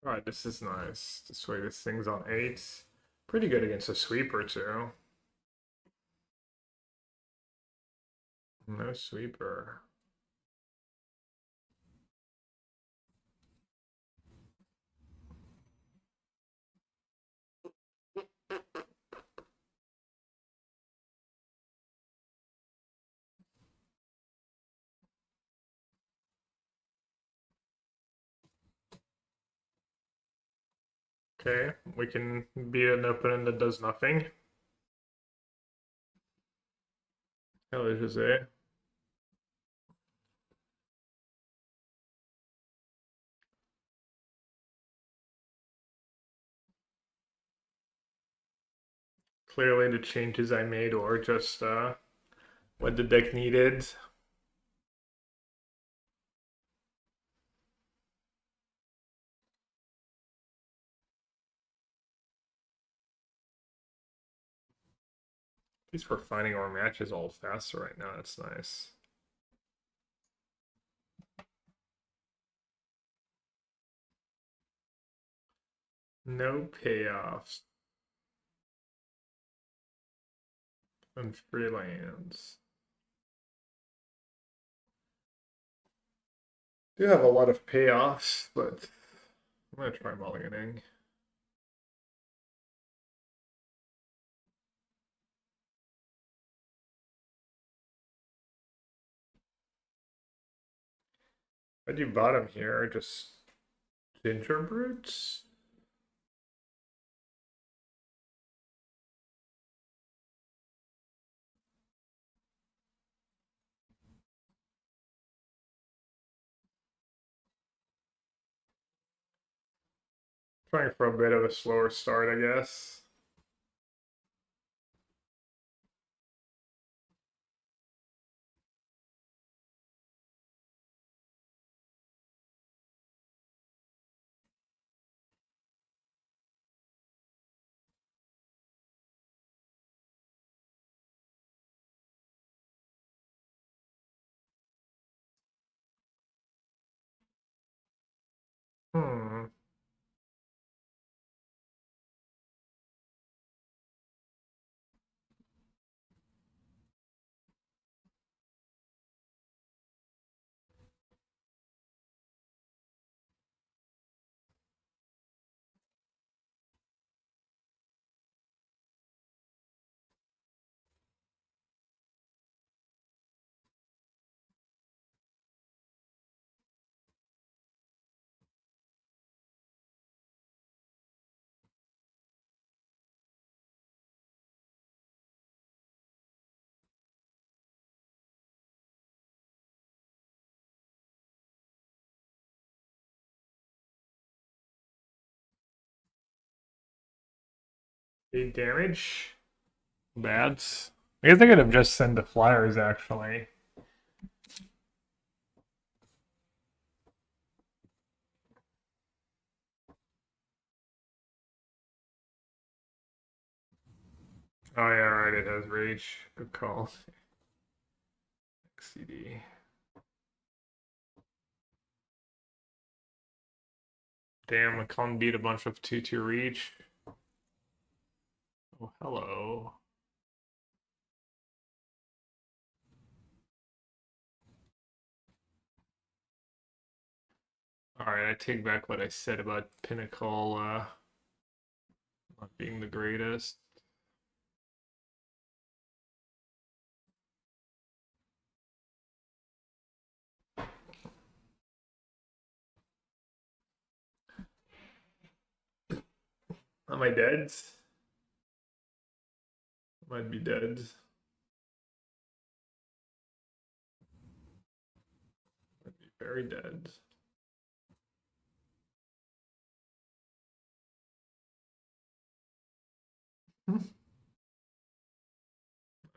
Alright, this is nice. This way this thing's on 8. Pretty good against a sweeper too. No sweeper. Okay, we can beat an opponent that does nothing. Hello, Jose. Clearly the changes I made or just what the deck needed. At least we're finding our matches all faster right now. That's nice. No payoffs. And free lands. Do have a lot of payoffs, but I'm gonna try mulliganing. I do bottom here, just ginger brutes. Trying for a bit of a slower start, I guess. Hmm. Big damage. Bad. I guess I could have just sent the flyers actually. Oh yeah, right, it has rage. Good call. CD. Damn, I can't beat a bunch of 2-2 reach. Oh, hello. Alright, I take back what I said about Pinnacle not being the greatest. Am I dead? Might be dead. Might be very dead.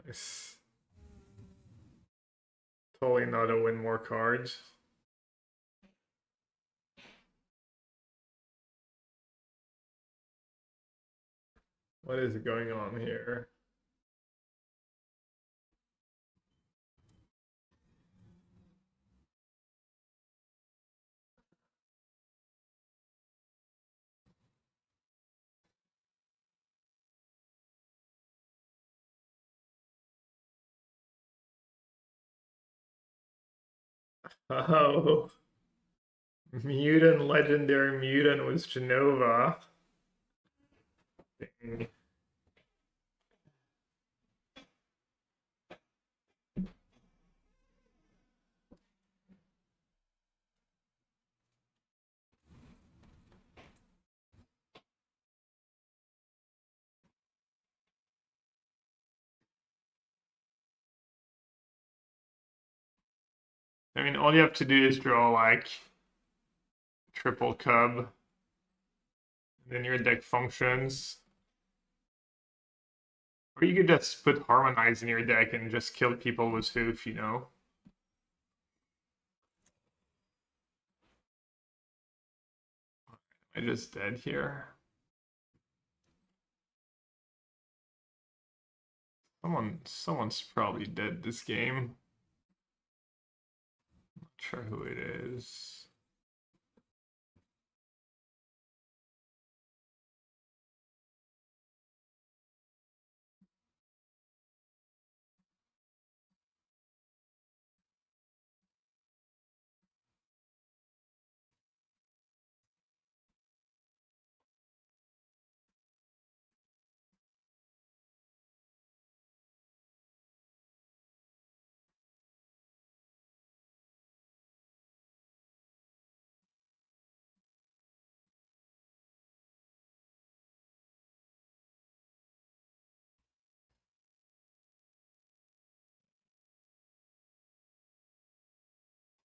Nice. Totally not to win more cards. What is going on here? Oh, mutant, legendary mutant was Genova. Dang. I mean, all you have to do is draw like triple cub, then your deck functions. Or you could just put harmonize in your deck and just kill people with hoof, you know? I just dead here. Someone's probably dead this game. Not sure who it is.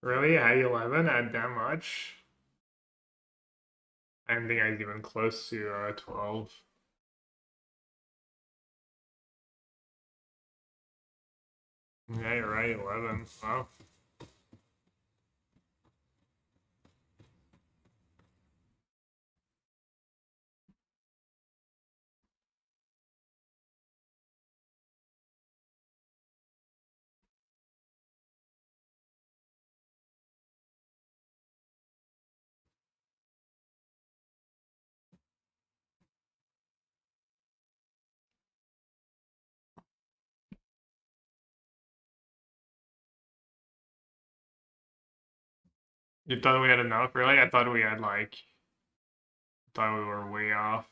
Really? High 11 at that much? I don't think I was even close to 12. Yeah, you're right, 11. Wow. You thought we had enough, really? I thought we had like, thought we were way off.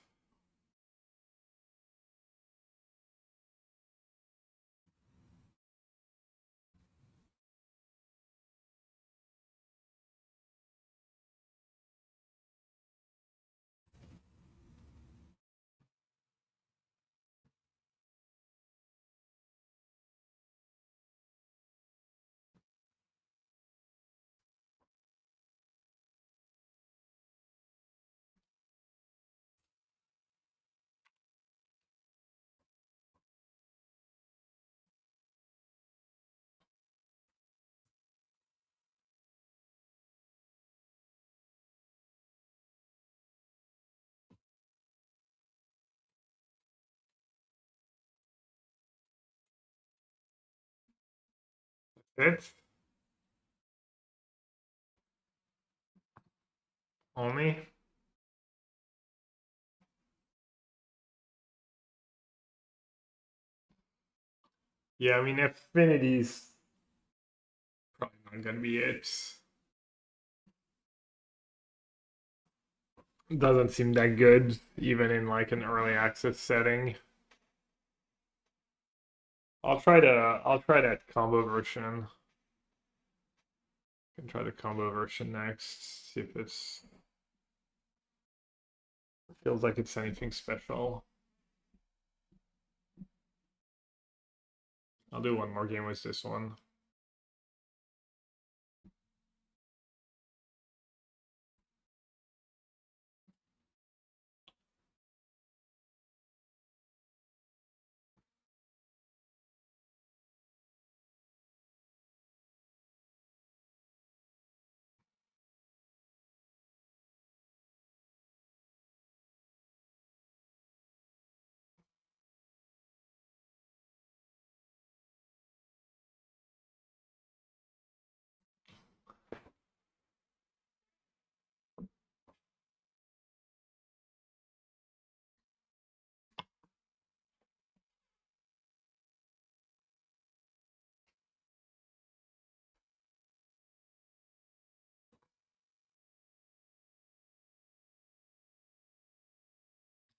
It? Only? Yeah, I mean, Affinity's probably not gonna be it. Doesn't seem that good, even in like an early access setting. I'll try that combo version. Can try the combo version next. See if it's feels like it's anything special. I'll do one more game with this one.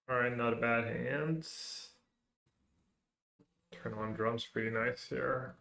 All right, not a bad hand. Turn on drums pretty nice here.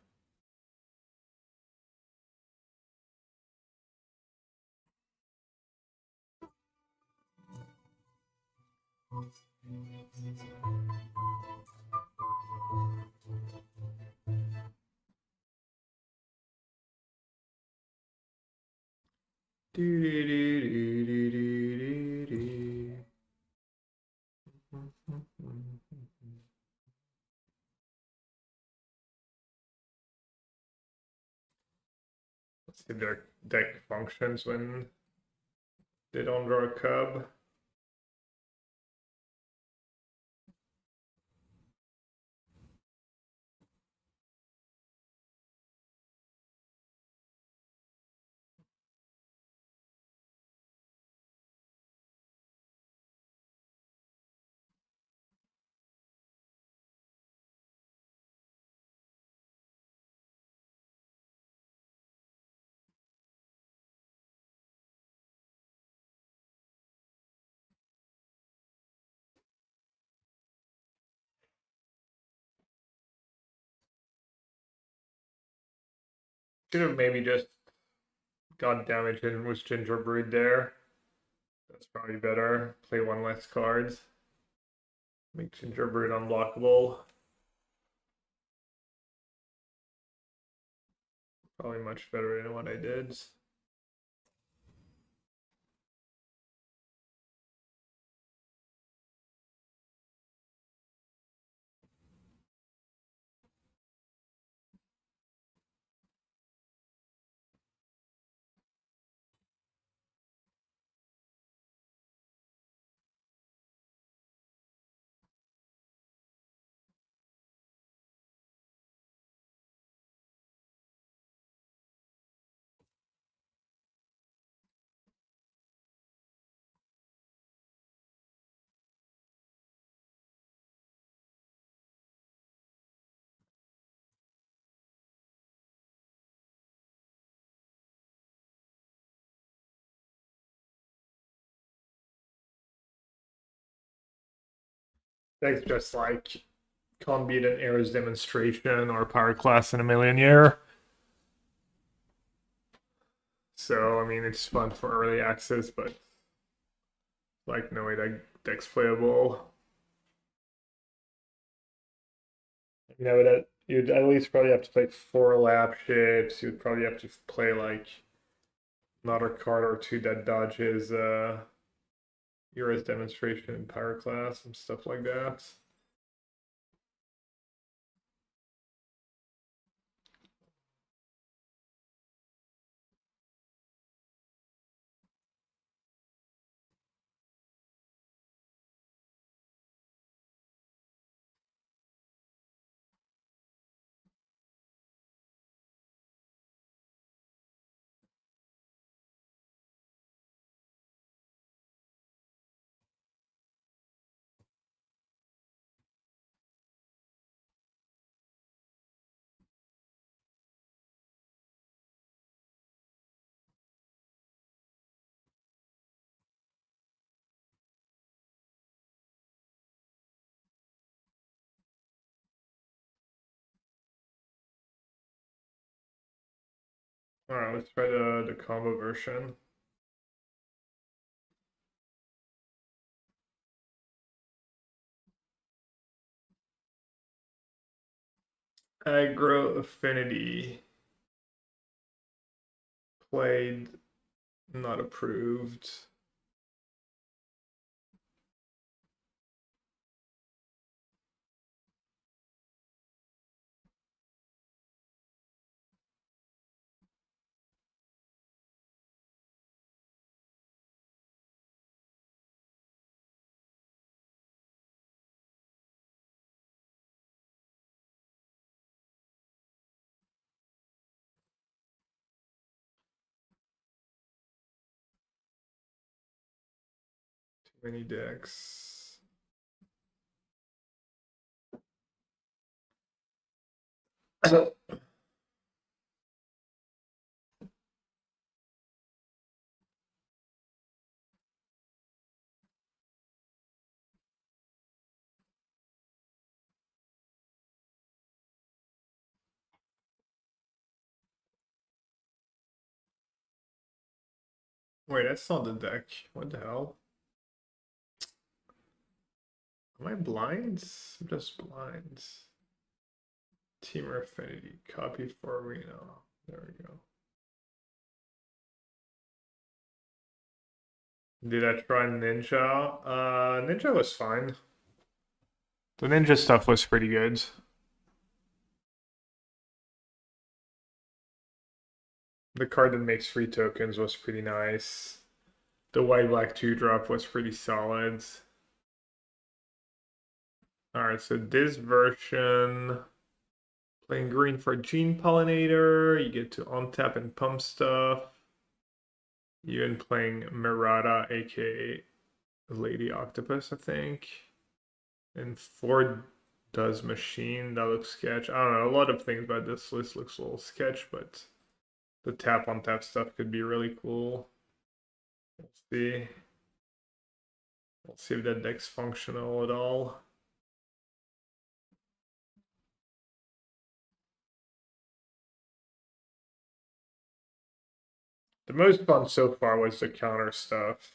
Let's see if their deck functions when they don't draw a cub. Should have maybe just got damage in with Gingerbread there. That's probably better. Play one less cards. Make Gingerbread unblockable. Probably much better than what I did. That's just like can't beat an Ares demonstration or power class in a million year. So I mean it's fun for early access, but like no way that deck's playable. You know that you'd at least probably have to play 4 lap shifts. You'd probably have to play like another card or two that dodges Ares demonstration and power class and stuff like that. Alright, let's try the combo version. Aggro Affinity. Played, not approved. Too many decks. Wait, that's not the deck. What the hell? Am I blind? I'm just blind. Teamer Affinity. Copy for Arena. There we go. Did I try Ninja? Ninja was fine. The Ninja stuff was pretty good. The card that makes free tokens was pretty nice. The white black 2-drop was pretty solid. Alright, so this version, playing green for Gene Pollinator, you get to untap and pump stuff. Even playing Murata, aka Lady Octopus, I think. And 4 does Machine, that looks sketch. I don't know, a lot of things about this list looks a little sketch, but the tap on tap stuff could be really cool. We'll see. We'll see if that deck's functional at all. The most fun so far was the counter stuff.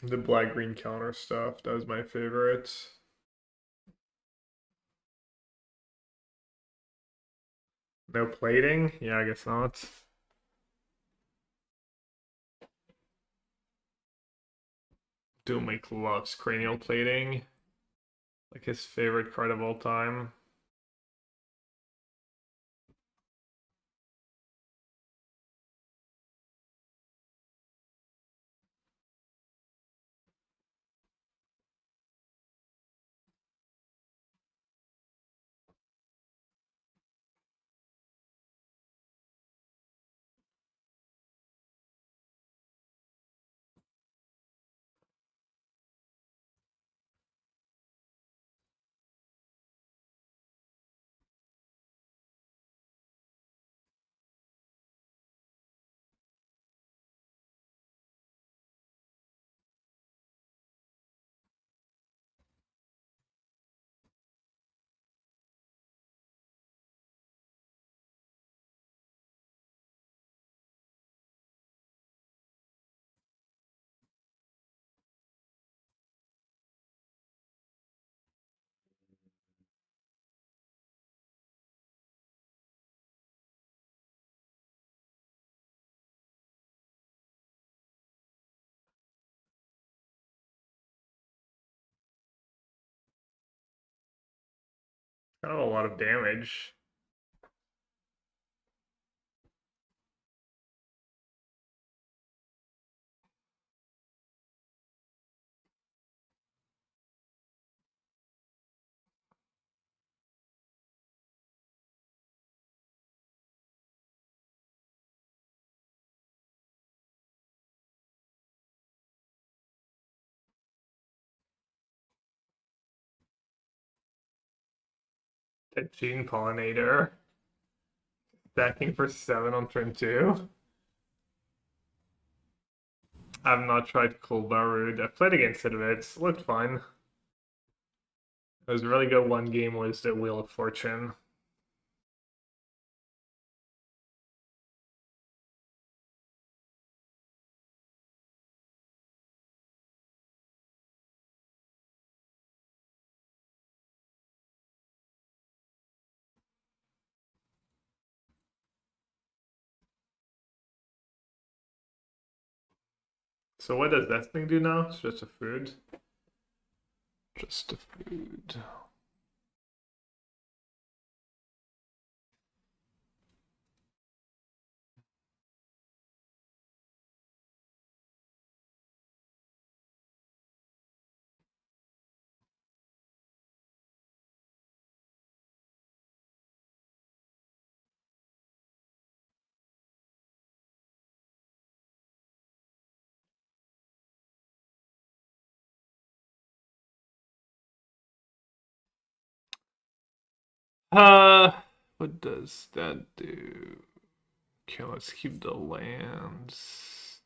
The black-green counter stuff, that was my favorite. No plating? Yeah, I guess not. Doomake loves cranial plating. Like his favorite card of all time. Kind of a lot of damage. That Gene Pollinator. Stacking for 7 on turn 2. I've not tried Golgari. I played against it a bit. It looked fine. It was a really good one game was the Wheel of Fortune. So what does that thing do now? It's just a food. Just a food. What does that do? Okay, let's keep the lands.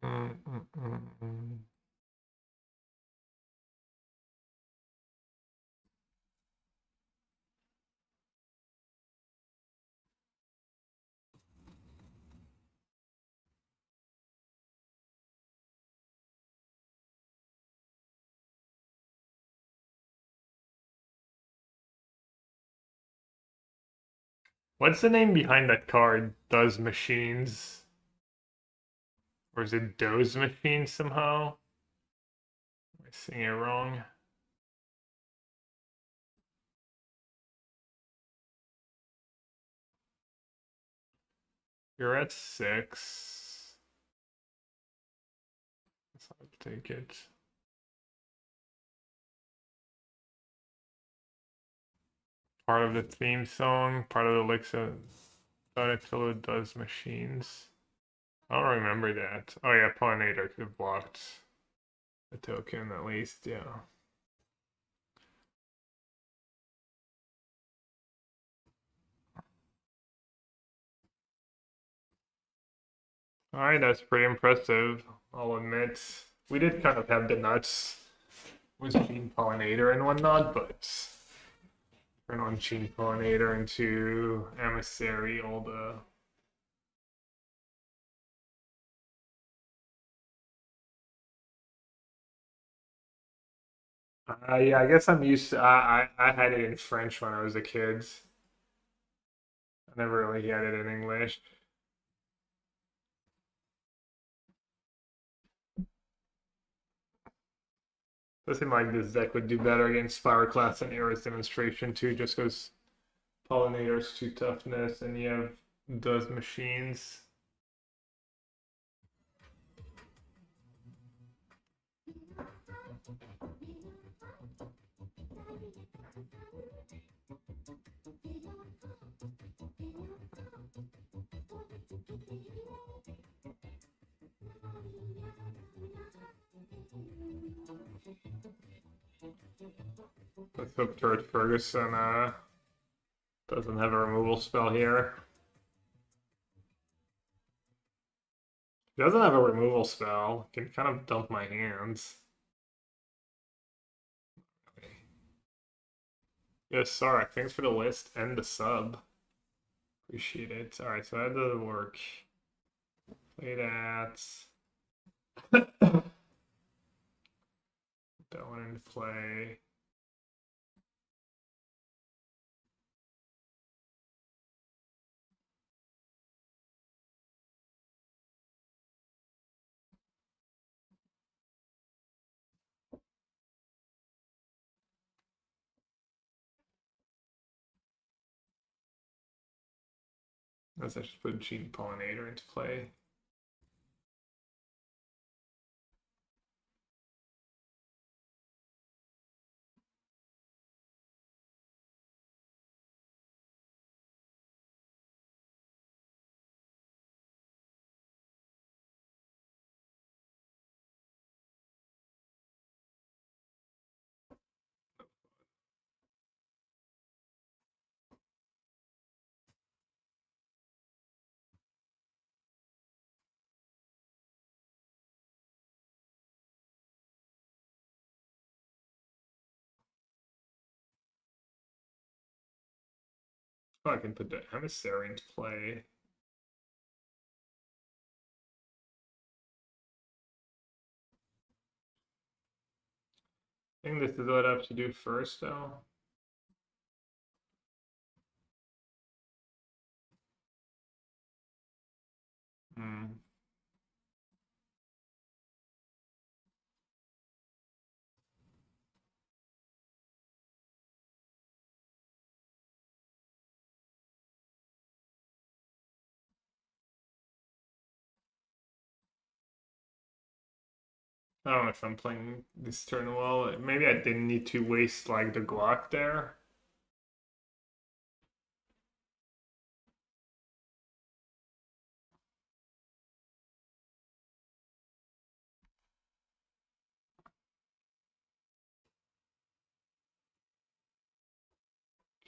Mm, mm, mm, mm. What's the name behind that card? Does machines? Or is it Does machines somehow? Am I saying it wrong? You're at 6. I'll take it. Part of the theme song, part of the Elixir Donatello does machines. I don't remember that. Oh yeah, Pollinator could have blocked a token at least, yeah. Alright, that's pretty impressive, I'll admit. We did kind of have the nuts with Gene Pollinator and whatnot, but turn on Gene Pollinator into Emissary, all the yeah, I guess I'm used to. I had it in French when I was a kid. I never really had it in English. Does seem like this deck would do better against Class and Era's Demonstration too, just because Pollinator's 2 toughness and you have those machines. hope Turret Ferguson doesn't have a removal spell here. He doesn't have a removal spell. Can kind of dump my hands. Yes, Sarek, thanks for the list and the sub. Appreciate it. Alright, so that doesn't work. Play that. That one into play. Let's just put Gene Pollinator into play. Oh, I can put the Emissary into play. I think this is what I have to do first, though. Hmm. I don't know if I'm playing this turn well. Maybe I didn't need to waste like the Glock there.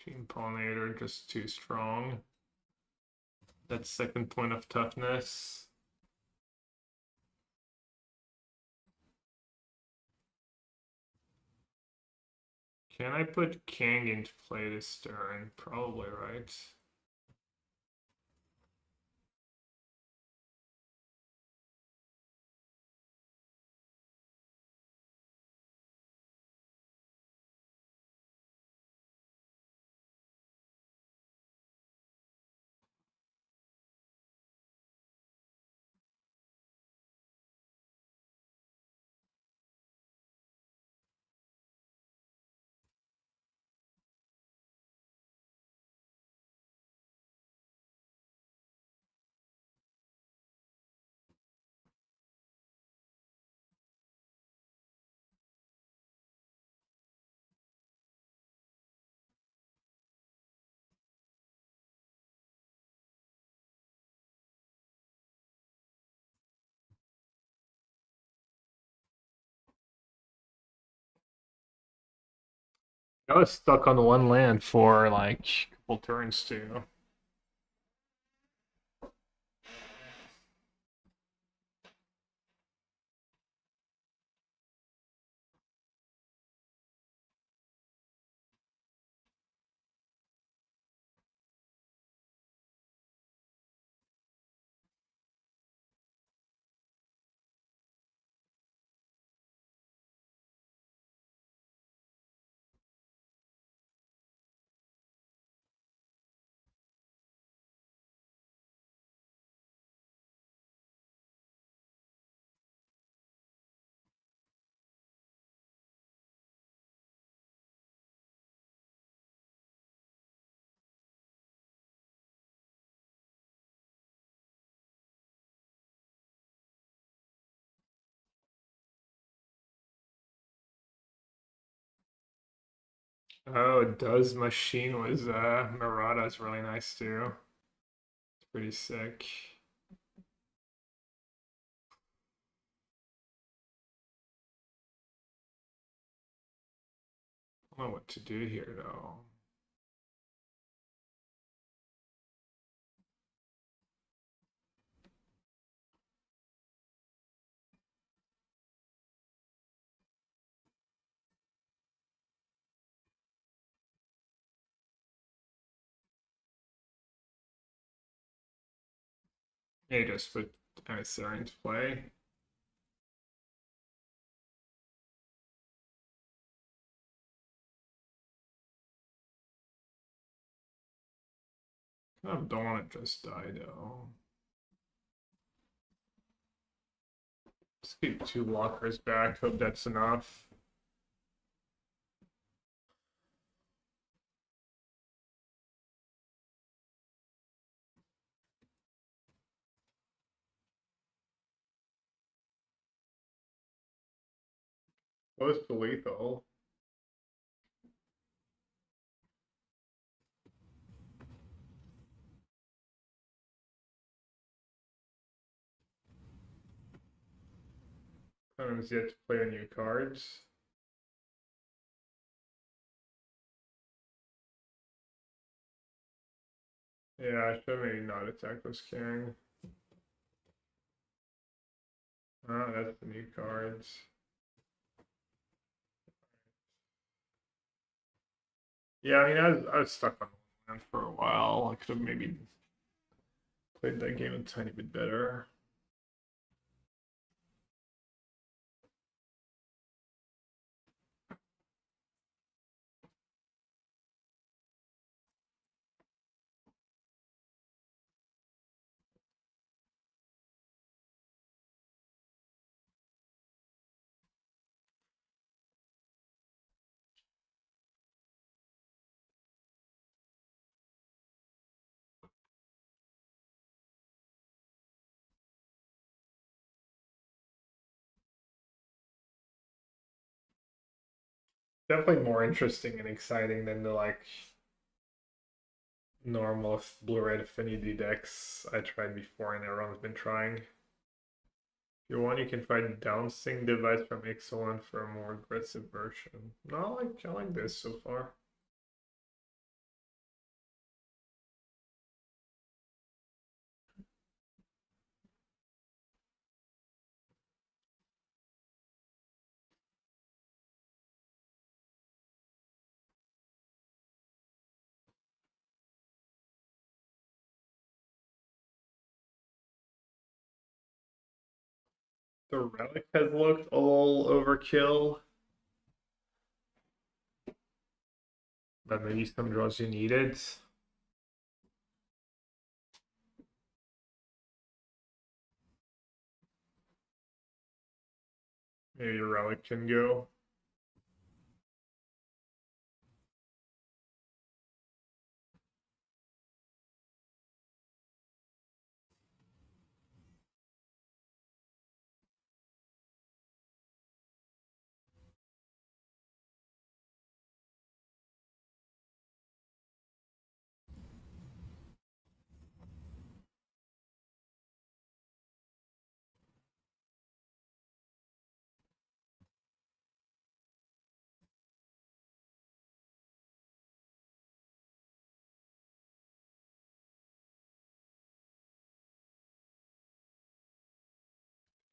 Gene Pollinator just too strong. That's second point of toughness. Can I put Kang into play this turn? Probably, right? I was stuck on one land for like a couple turns too. Oh, it does machine was Murata's really nice too. It's pretty sick. don't know what to do here though. Maybe just put Emissary into play. Kind of don't want to just die though. Just keep 2 blockers back, hope that's enough. Close to lethal. Times yet to play new cards. Yeah, I should maybe not attack this king. Ah, that's the new cards. Yeah, I mean, I was stuck on land for a while. I could have maybe played that game a tiny bit better. Definitely more interesting and exciting than the like normal blue-red affinity decks I tried before and everyone's been trying. If you want, you can try the downsync device from Ixalan for a more aggressive version. No, I like this so far. The relic has looked a little overkill, but maybe some draws you needed. Maybe a relic can go.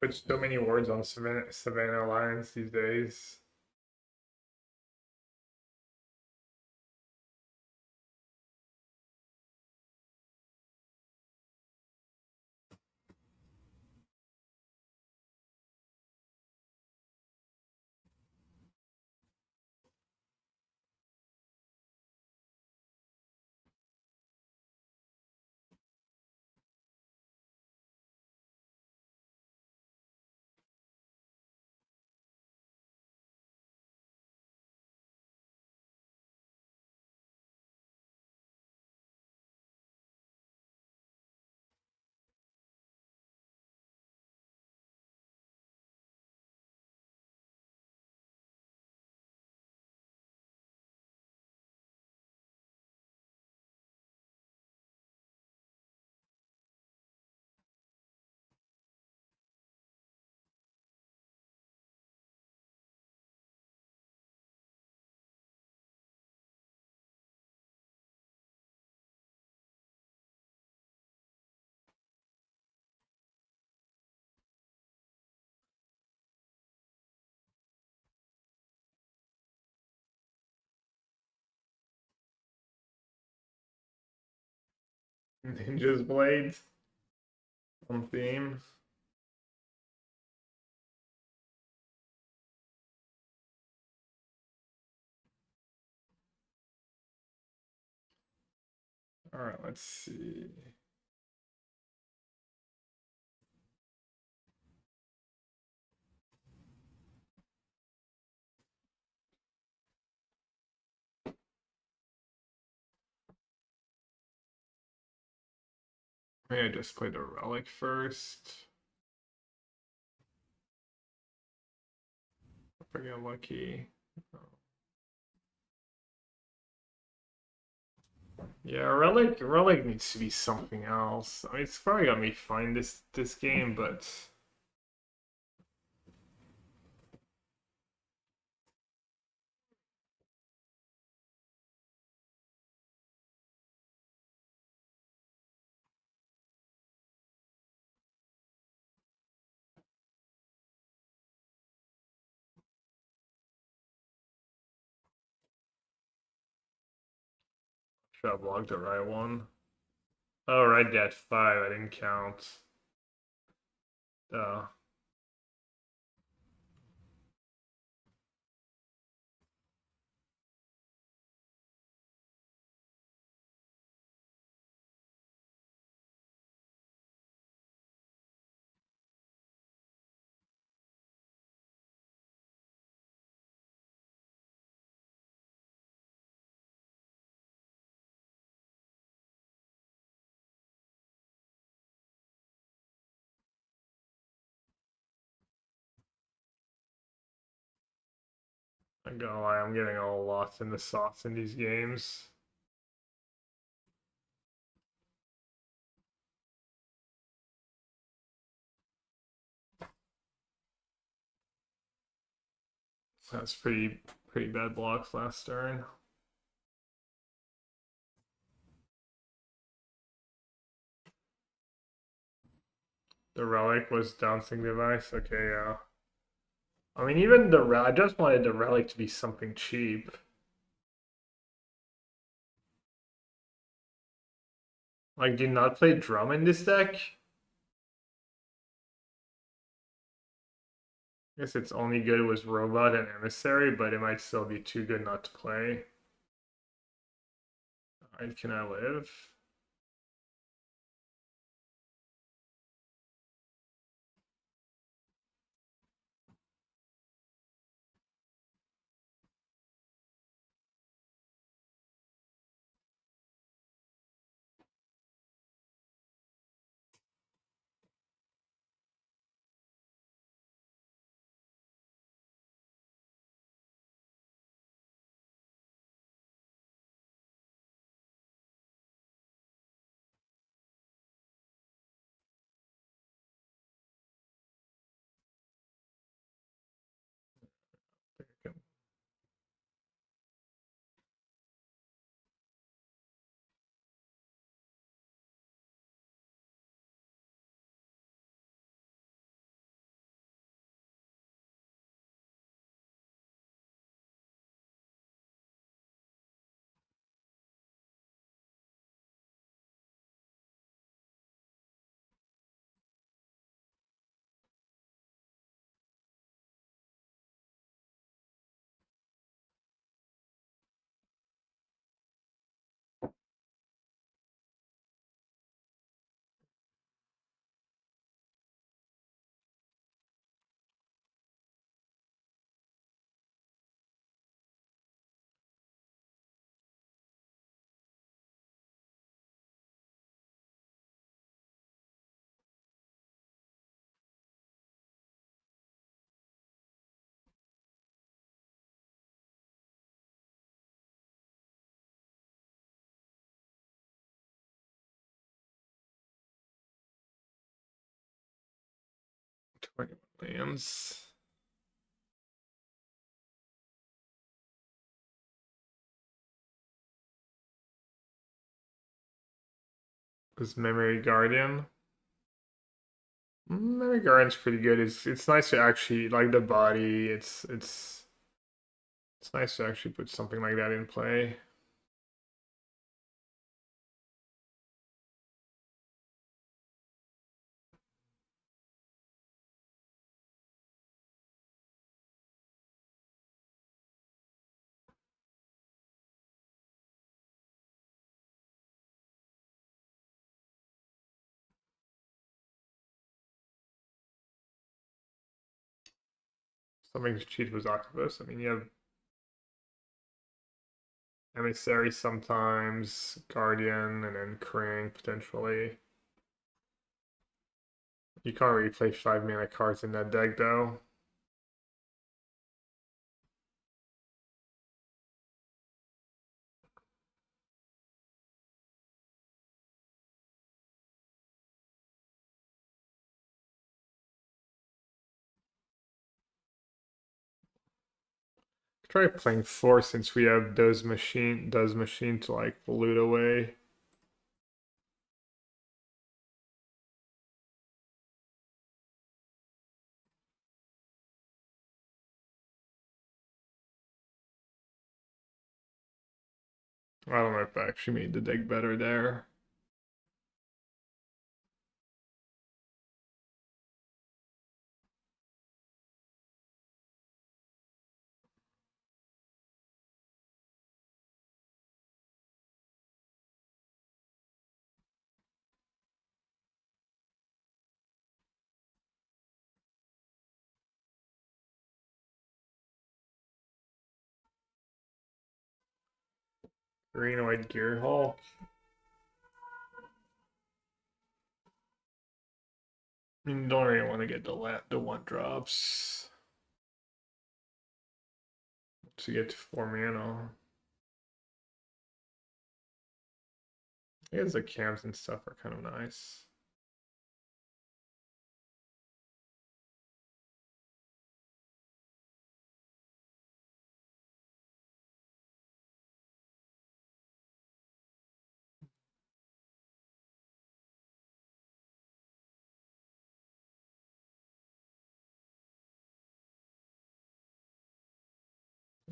Put so many words on Savannah Alliance these days. Ninja's Blade. On theme. Alright, let's see. Maybe I just play the Relic first. If I get lucky. Yeah, Relic needs to be something else. I mean, it's probably got me fine this game, but should have logged the right one. Oh, right, that 5, I didn't count. I'm gonna lie, I'm getting all lost in the sauce in these games. That's pretty bad blocks last turn. The Relic was Dancing Device. Okay, yeah. I mean, even I just wanted the Relic to be something cheap. Like, do you not play Drum in this deck? I guess it's only good with Robot and Emissary, but it might still be too good not to play. Alright, can I live? Lands. Is Memory Guardian. Memory Guardian's pretty good. It's nice to actually like the body. It's nice to actually put something like that in play. Something to cheat was Octopus. I mean, you have Emissary sometimes, Guardian, and then Krang potentially. You can't really play 5 mana cards in that deck though. Try playing 4 since we have does machine to like loot away. I don't know if I actually made the deck better there. Green White Gear Hulk. I mean, don't really want to get the 1-drops. To get to 4 mana. I guess the cams and stuff are kind of nice.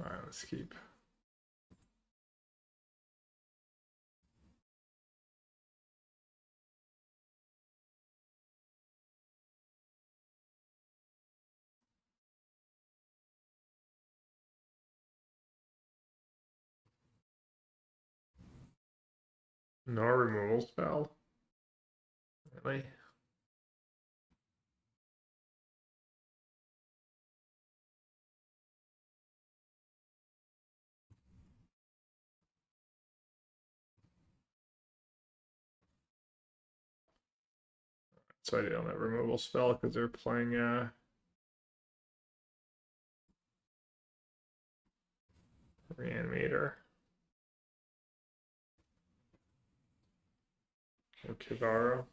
Alright, let's keep. No removal spell? Really? So I don't have removal spell because they're playing Reanimator. Or Kivaro.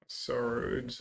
So rude.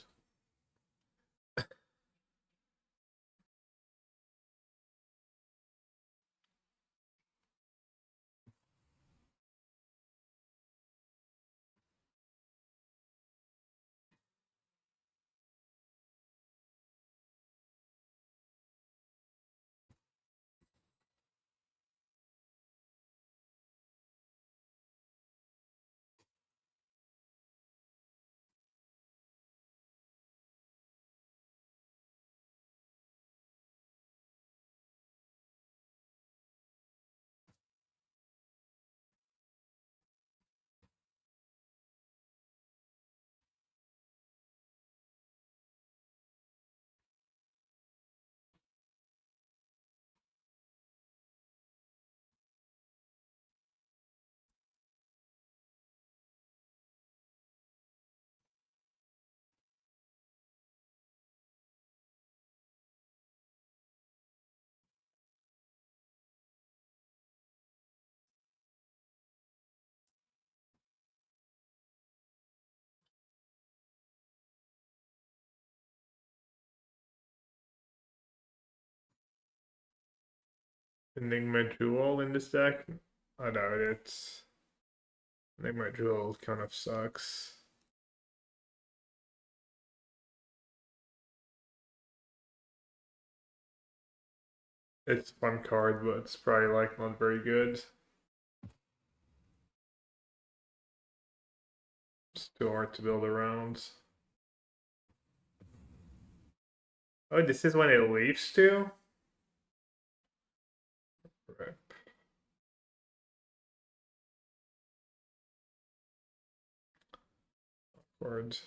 Enigma Jewel in this deck? I doubt it. Enigma Jewel kind of sucks. It's a fun card, but it's probably like not very good. It's too hard to build around. Oh, this is when it leaves too? Rip. Awkward.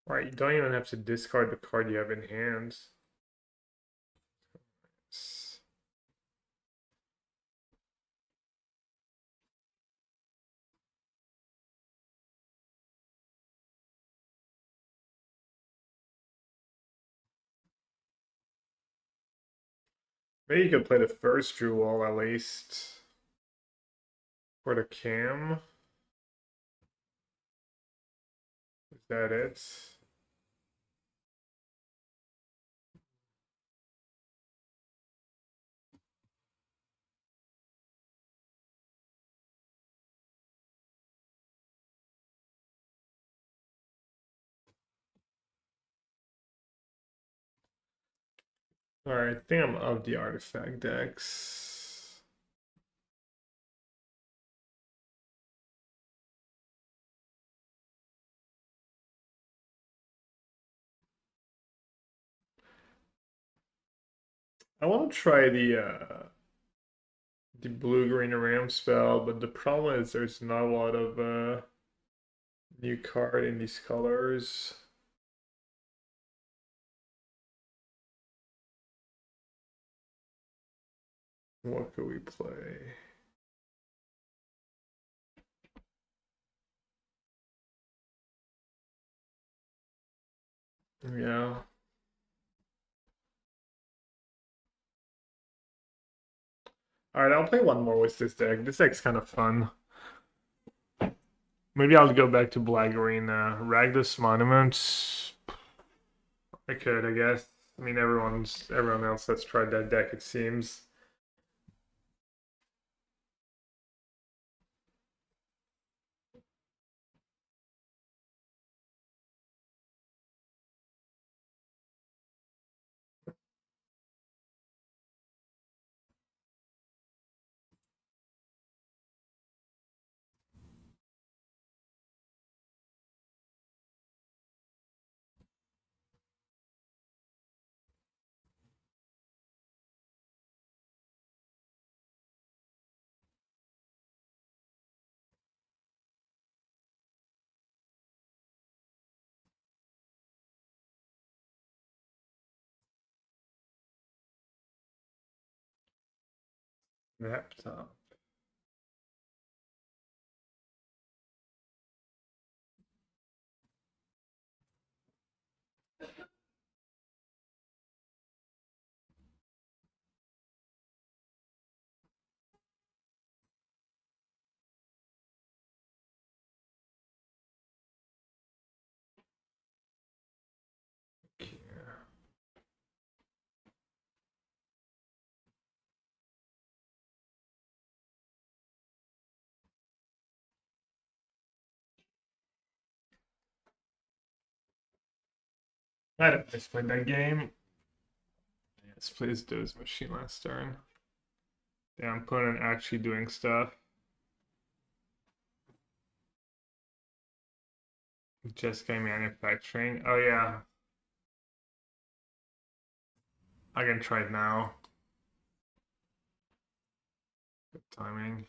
Right, you don't even have to discard the card you have in hand. Maybe you could play the first Jewel at least. For the cam. Is that it? Alright, I think I'm of the artifact decks. I want to try the blue-green ram spell, but the problem is there's not a lot of new card in these colors. What could we play? Yeah. Alright, I'll play one more with this deck. This deck's kind of fun. Maybe I'll go back to Black Green. Ragdos Monument. I could, I guess. I mean, everyone else has tried that deck, it seems. Laptop. I don't misplayed that game. Yes, please do his machine last turn. Yeah, I'm putting actually doing stuff. Just game manufacturing. Oh yeah. I can try it now. Good timing.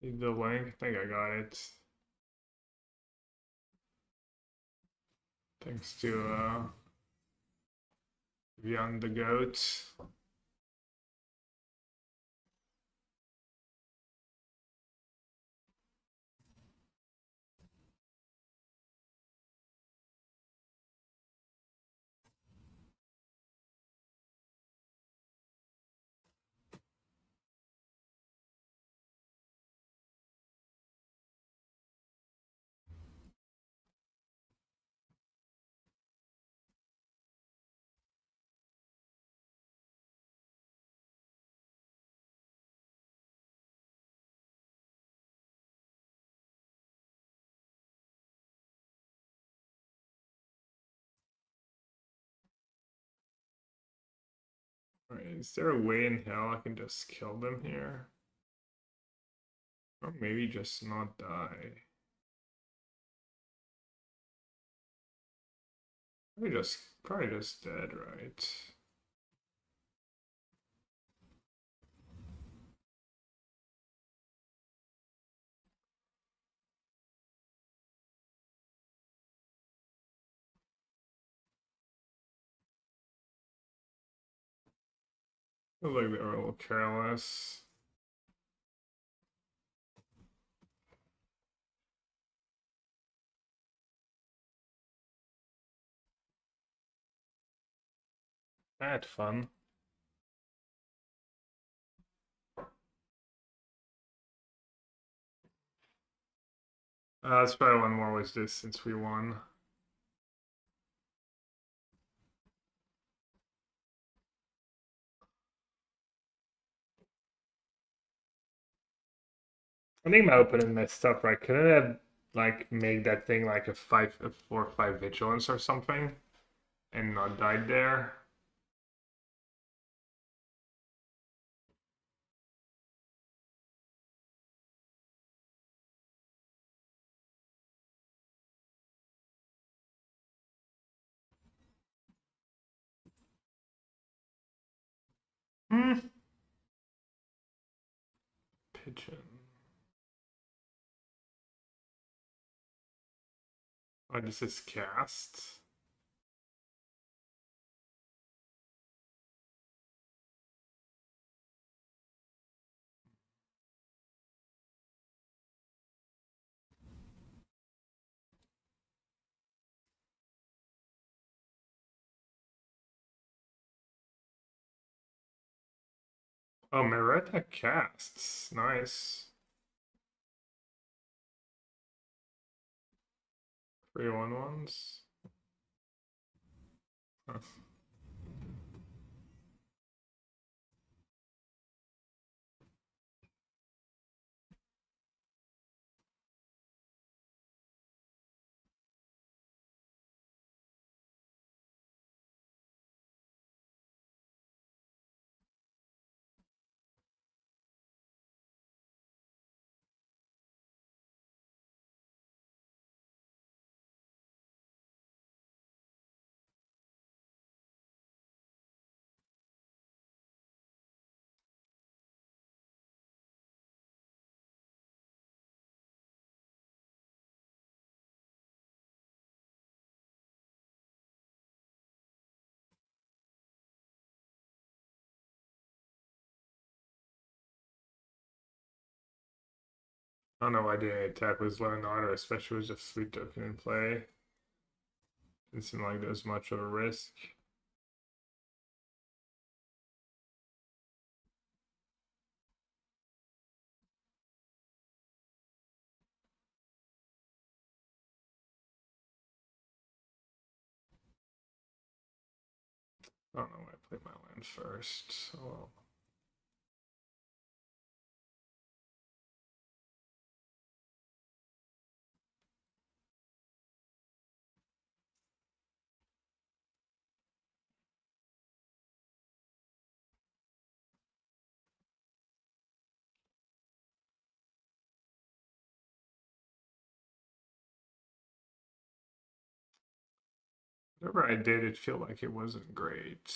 Need the link? I think I got it. Thanks to Beyond the Goat. Alright, is there a way in hell I can just kill them here? Or maybe just not die? Probably just dead, right? Feels like they were a little careless. I had fun. That's probably one more was this since we won. I think my opening messed up, right? Couldn't it have like made that thing like a 4/5 vigilance or something and not died there? Hmm. Pigeon. Oh, this is cast. Oh, Meretta casts. Nice. 3/1/1s. Huh. I don't know why the attack was low in order, especially with just 3 token in play. Didn't seem like there's much of a risk. I don't know why I played my land first. So well. Whatever I did, it felt like it wasn't great.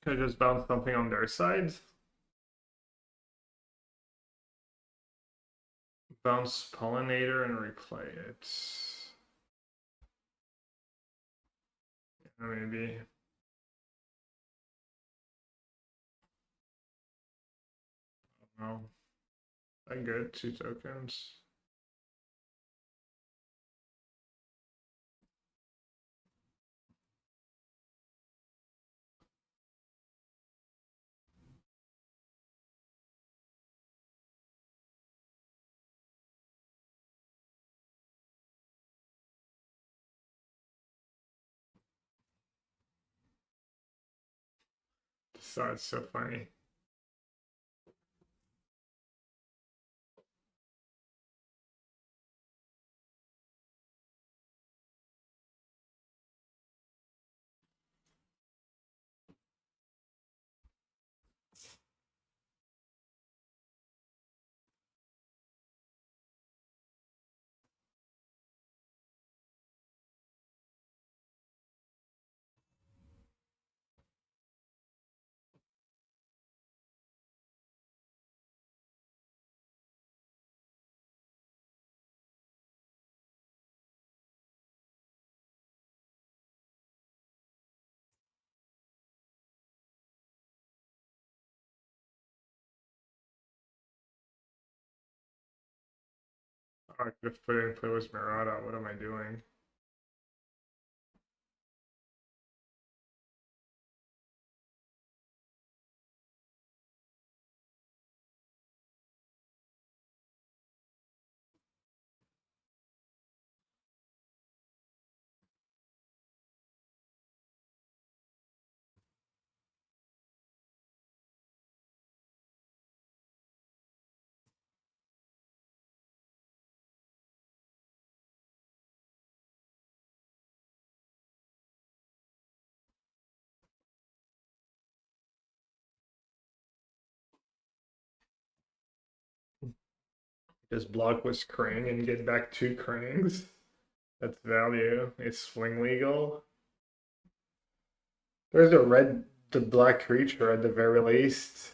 Could I just bounce something on their side? Bounce Pollinator and replay it. Maybe. No. I good. 2 tokens. So it's so funny. Oh, I could have put in play with Murata. What am I doing? Just block with Krang and get back 2 Krangs. That's value. Is swing legal? There's a red to black creature at the very least.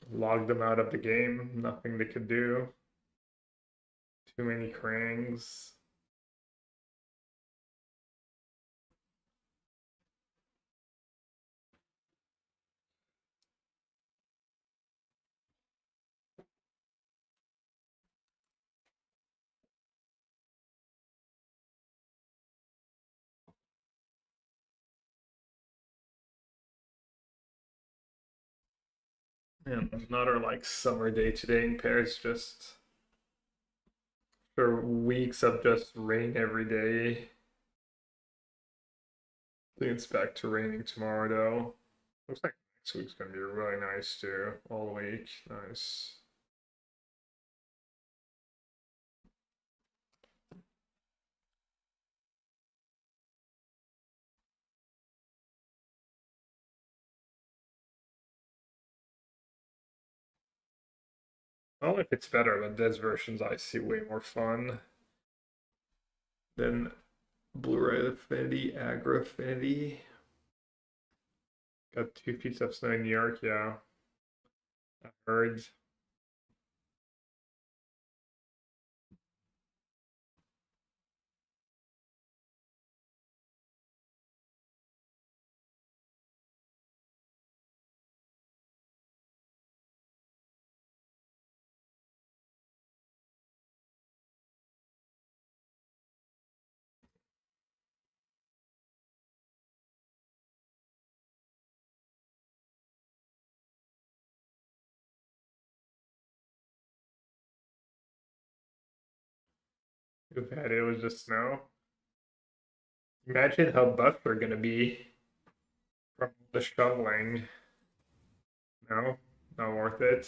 Log them out of the game. Nothing they could do. Too many Krangs. And another like summer day today in Paris, just for weeks of just rain every day. I think it's back to raining tomorrow though. Looks like next week's gonna be really nice too, all week. Nice. I don't know if it's better, but Dead's versions I see way more fun than Blu-ray Affinity, Aggro Affinity. Got 2 feet of snow in New York, yeah. I heard. Too bad it was just snow. Imagine how buffed we're gonna be from the shoveling. No, not worth it.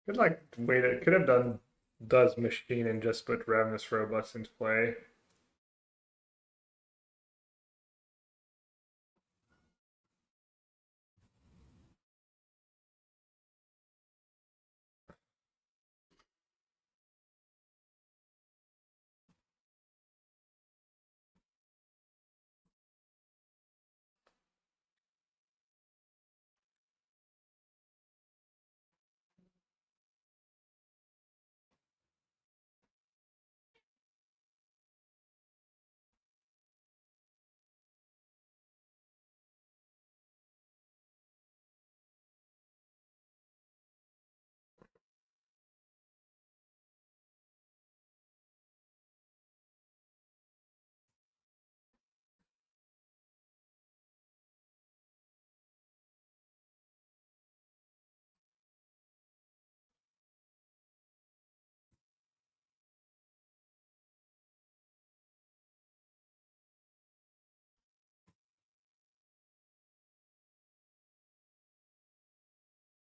Could like wait. It could have done does machine and just put Ravenous Robots into play.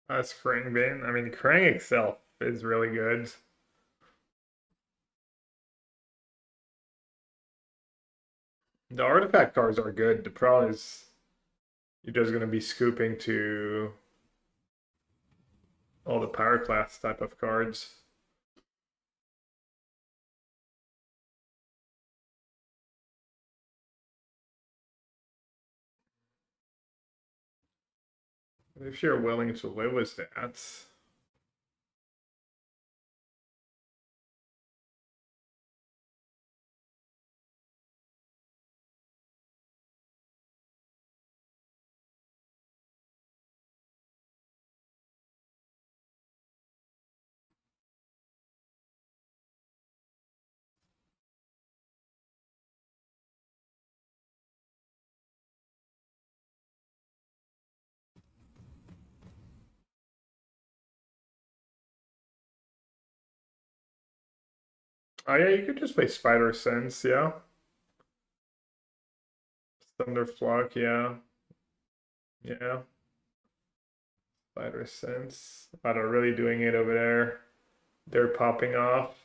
That's Krangbane. I mean, Krang itself is really good. The artifact cards are good. The problem is you're just gonna be scooping to all the power class type of cards. If you're willing to live with that. Oh yeah, you could just play Spider Sense, yeah. Thunderflock, yeah. Yeah. Spider Sense. Wow, they're really doing it over there. They're popping off.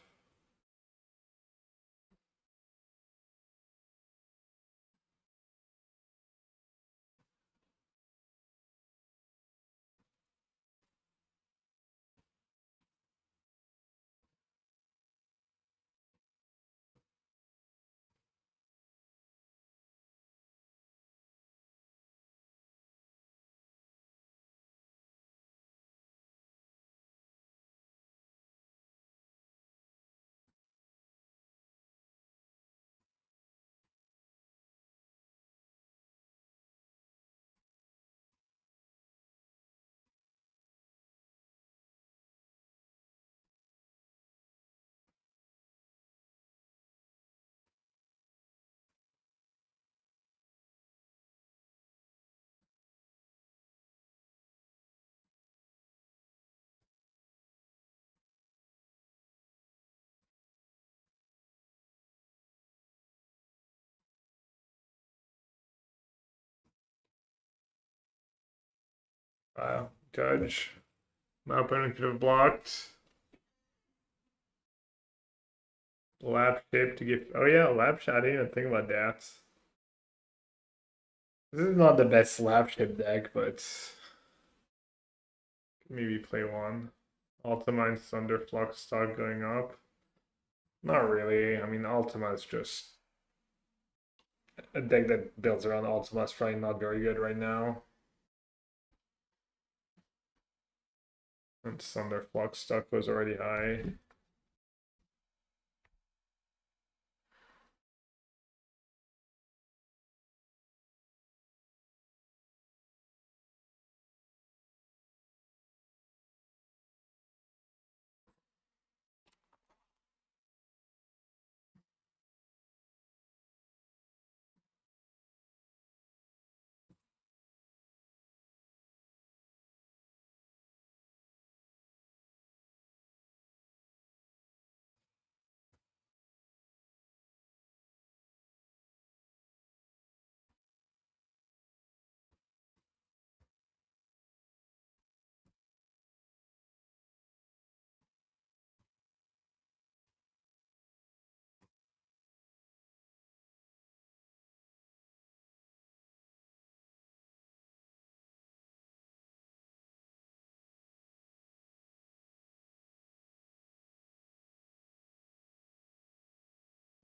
Wow. Judge. My opponent could have blocked. Lap shape to give. Oh yeah, lap shot. I didn't even think about that. This is not the best lap shape deck, but maybe play one. Ultimate Thunderflux stock going up. Not really. I mean, Ultima is just a deck that builds around Ultima is probably not very good right now. And Thunderflux stock was already high.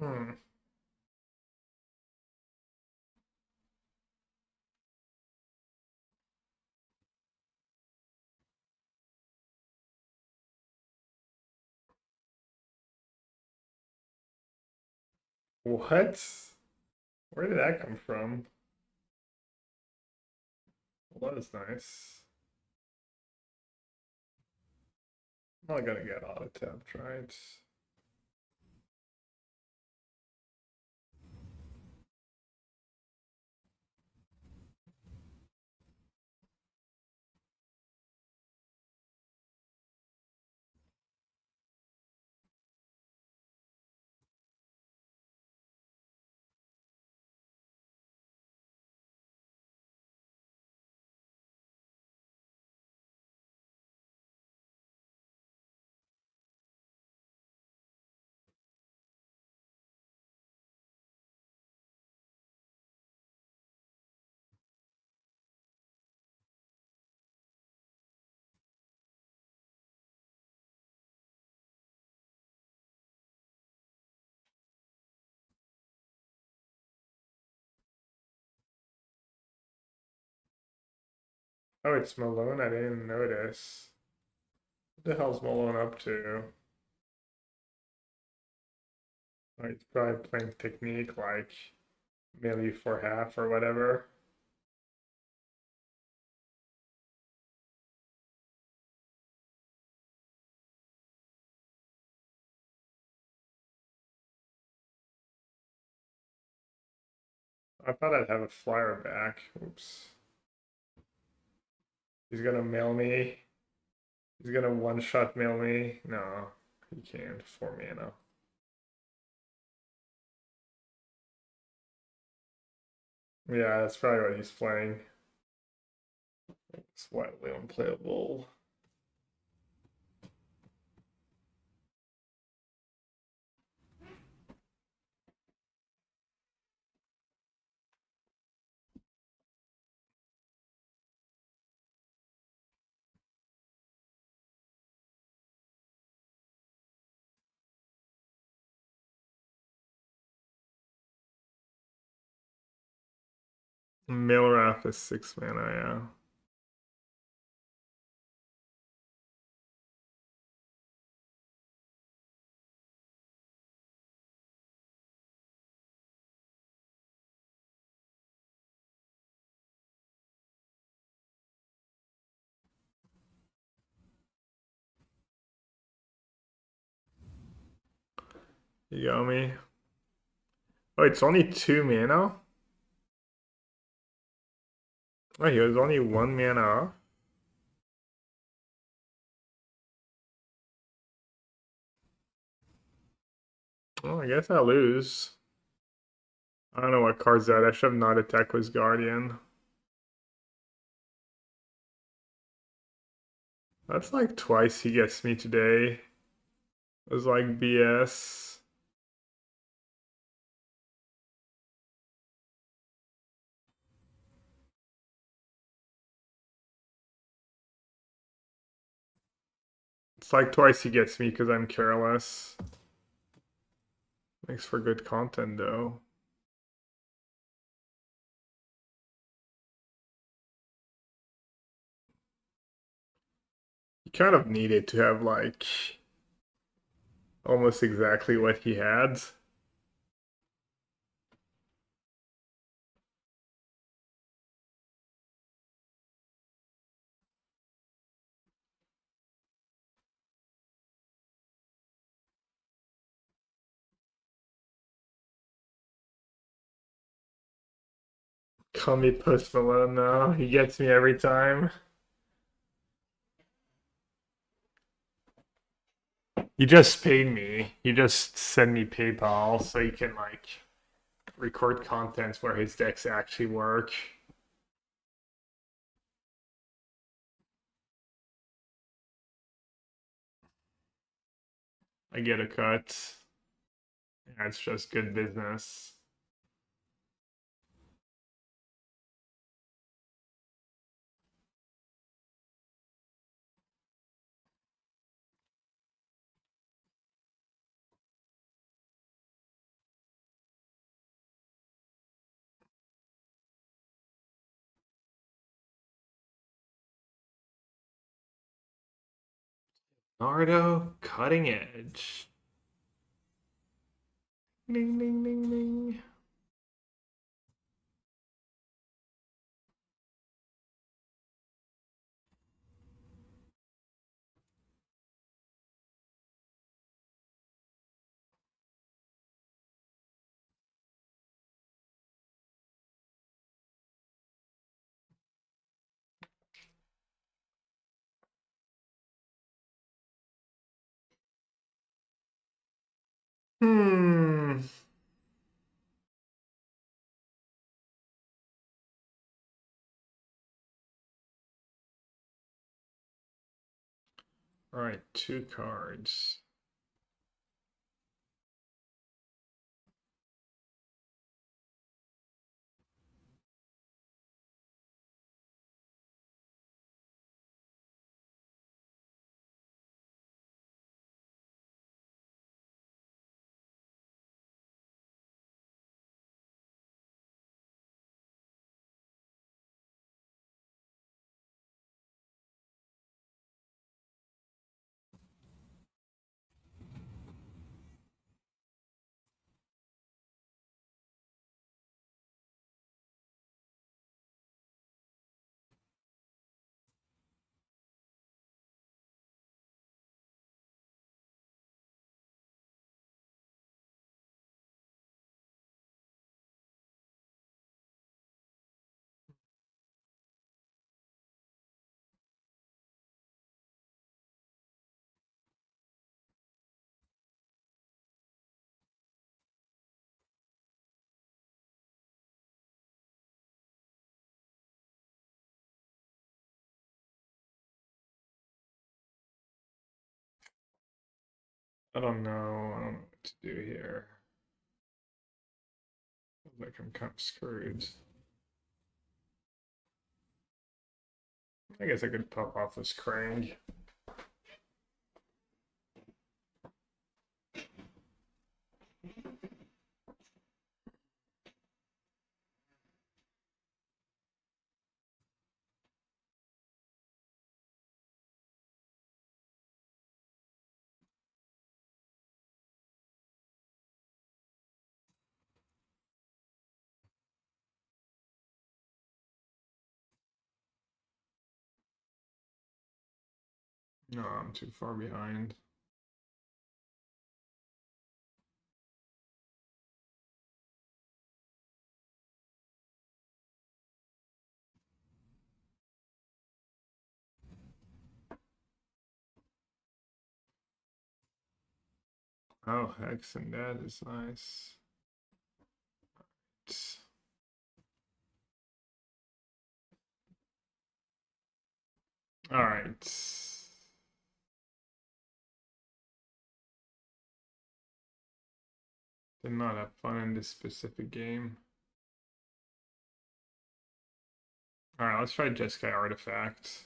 Hmm. What? Where did that come from? Well, that is nice. I'm not gonna get auto tapped, right? Oh, it's Malone. I didn't notice. What the hell's Malone up to? Oh, he's probably playing technique like melee for half or whatever. I thought I'd have a flyer back. Oops. He's gonna mail me. He's gonna one-shot mail me. No, he can't. 4 mana. Yeah, that's probably what he's playing. It's wildly unplayable. Milrath is 6 mana, yeah. You got me. Oh, it's only 2 mana? Oh, he was only 1 mana off? Oh, I guess I lose. I don't know what card's that. I should have not attacked with Guardian. That's like twice he gets me today. It was like BS. It's like twice he gets me because I'm careless. Makes for good content though. You kind of needed to have like almost exactly what he had. Call me Post Malone now. He gets me every time. You just paid me. You just send me PayPal so you can like record contents where his decks actually work. I get a cut. Yeah, it's just good business. Nardo, cutting edge. Ding, ding, ding, ding. Hmm. All right, 2 cards. I don't know. I don't know what to do here. Feels like I'm kind of screwed. I guess I could pop off this Krang. No, I'm too far behind. Oh, Hex and that is nice. All right. Did not have fun in this specific game. All right, let's try Jeskai Artifact.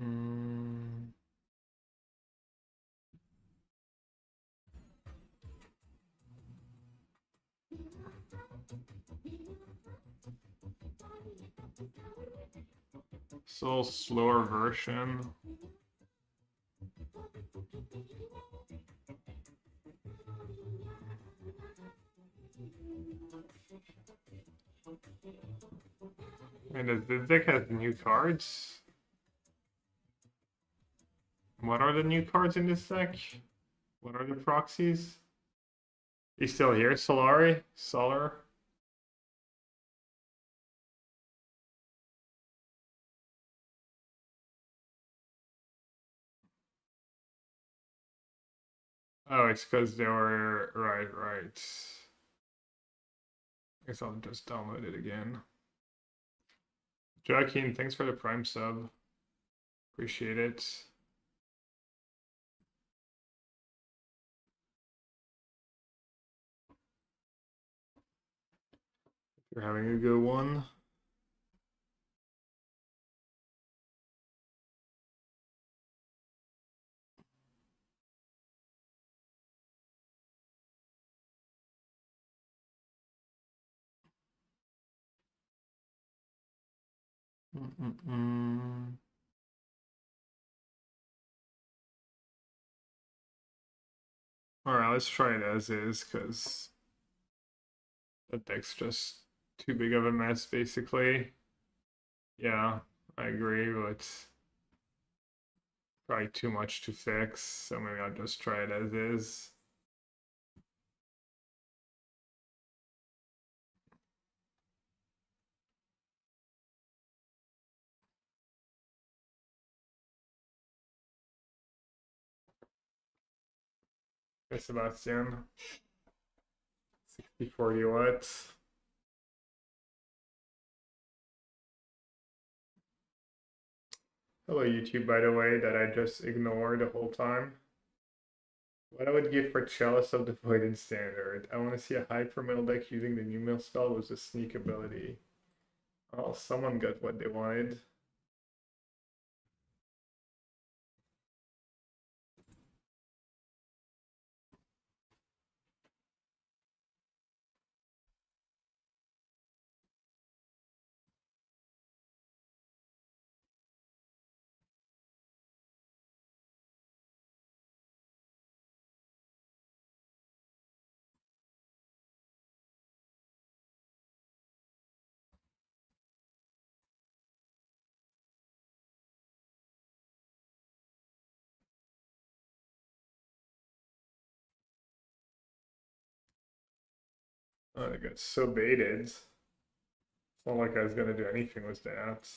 Mm. So slower version. And does this deck has new cards? What are the new cards in this deck? What are the proxies? He's still here, Solari? Solar? Oh, it's because they were right. Guess I'll just download it again. Joaquin, thanks for the Prime sub. Appreciate it. You're having a good one. Alright, let's try it as is, because the deck's just too big of a mess, basically. Yeah, I agree, but probably too much to fix, so maybe I'll just try it as is. Okay, Sebastian. 60-40 watts. Hello YouTube, by the way, that I just ignored the whole time. What I would give for Chalice of the Void in Standard. I want to see a hyper mill deck using the new mill spell with the sneak ability. Oh, someone got what they wanted. Oh, they got so baited. It's not like I was gonna do anything with that.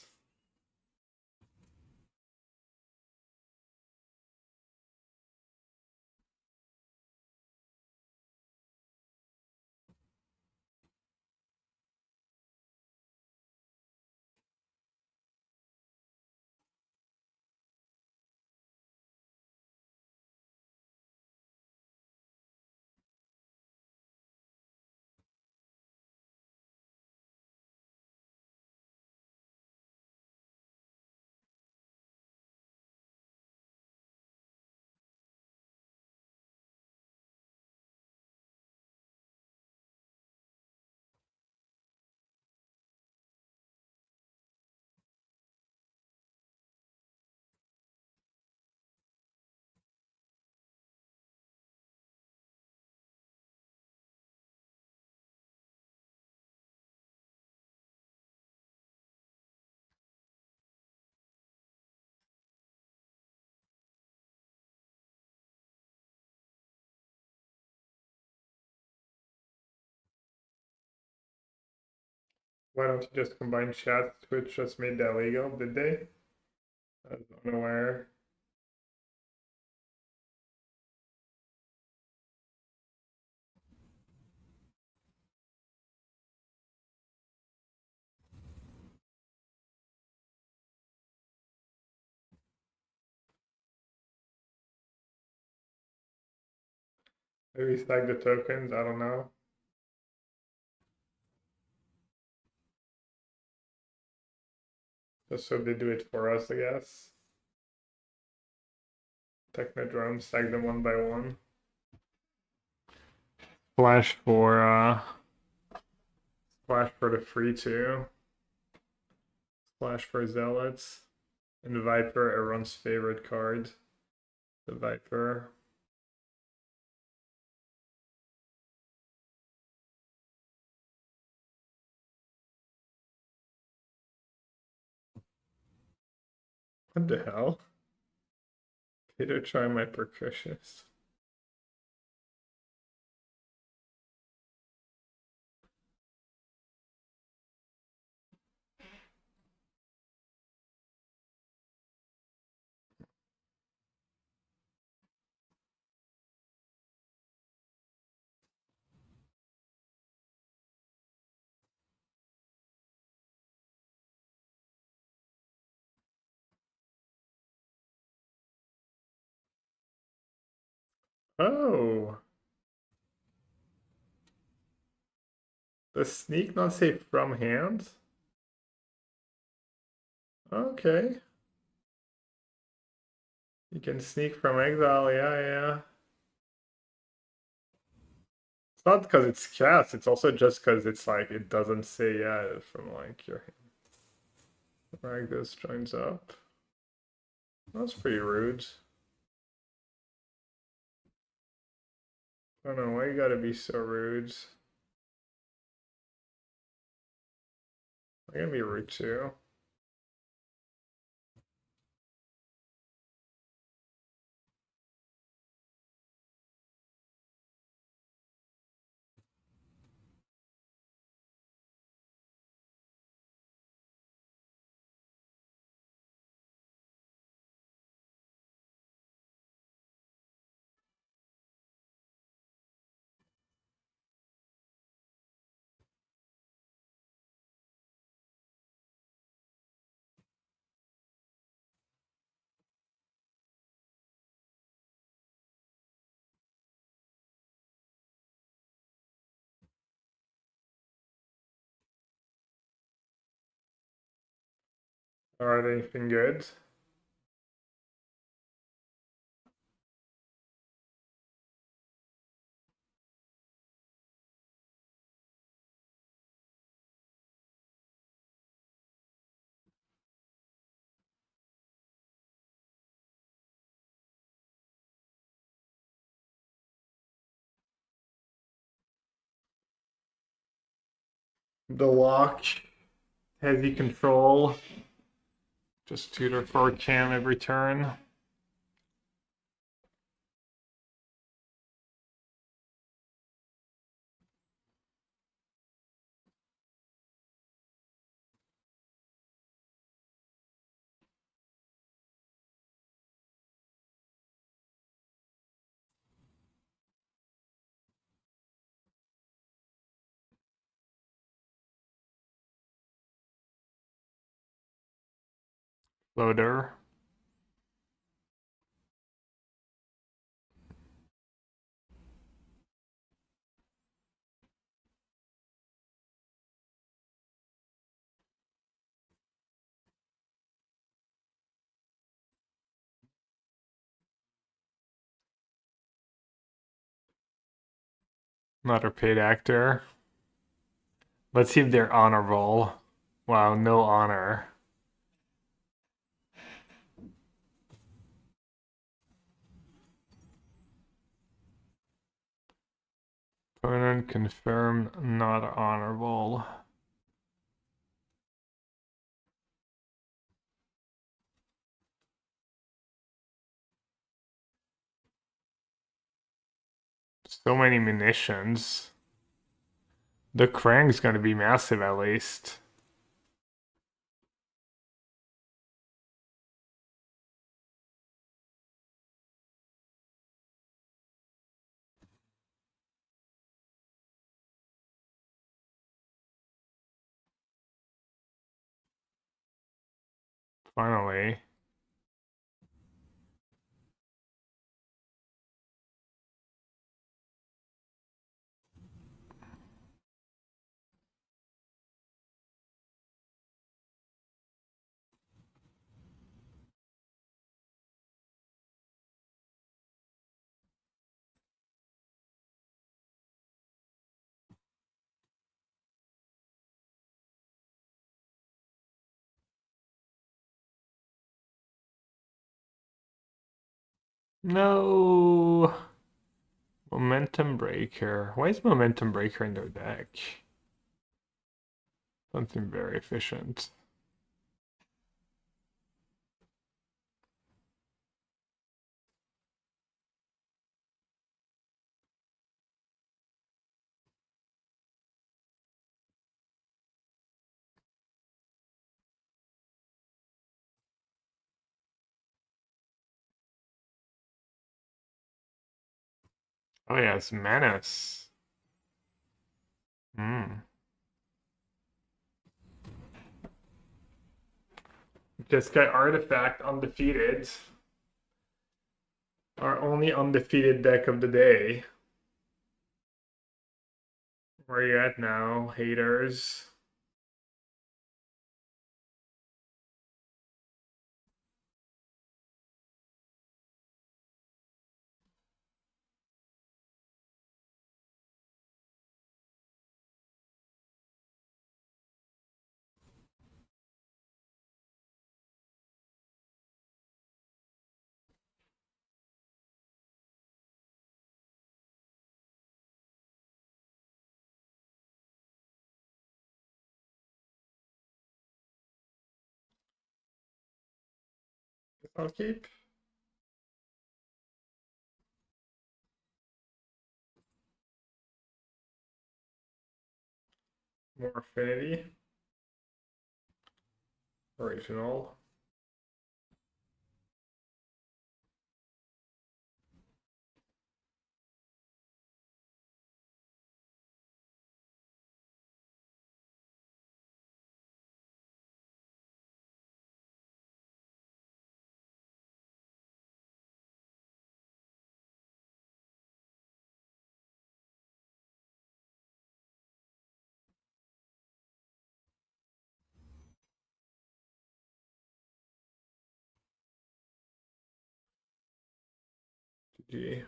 Why don't you just combine chat? Twitch just made that legal, did they? I was unaware. Maybe stack the tokens, I don't know. Just so they do it for us, I guess. Technodrome, stack them one by one. Splash for the free too. Splash for Zealots. And Viper, everyone's favorite card. The Viper. What the hell? Peter, try my percussionist. Oh, the sneak not say from hand? Okay. You can sneak from exile, yeah. It's not because it's cast, it's also just because it's like, it doesn't say yeah from like your hand. Magnus joins up. That's pretty rude. I don't know why you gotta be so rude. I'm gonna be rude too. Alright, anything good? The lock, heavy control, just tutor for cam every turn. Loader. Not a paid actor. Let's see if they're honorable. Wow, no honor. Opponent confirmed not honorable. So many munitions. The Krang's gonna be massive at least. Finally. No. Momentum Breaker. Why is Momentum Breaker in their deck? Something very efficient. Oh yeah, it's Menace. This guy Artifact undefeated. Our only undefeated deck of the day. Where are you at now, haters? I'll keep. More affinity. Original. GG.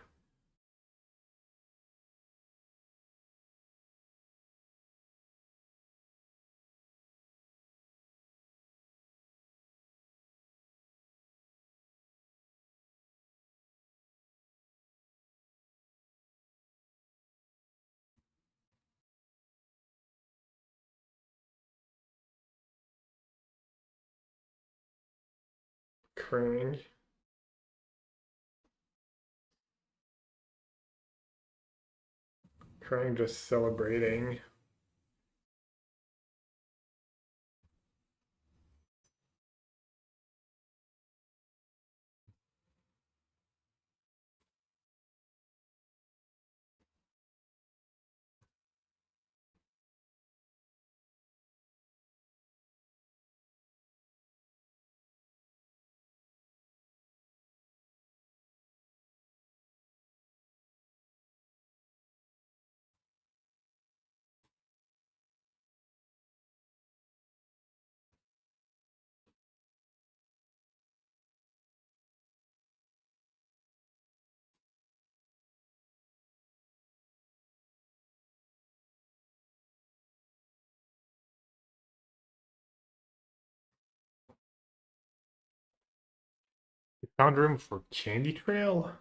Krang. Krang just celebrating. Found room for Candy Trail.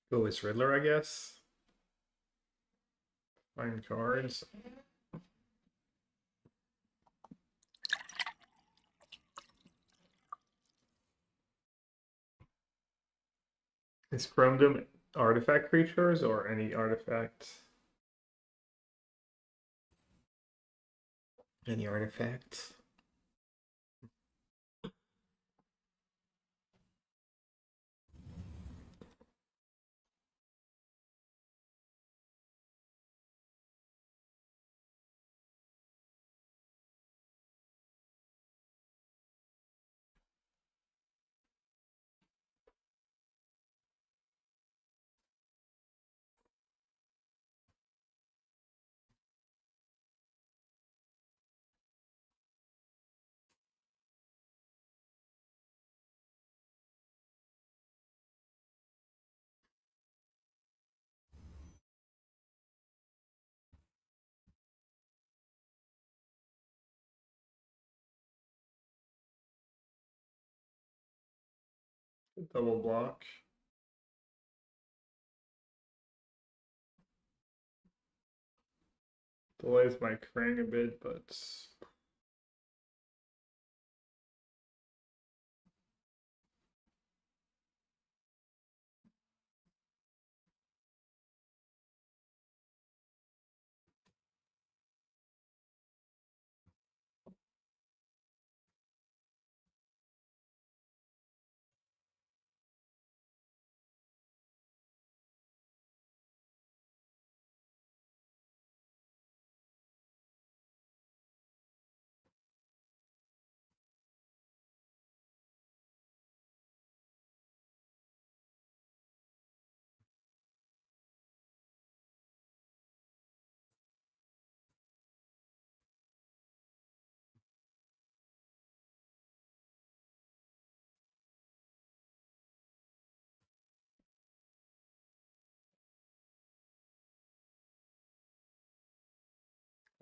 Go as Riddler, I guess. Find cards. Is Chromedom artifact creatures or any artifact? Any artifacts? Double block. Delays my Krang a bit, but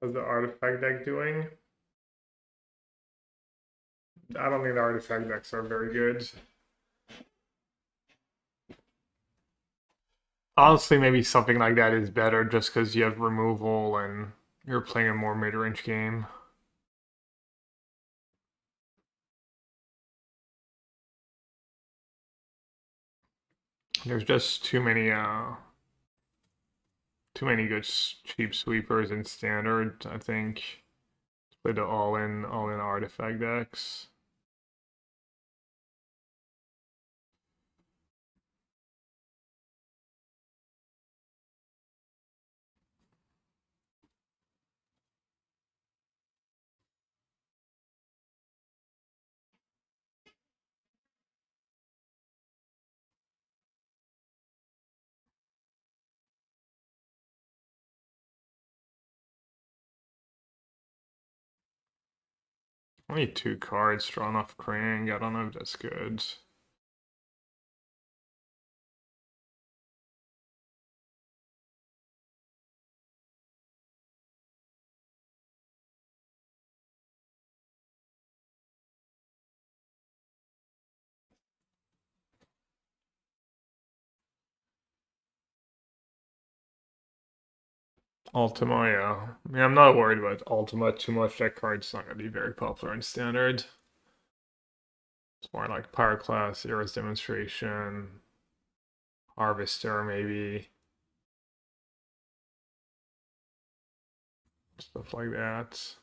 how's the artifact deck doing? I don't think the artifact decks are very good. Honestly, maybe something like that is better just because you have removal and you're playing a more mid-range game. There's just too many good cheap sweepers in standard, I think. Play the all-in artifact decks. Only 2 cards drawn off Krang. I don't know if that's good. Ultima, yeah. I mean, I'm not worried about Ultima too much. That card's not going to be very popular in standard. It's more like Power Class, Era's Demonstration, Harvester, maybe. Stuff like that.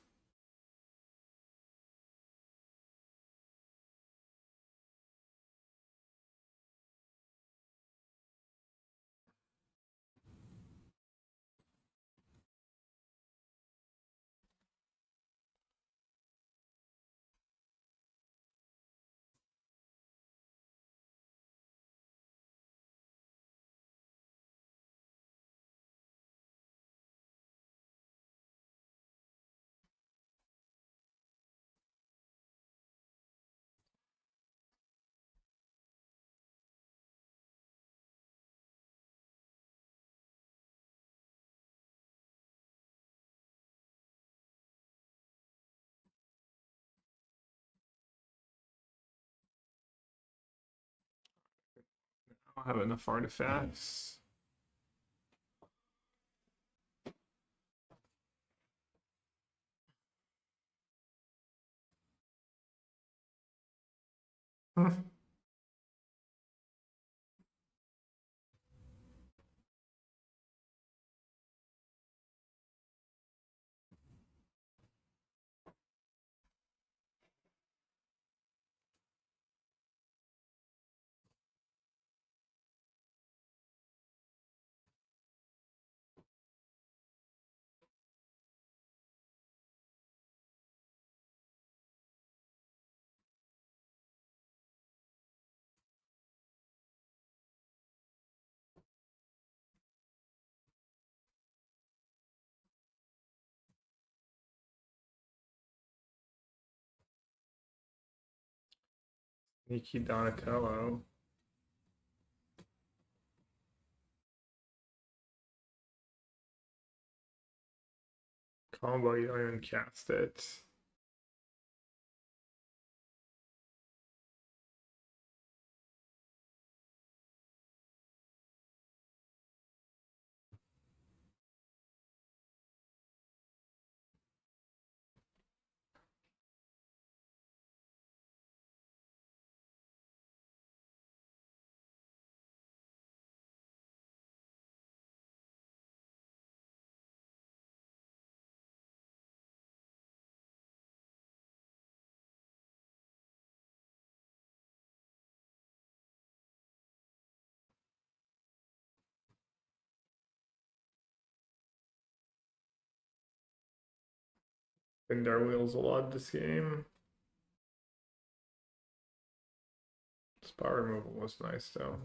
I don't have enough artifacts. Nikki Donatello. Combo, you don't even cast it. Pindar wheels a lot this game. Spot removal was nice though.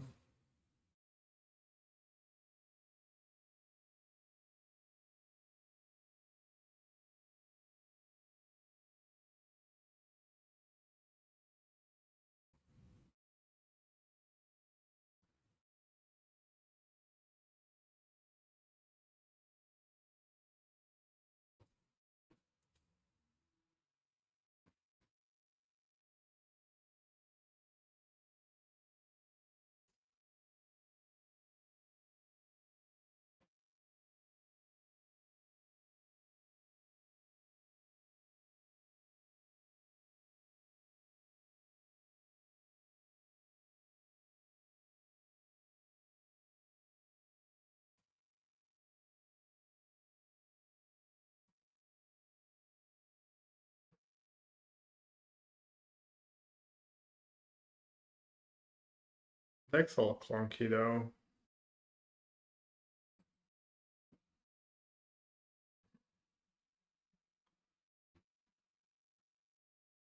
Deck's all clunky though.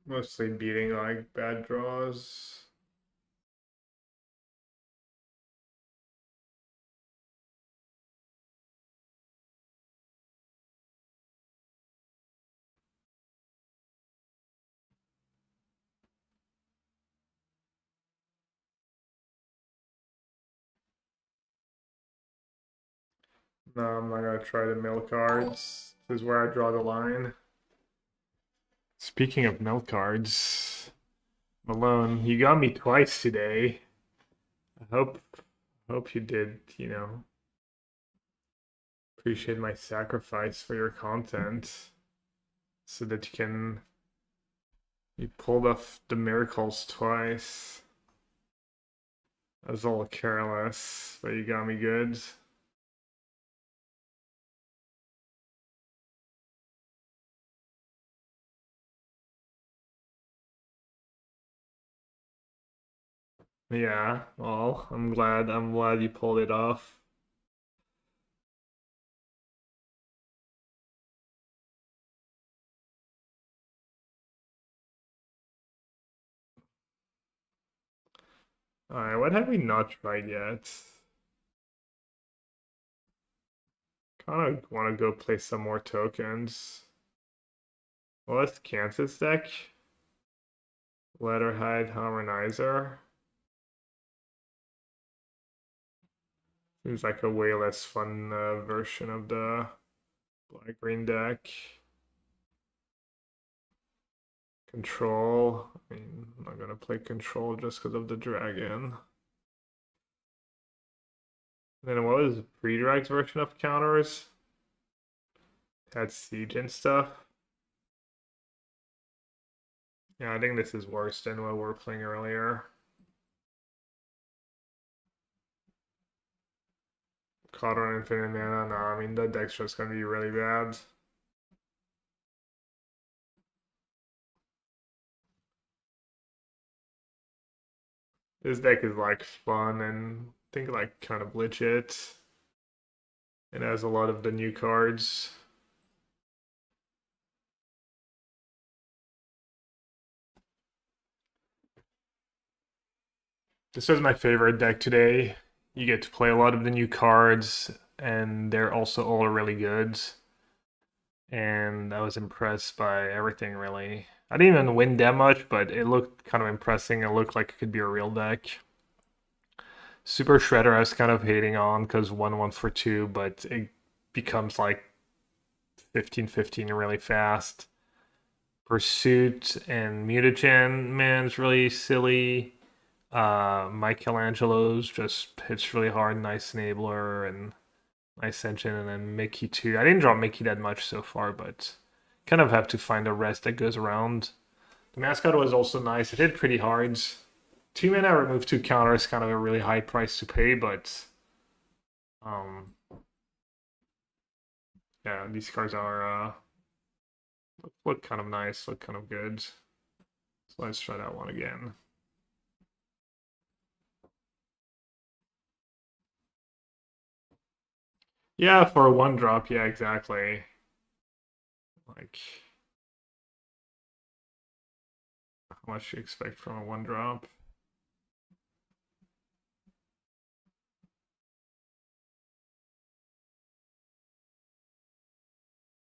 Mostly beating like bad draws. No, I'm not gonna try to mill cards. This is where I draw the line. Speaking of mill cards, Malone, you got me twice today. I hope you did, appreciate my sacrifice for your content so that you pulled off the miracles twice. I was all careless, but you got me good. Yeah, well, I'm glad you pulled it off. Alright, what have we not tried yet? Kinda wanna go play some more tokens. Well, let's Kansas deck. Letterhead Harmonizer. Seems like a way less fun version of the black-green deck. Control. I mean, I'm not gonna play control just because of the dragon. Then what was pre-drag's version of counters? Had siege and stuff. Yeah, I think this is worse than what we were playing earlier. Caught on infinite mana. No, I mean that deck's just gonna be really bad. This deck is like fun and I think like kind of legit. It has a lot of the new cards. This is my favorite deck today. You get to play a lot of the new cards, and they're also all really good. And I was impressed by everything, really. I didn't even win that much, but it looked kind of impressive. It looked like it could be a real deck. Super Shredder I was kind of hating on because 1 for 2, but it becomes like 15-15 really fast. Pursuit and Mutagen, man, is really silly. Michelangelo's just hits really hard, nice enabler and nice engine, and then Mickey too. I didn't draw Mickey that much so far, but kind of have to find a rest that goes around. The mascot was also nice. It hit pretty hard. 2 mana remove 2 counters, kind of a really high price to pay, but yeah, these cards are look kind of nice, look kind of good. So let's try that one again. Yeah, for a 1-drop, yeah, exactly. Like, how much do you expect from a 1-drop?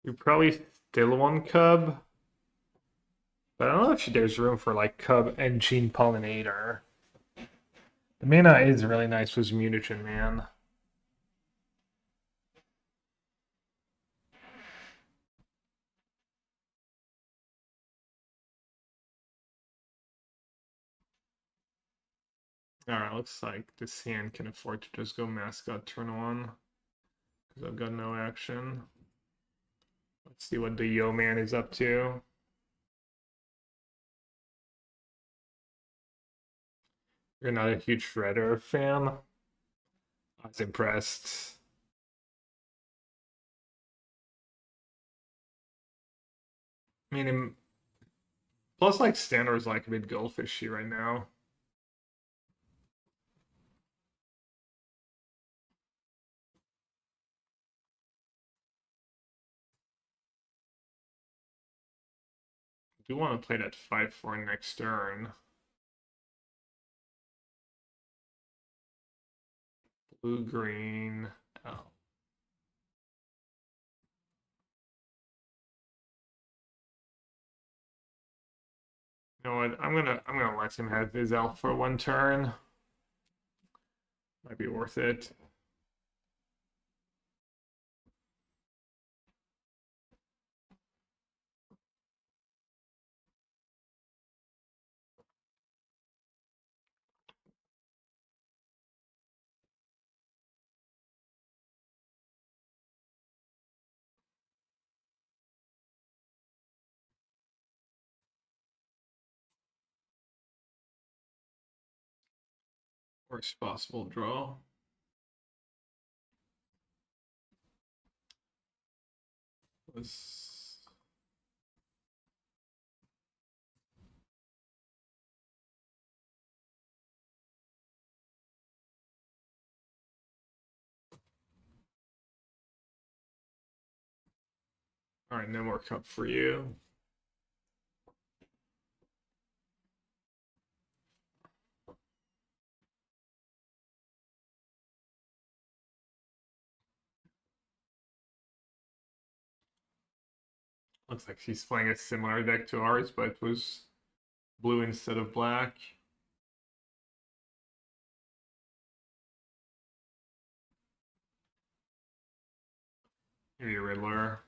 You probably still want Cub, but I don't know if there's room for like Cub and Gene Pollinator. The mana is really nice with Mutagen, man. Alright, looks like this hand can afford to just go Mascot turn 1. Because I've got no action. Let's see what the Yo Man is up to. You're not a huge Shredder fan? I was impressed. I mean, plus like Standard is like a bit goldfishy right now. do want to play that 5/4 next turn. Blue, green. Oh. You know what? I'm gonna let him have his elf for one turn. Might be worth it. Worst possible draw. Was all right. No more cup for you. Looks like she's playing a similar deck to ours, but it was blue instead of black. Maybe Riddler.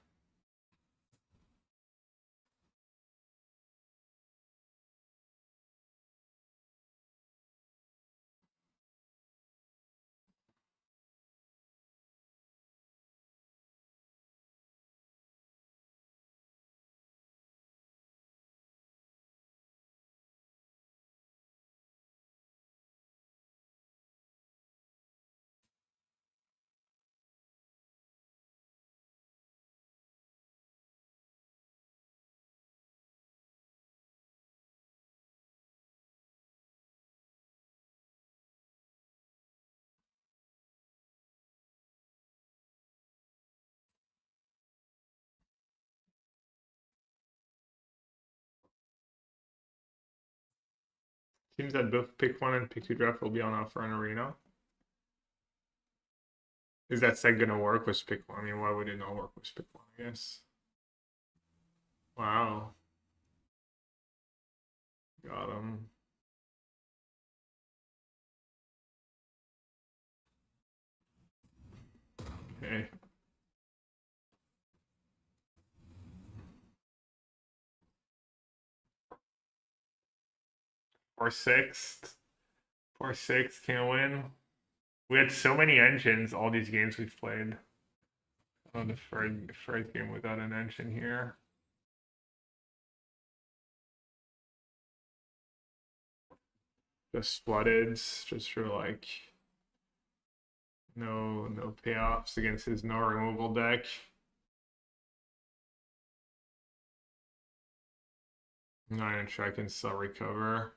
Seems that both pick one and pick two draft will be on offer in Arena. Is that set gonna work with pick one? I mean, why would it not work with pick one? I guess. Wow. Got him. Okay. Or sixth. Or six can't win. We had so many engines all these games we've played. Oh, the first game without an engine here. Just flooded, just for like no payoffs against his no removal deck. Not even sure I can still recover.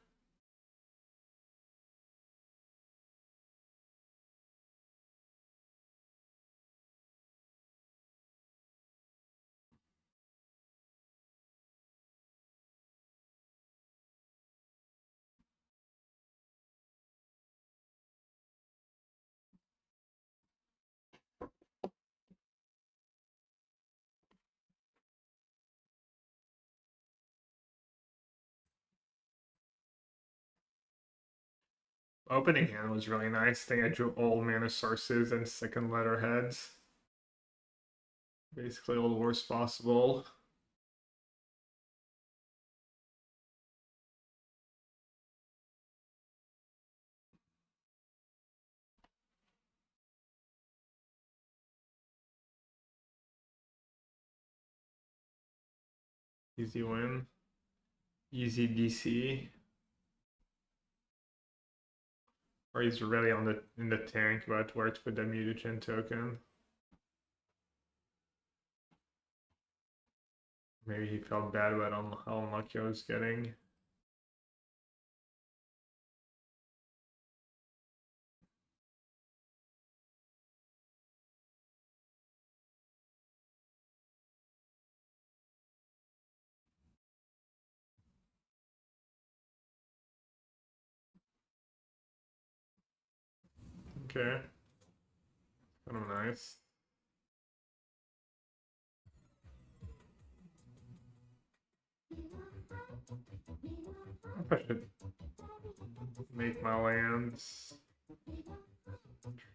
Opening hand was really nice. I think I drew all mana sources and second letter heads. Basically all the worst possible. Easy win. Easy DC. Or he's really on the in the tank about where to put the mutagen token. Maybe he felt bad about how unlucky I was getting. Okay. Kind of nice. I should make my lands.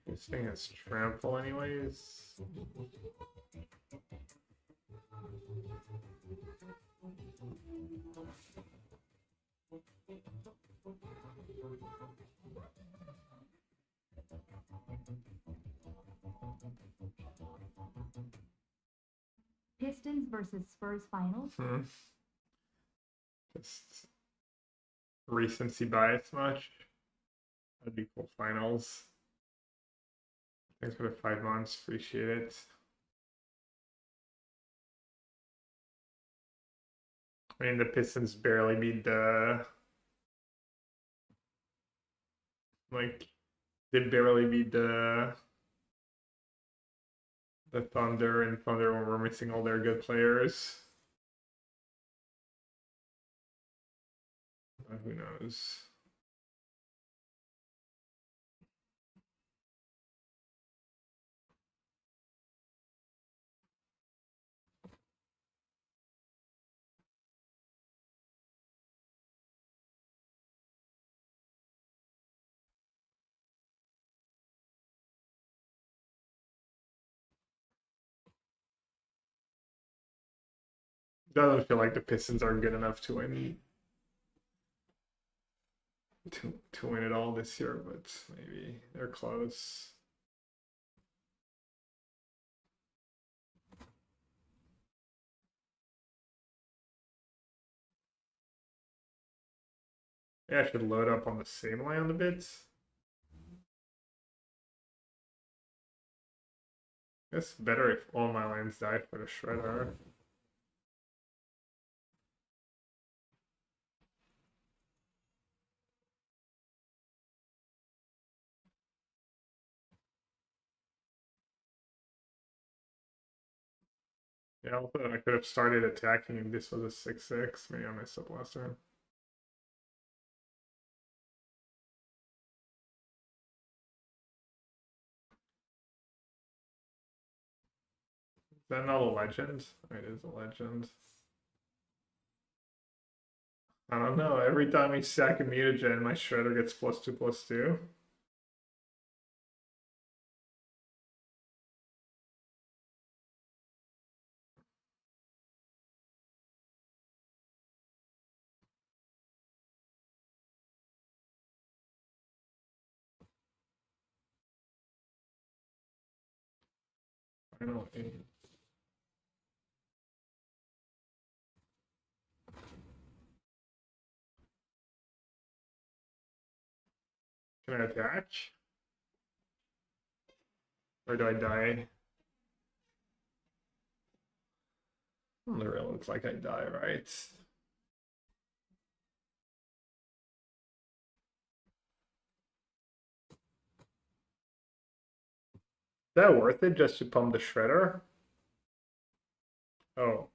This thing has trample anyways. Pistons versus Spurs finals. Just recency bias much. That'd be cool. Finals. Thanks for the 5 months. Appreciate it. I mean, the Pistons barely beat the they barely beat the Thunder, and Thunder were missing all their good players. Who knows? Doesn't feel like the Pistons are good enough to win to win it all this year, but maybe they're close. Yeah, I should load up on the same land a bit. It's better if all my lands die for the shredder. Yeah, also I could have started attacking if this was a 6/6. Maybe I messed up last time. Is that not a legend? It is a legend. I don't know. Every time I sack a mutagen, my shredder gets +2/+2. I don't. Can I attach? Or do I die? Well, it really looks like I die, right? Is that worth it just to pump the shredder? Oh.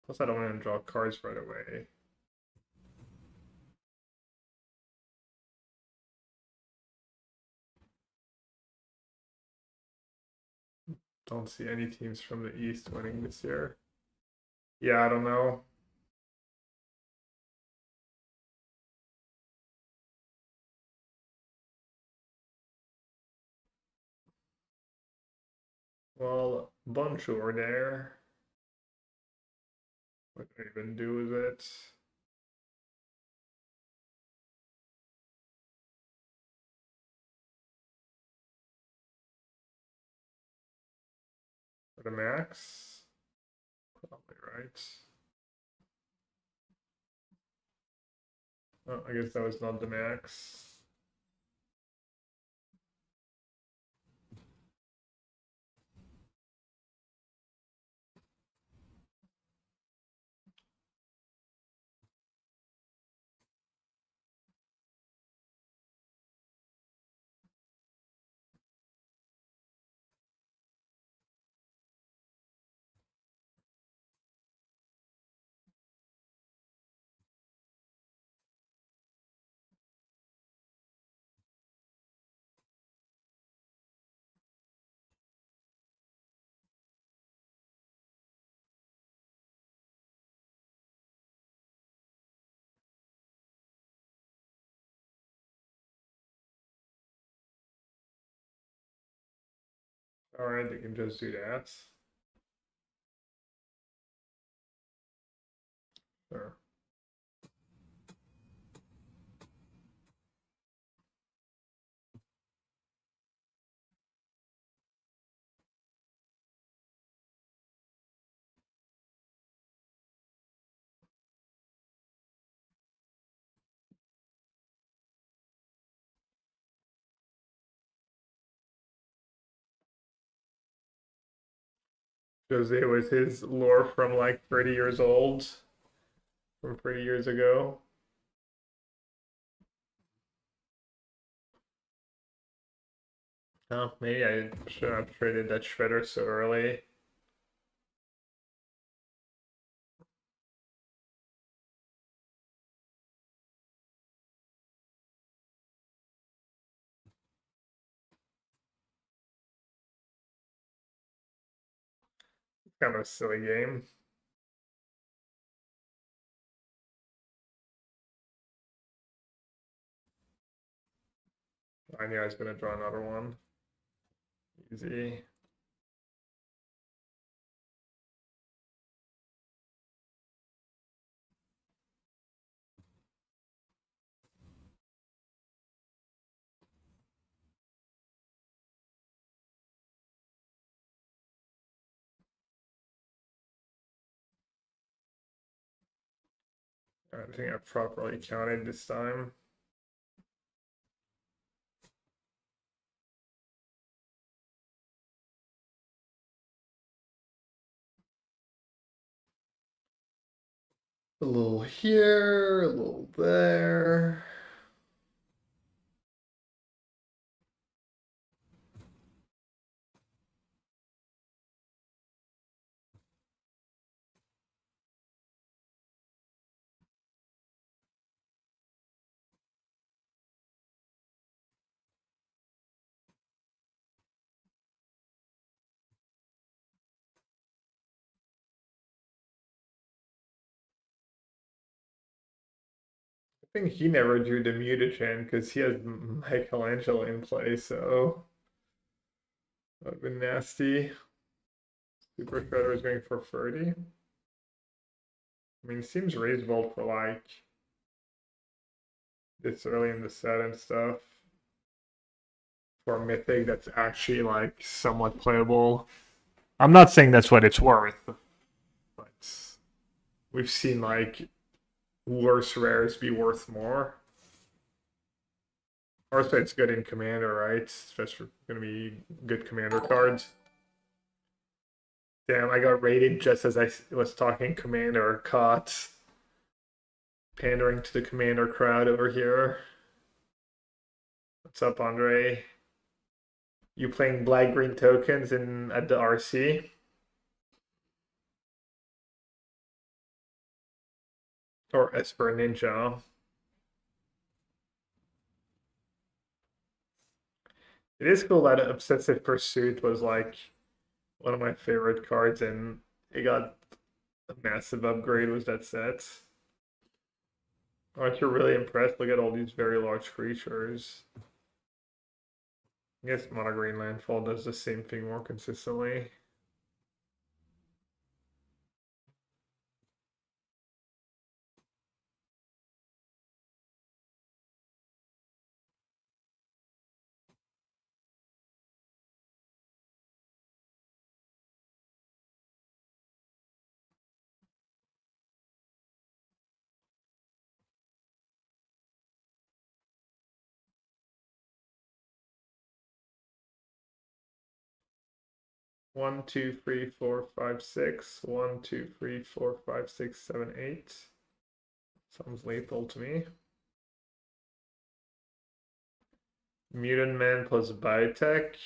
Plus I don't want to draw cards right away. Don't see any teams from the East winning this year. Yeah, I don't know. Well, Bonjour there. What do I even do with it? For the max? Probably right. Oh, I guess that was not the max. Alright, they can just do that. Sure. Jose was his lore from like 30 years old, from 30 years ago. Oh, maybe I should have traded that shredder so early. Kind of a silly game. I knew I was gonna draw another one. Easy. I think I properly counted this time. A little here, a little there. I think he never drew the mutagen because he has Michelangelo in play, so that would have been nasty. Super Shredder is going for 30. I mean, it seems reasonable for like this early in the set and stuff. For a mythic that's actually like somewhat playable. I'm not saying that's what it's worth, but we've seen like worse rares be worth more. Also, it's good in Commander, right? It's just gonna be good Commander cards. Damn, I got raided just as I was talking Commander. Caught pandering to the Commander crowd over here. What's up, Andre? You playing black green tokens in at the RC? Or Esper Ninja? It is cool that Obsessive Pursuit was like one of my favorite cards, and it got a massive upgrade with that set. Aren't you really impressed? Look at all these very large creatures. I guess Mono Green Landfall does the same thing more consistently. One, two, three, four, five, six. 1, 2, 3, 4, 5, 6, 7, 8. Sounds lethal to me. Mutant Man plus Biotech.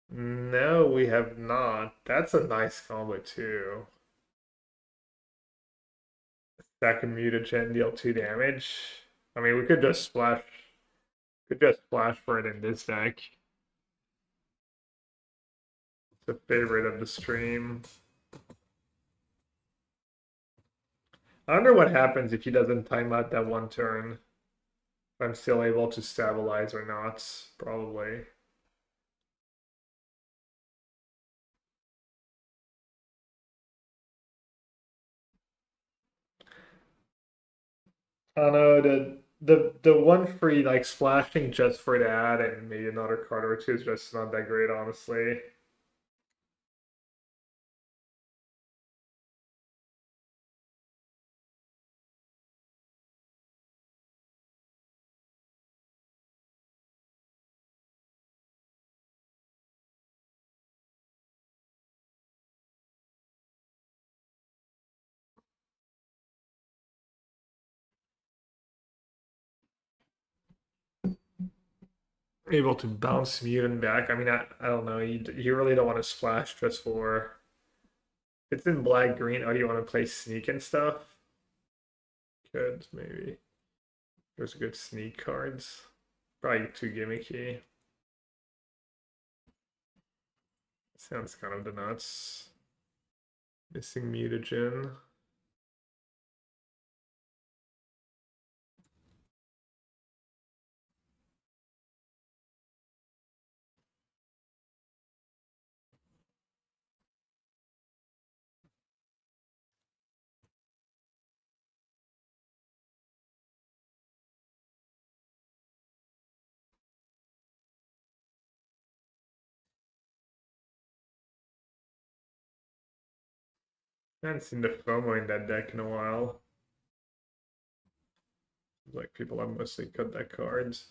No, we have not. That's a nice combo too. Stack a mutagen, deal 2 damage. I mean, we could just splash. Could just splash for it in this deck. It's a favorite of the stream. I wonder what happens if he doesn't time out that one turn. If I'm still able to stabilize or not. Probably. I don't know, the one free like splashing just for that and maybe another card or two is just not that great, honestly. Able to bounce mutant back. I mean, I don't know. You really don't want to splash just for. It's in black green. Oh, you want to play sneak and stuff? Could maybe. There's good sneak cards. Probably too gimmicky. Sounds kind of the nuts. Missing mutagen. I haven't seen the FOMO in that deck in a while. Like people have mostly cut deck cards.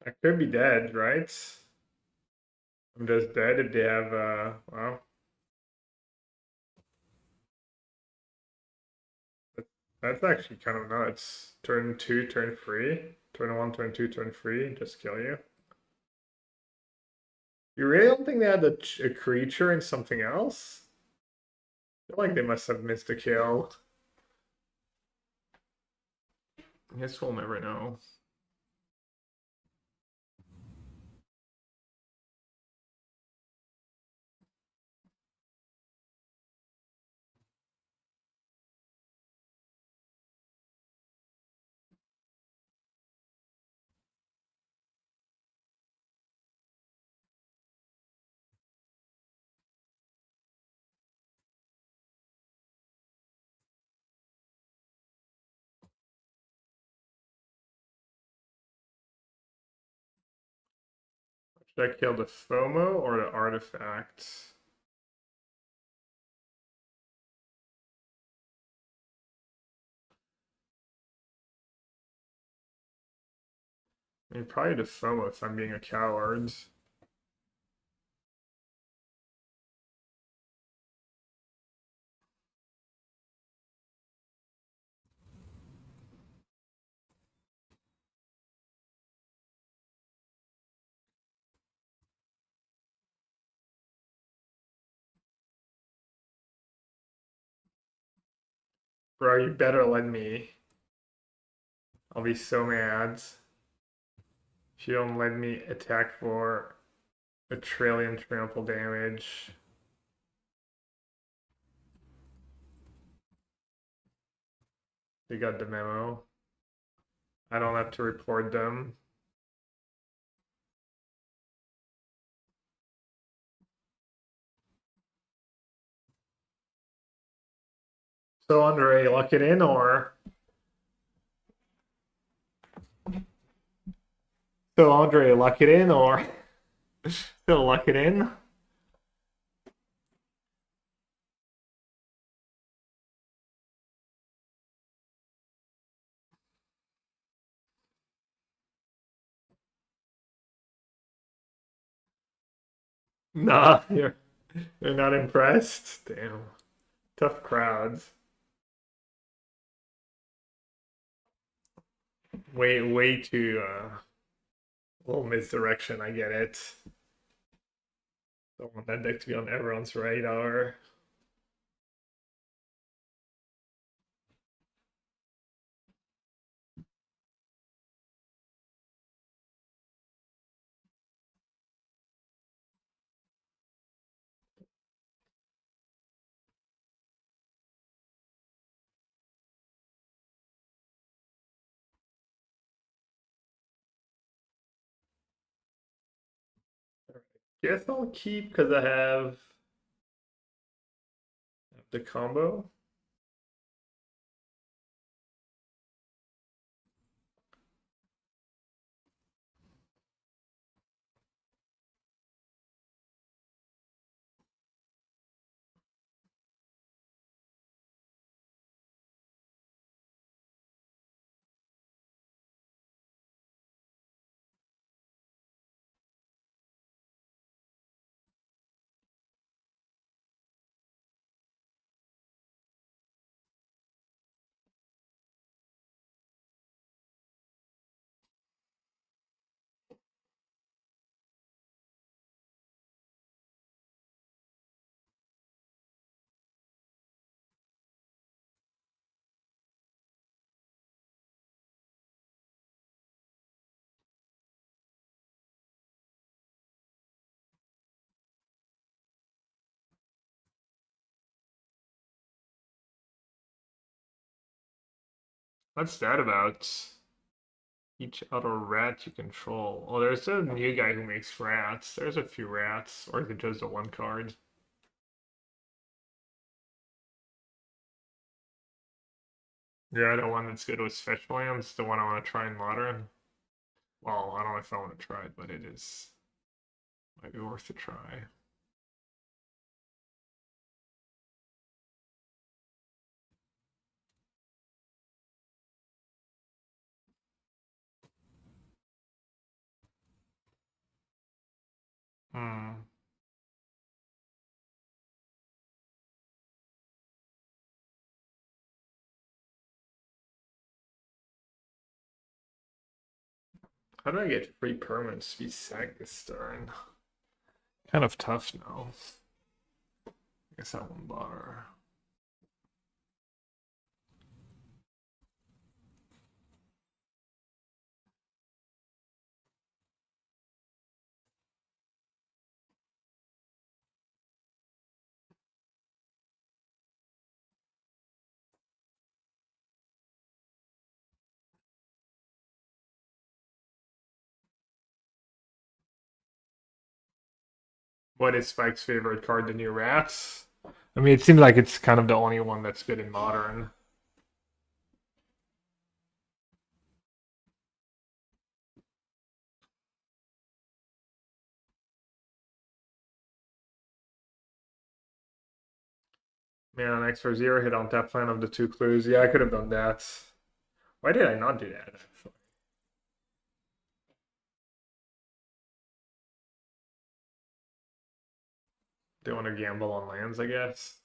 I could be dead, right? I'm just dead if they have well. That's actually kind of nuts. Turn 2, turn 3. Turn 1, turn 2, turn 3. Just kill you. You really don't think they had a creature and something else? I feel like they must have missed a kill. I guess we'll never know. Should I kill the FOMO or the artifact? I mean, probably the FOMO if I'm being a coward. Bro, you better let me. I'll be so mad if you don't let me attack for a trillion trample damage. You got the memo. I don't have to report them. So Andre, lock it in or? So Andre, lock it in or? Still lock it in? Nah, you're not impressed? Damn. Tough crowds. Way too little misdirection, I get it. Don't want that deck to be on everyone's radar. Guess I'll keep because I have the combo. What's that about? Each other rat you control. Oh, there's a new guy who makes rats. There's a few rats. Or is it just the one card? Yeah, the one that's good with fetch lands. The one I want to try in modern. Well, I don't know if I want to try it, but it is. Might be worth a try. Hmm. How do I get free permanents to be sacked this turn? Kind of tough now. I guess I won't bother. What is Spike's favorite card? The new rats? I mean, it seems like it's kind of the only one that's good in modern. Man, X for 0 hit on tap plan of the 2 clues. Yeah, I could have done that. Why did I not do that, actually? They want to gamble on lands, I guess.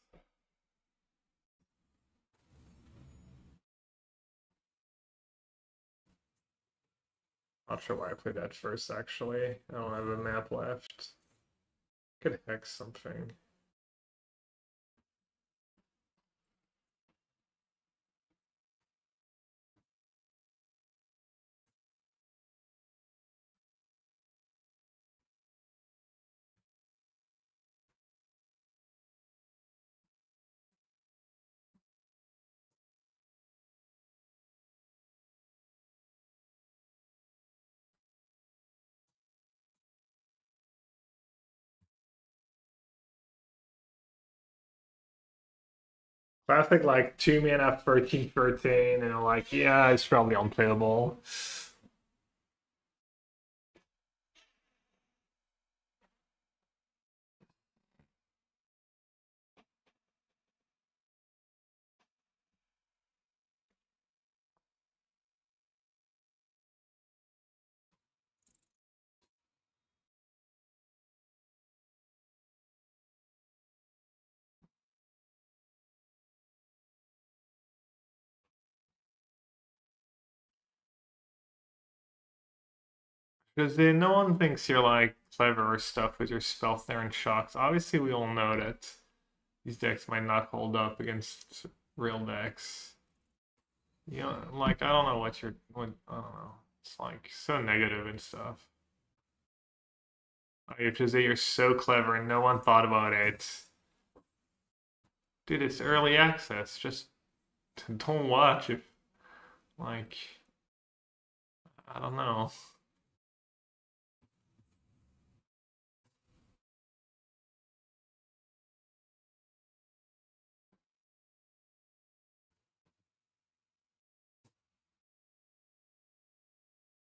Not sure why I played that first, actually. I don't have a map left. Could hex something. Classic, like, 2 mana 13/13, and like, yeah, it's probably unplayable. Because no one thinks you're like clever or stuff with your spell there and shocks. Obviously, we all know that these decks might not hold up against real decks. You know, like I don't know what you're. What I don't know. It's like so negative and stuff. You're just that you're so clever and no one thought about it. Dude, it's early access. Just don't watch if like I don't know.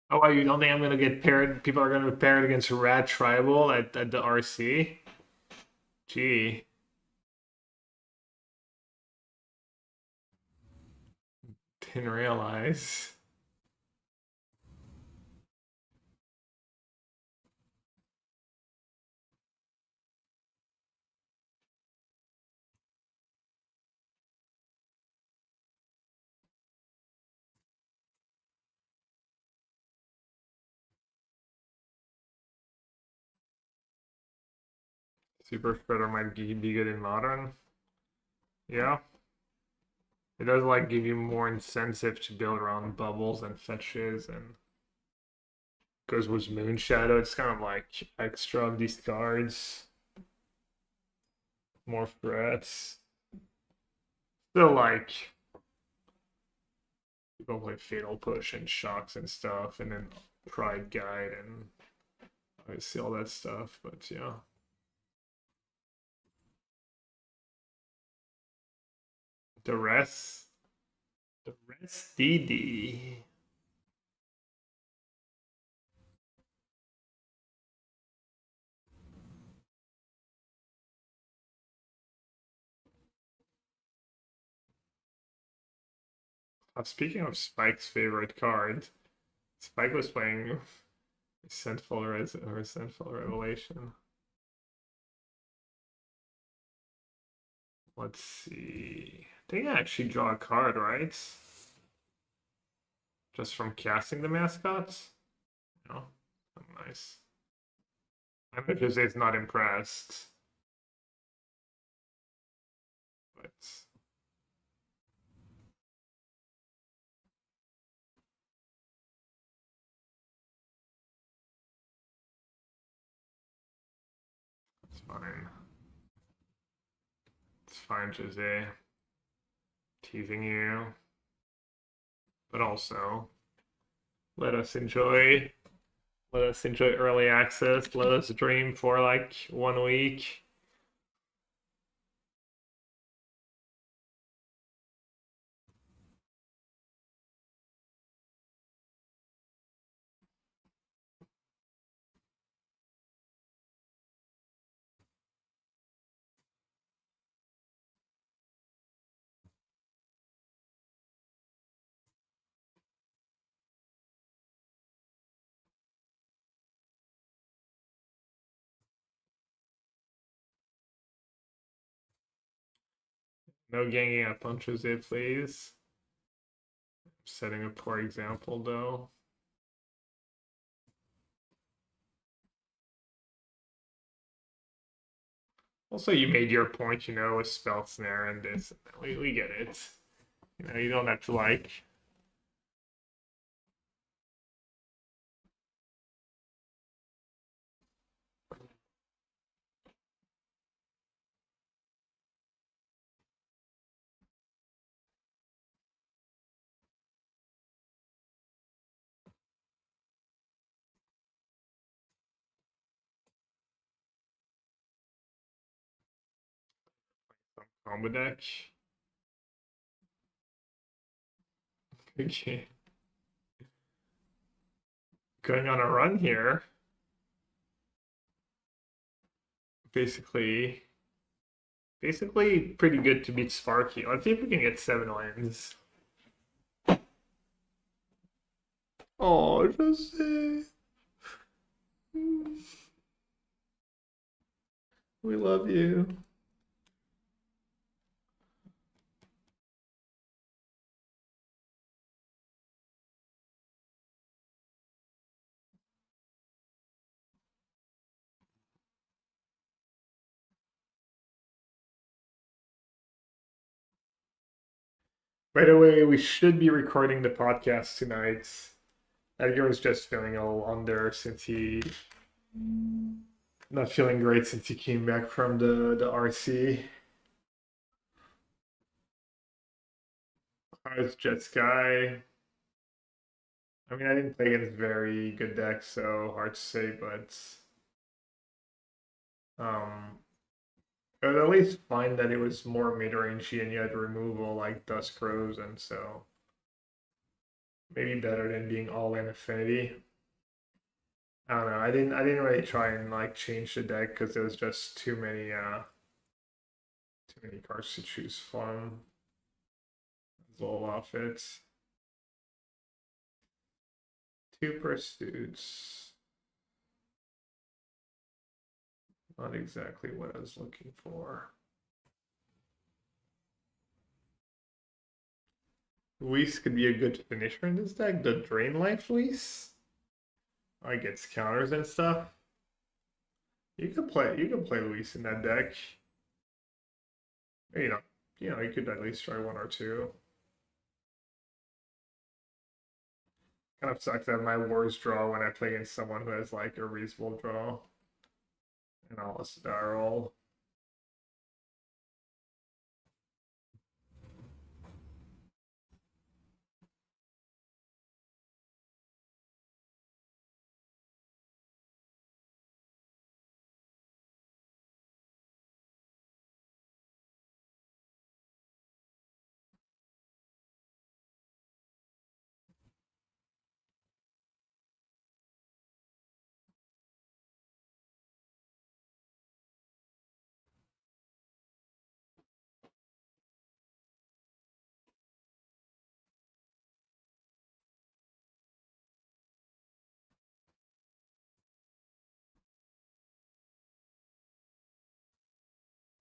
Oh, wow, you don't think I'm gonna get paired? People are gonna be paired against Rat Tribal at the RC? Gee, didn't realize. Super Shredder might be good in Modern. Yeah. It does like give you more incentive to build around bubbles and fetches and goes with Moon Shadow. It's kind of like extra on these cards. More threats. Still like people play Fatal Push and Shocks and stuff, and then Pride Guide and I see all that stuff, but yeah. The rest DD. Speaking of Spike's favorite card, Spike was playing Resentful Revelation. Let's see. I think I actually draw a card, right? Just from casting the mascots? No. Oh, nice. I'm Jose's not impressed. But it's fine. It's fine, Jose. Teasing you. But also, let us enjoy early access. Let us dream for like 1 week. No ganging up on Jose, please. Setting a poor example, though. Also, you made your point, with spell snare and this. We get it. You don't have to like. Combo deck. Okay. Going on a run here. Basically pretty good to beat Sparky. Let's see if we can get 7 wins. Oh, Jose. We love you. By the way, we should be recording the podcast tonight. Edgar is just feeling a little under since he not feeling great since he came back from the RC. How's Jet Sky? I mean, I didn't play against very good decks, so hard to say, but I would at least find that it was more mid-rangey and you had removal like Dusk Rose, and so Maybe better than being all in Affinity. I don't know. I didn't really try and like change the deck because there was just too many cards to choose from. As well off it. 2 pursuits. Not exactly what I was looking for. Luis could be a good finisher in this deck. The Drain Life Luis. I gets counters and stuff. You could play Luis in that deck. You could at least try 1 or 2. Kind of sucks to have my worst draw when I play against someone who has like a reasonable draw. And I'll spiral.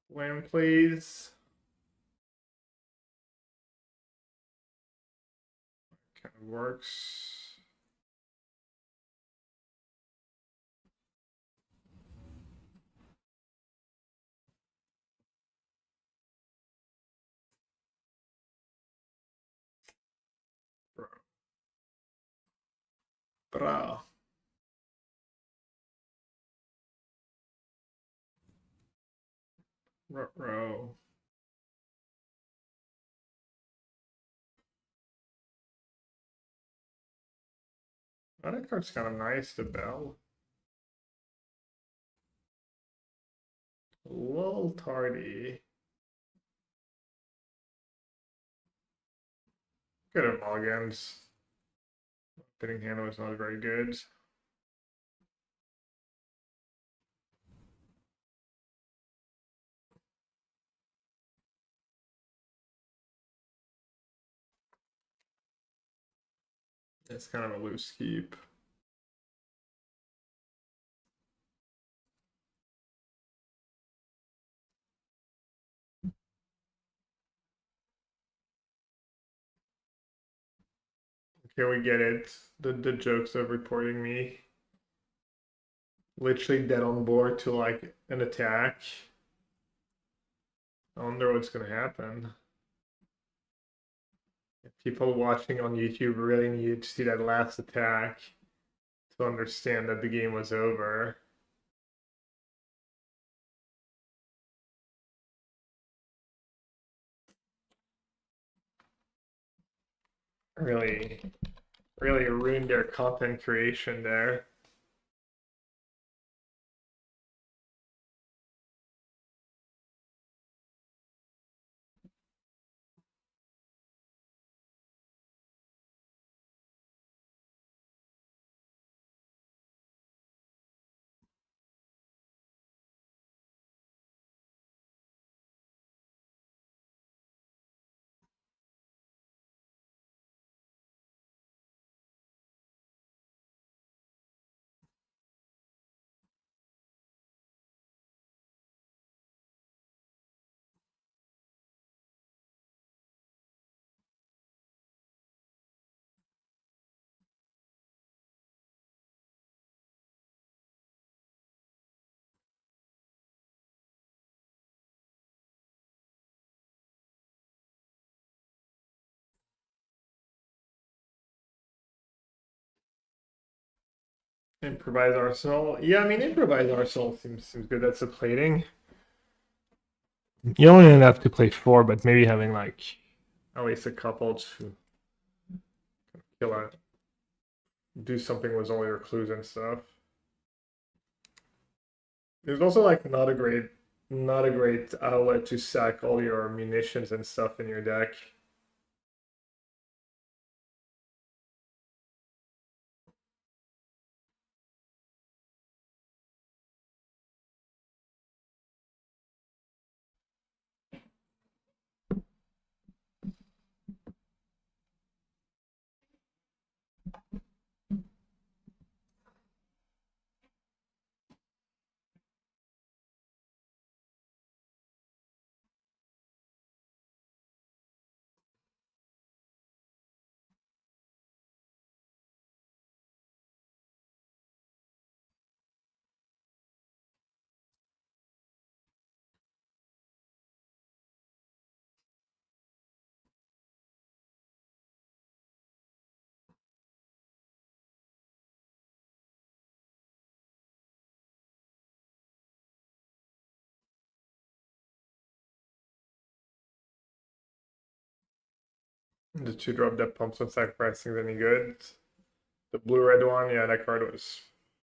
Win, please. Kind of works. Bro. Row. That card's kind of nice to Bell. A little tardy. Good at mulligans. Pitting hand was not very good. It's kind of a loose keep. Okay, we get it. The jokes of reporting me. Literally dead on board to like an attack. I wonder what's gonna happen. People watching on YouTube really needed to see that last attack to understand that the game was over. Really ruined their content creation there. Improvise Arsenal. Yeah, I mean, Improvise Arsenal seems good. That's the plating. You only have to play 4, but maybe having like at least a couple to kill out, do something with all your clues and stuff. There's also like not a great outlet to sack all your munitions and stuff in your deck. The 2-drop that pumps when sacrificing is any good. The blue-red one, yeah, that card was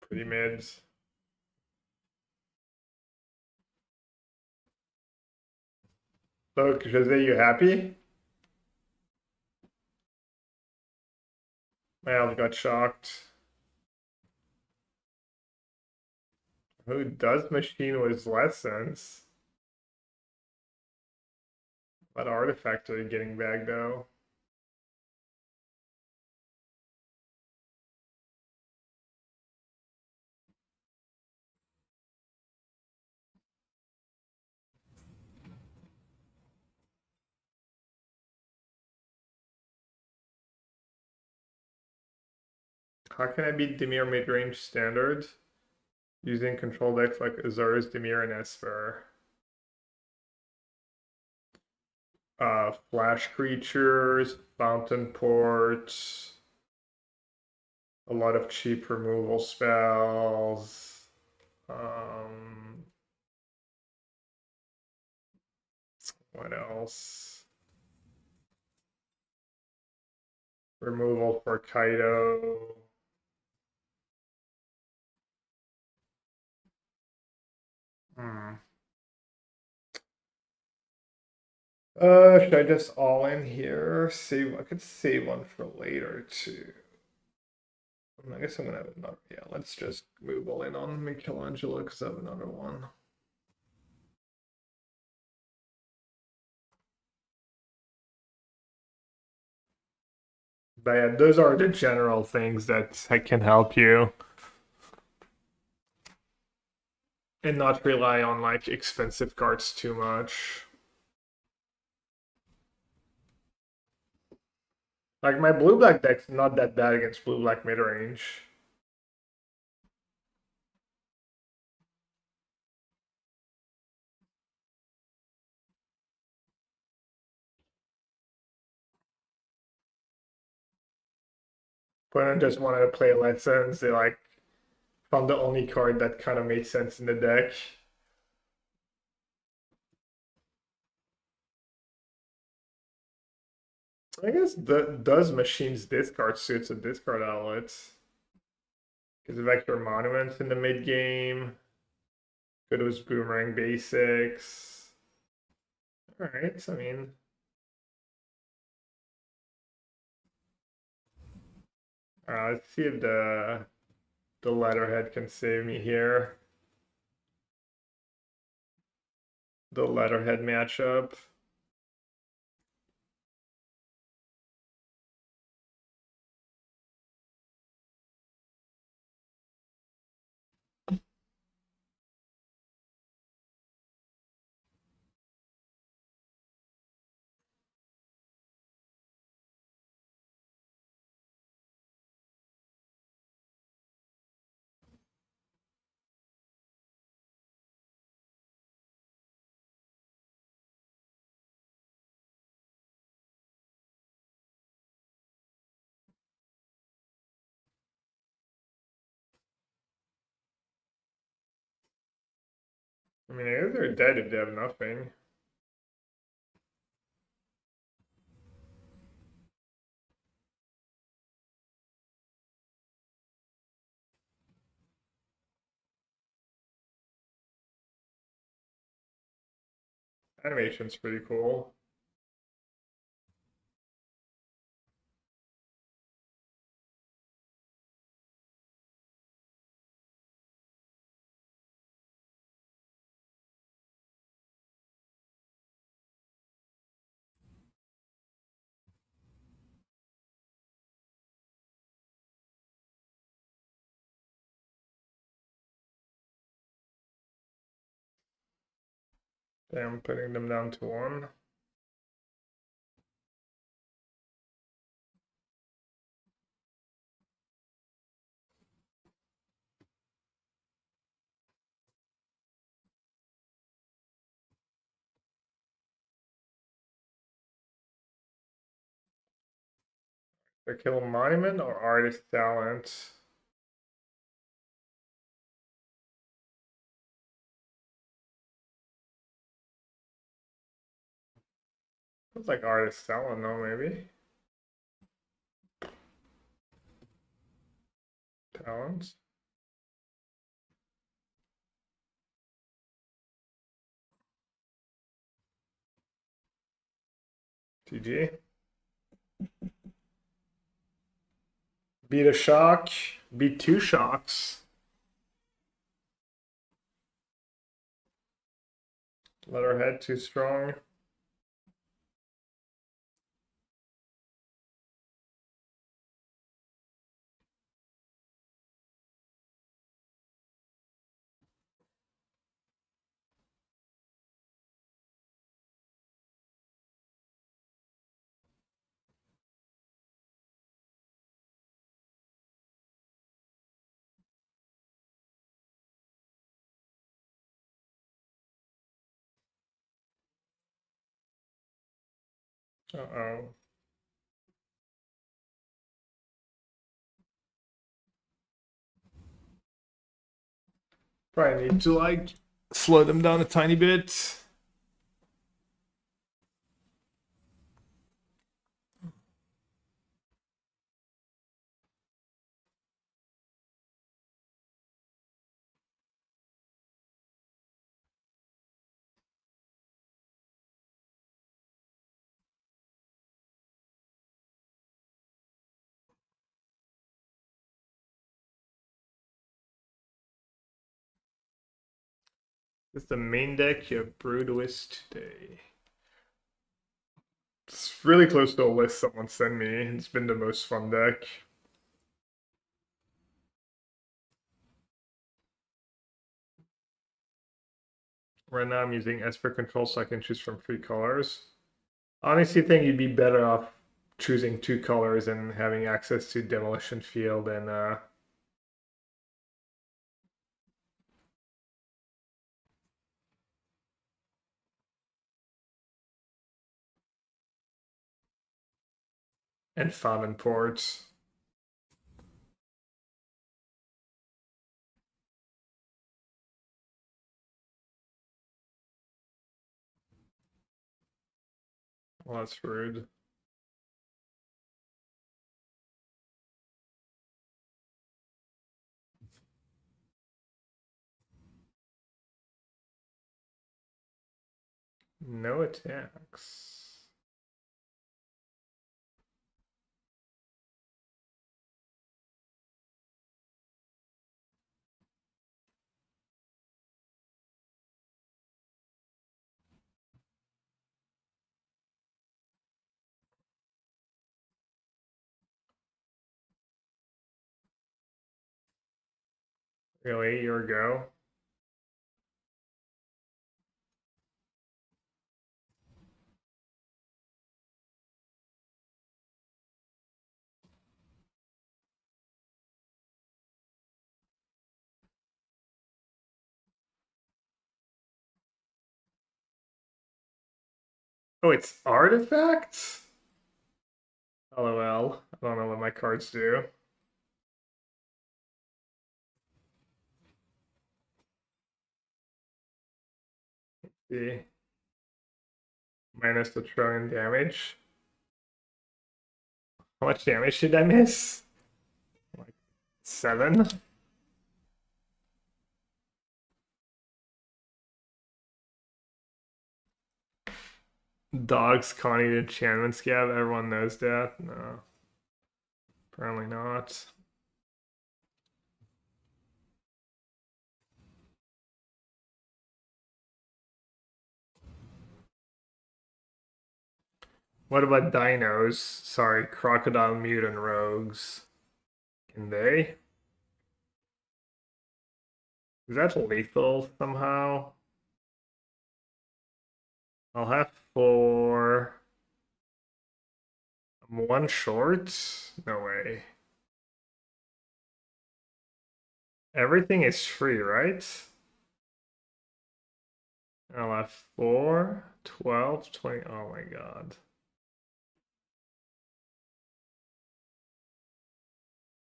pretty mid. Look, Jose, you happy? My elf got shocked. Who does machine with lessons? What artifact are you getting back though? How can I beat Dimir mid-range standard? Using control decks like Azura's, Dimir, and Esper. Flash creatures, fountain ports, a lot of cheap removal spells. What else? Removal for Kaido. Should I just all in here? Save. I could save one for later too. I guess I'm gonna have another. Yeah, let's just move all in on Michelangelo because I have another one. But yeah, those are the general things that can help you. And not rely on like expensive cards too much. Like my blue-black deck's not that bad against blue-black mid-range. But I just wanted to play lessons. They like found the only card that kind of made sense in the deck. I guess does machines discard suits and discard outlets? Because of extra monuments in the mid game. Good was boomerang basics. Alright, I mean. Let's see if the letterhead can save me here. The letterhead matchup. I mean, I guess they're dead if they have nothing. Animation's pretty cool. I'm putting them down to 1. They kill a monument or artist talent. Looks like artist talent though, maybe. talent. GG. Beat a shock. Beat two shocks. Letterhead too strong. Uh-oh. Probably need to like slow them down a tiny bit. It's the main deck you have brewed with today. It's really close to a list someone sent me. It's been the most fun deck. Right now I'm using Esper control so I can choose from 3 colors. Honestly, I think you'd be better off choosing 2 colors and having access to Demolition Field and Fountain Ports. Well, that's rude. No attacks. Really, your go. Oh, it's artifacts? LOL. I don't know what my cards do. See. Minus the trillion damage. How much damage did I miss? Like 7? Dogs can't eat enchantment scab. Everyone knows that. No. Apparently not. What about dinos? Sorry, crocodile mutant rogues. Can they? Is that lethal somehow? I'll have 4. I'm 1 short? No way. Everything is free, right? I'll have 4, 12, 20. Oh my god.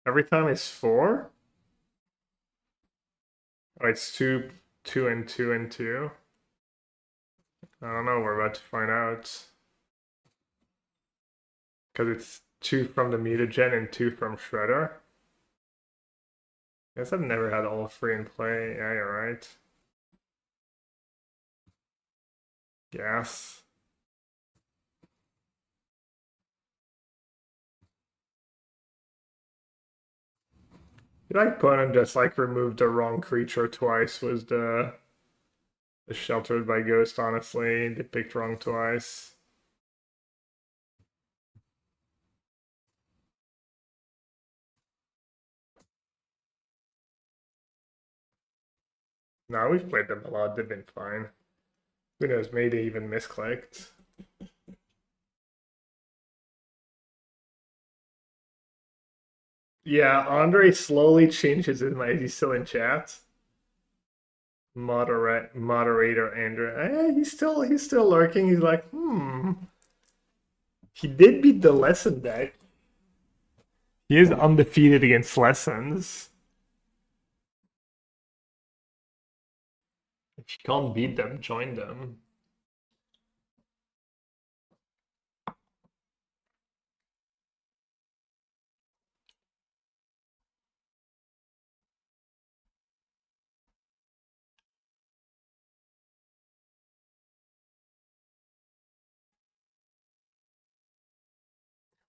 Every time it's 4? Oh, it's 2, 2, and 2, and 2. I don't know. We're about to find out. Because it's 2 from the mutagen and 2 from Shredder. Guess I've never had all three in play. Yeah, you're right. Gas. Your opponent just like removed the wrong creature twice was the Sheltered by Ghost, honestly. They picked wrong twice. No, we've played them a lot. They've been fine. Who knows? Maybe they even misclicked. Yeah, Andre slowly changes his mind. He's still in chat. Moderator Andrew. He's still lurking. He's like, He did beat the lesson deck. He is undefeated against lessons. If you can't beat them, join them.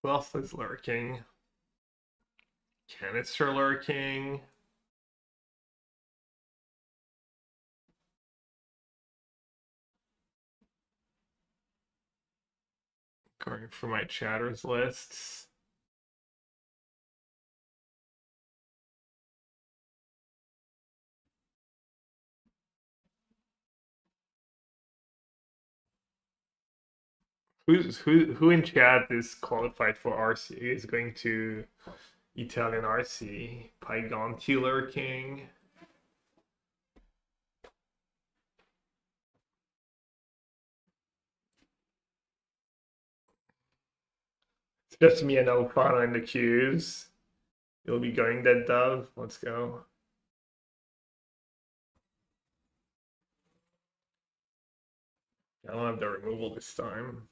Who else is lurking? Canister lurking. Going for my chatters lists. Who in chat is qualified for RC is going to Italian RC? Pygonti lurking. It's just me and Alfano in the queues. You'll be going dead dove. Let's go. I don't have the removal this time.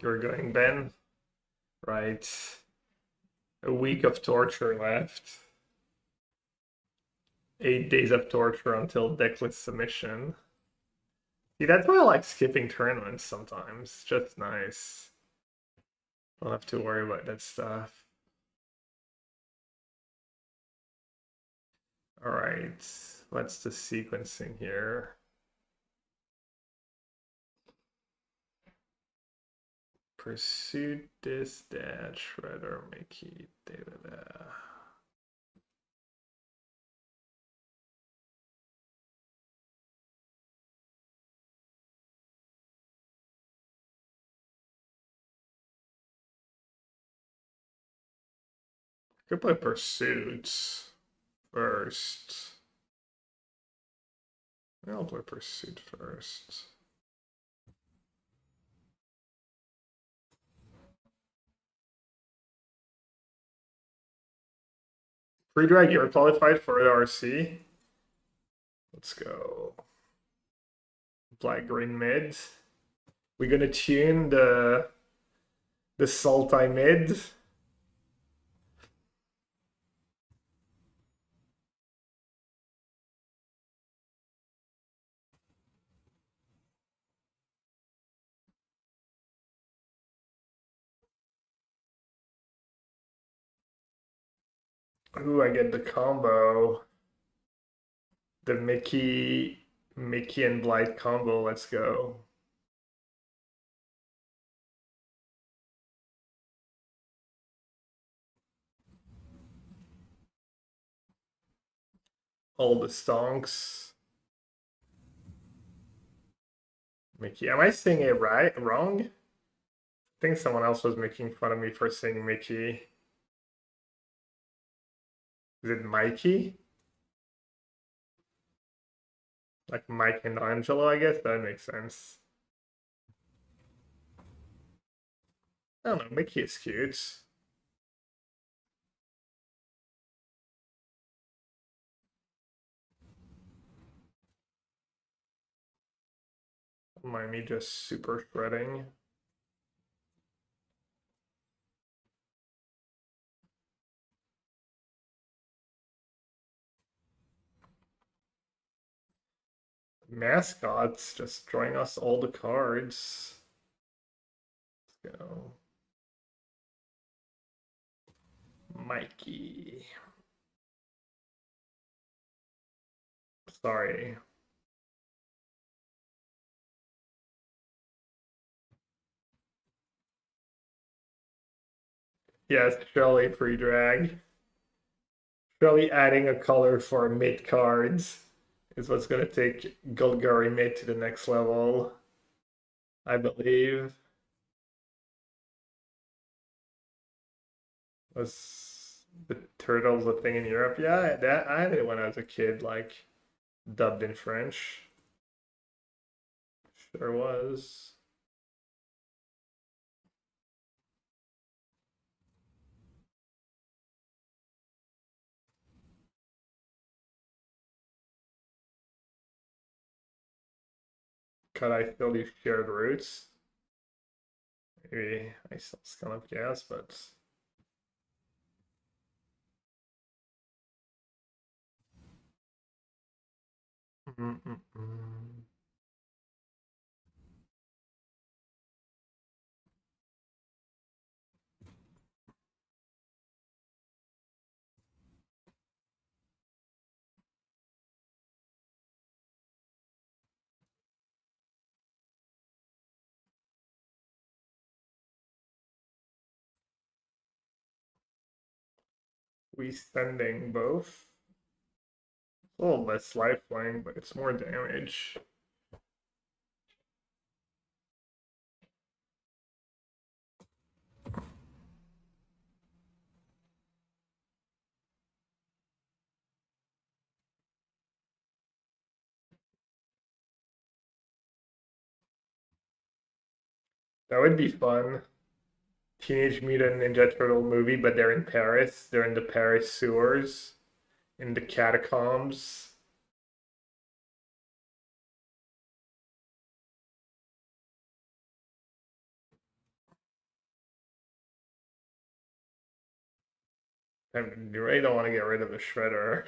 You're going, Ben? Right. A week of torture left. 8 days of torture until deckless submission. See, that's why I like skipping tournaments sometimes. It's just nice. Don't have to worry about that stuff. Alright, what's the sequencing here? Pursuit, this, that, Shredder, Mickey, da. Could play Pursuit first. I'll play Pursuit first. Free drag, you're qualified for the RC. Let's go. Black green mid. We're gonna tune the Sultai mid. Ooh, I get the combo. The Mickey and Blight combo. Let's go. All the stonks. Mickey. Am I saying it wrong? I think someone else was making fun of me for saying Mickey. Is it Mikey? Like Mike and Angelo, I guess? That makes sense. I don't know, Mickey is cute. Don't mind me just super shredding. Mascots just drawing us all the cards. Let's go. Mikey. Sorry. Yes, Shelly pre-drag. Shelly adding a color for mid cards is what's going to take Golgari mid to the next level, I believe. Was the turtles a thing in Europe? Yeah, that I had it when I was a kid, like dubbed in French. Sure was. Could I still do shared roots? Maybe I still kind of guess, but Mm-mm-mm. We sending both. A little less lifeline, but it's more damage. That would be fun. Teenage Mutant Ninja Turtle movie, but they're in Paris. They're in the Paris sewers, in the catacombs. I mean, you really don't want to get rid of the Shredder.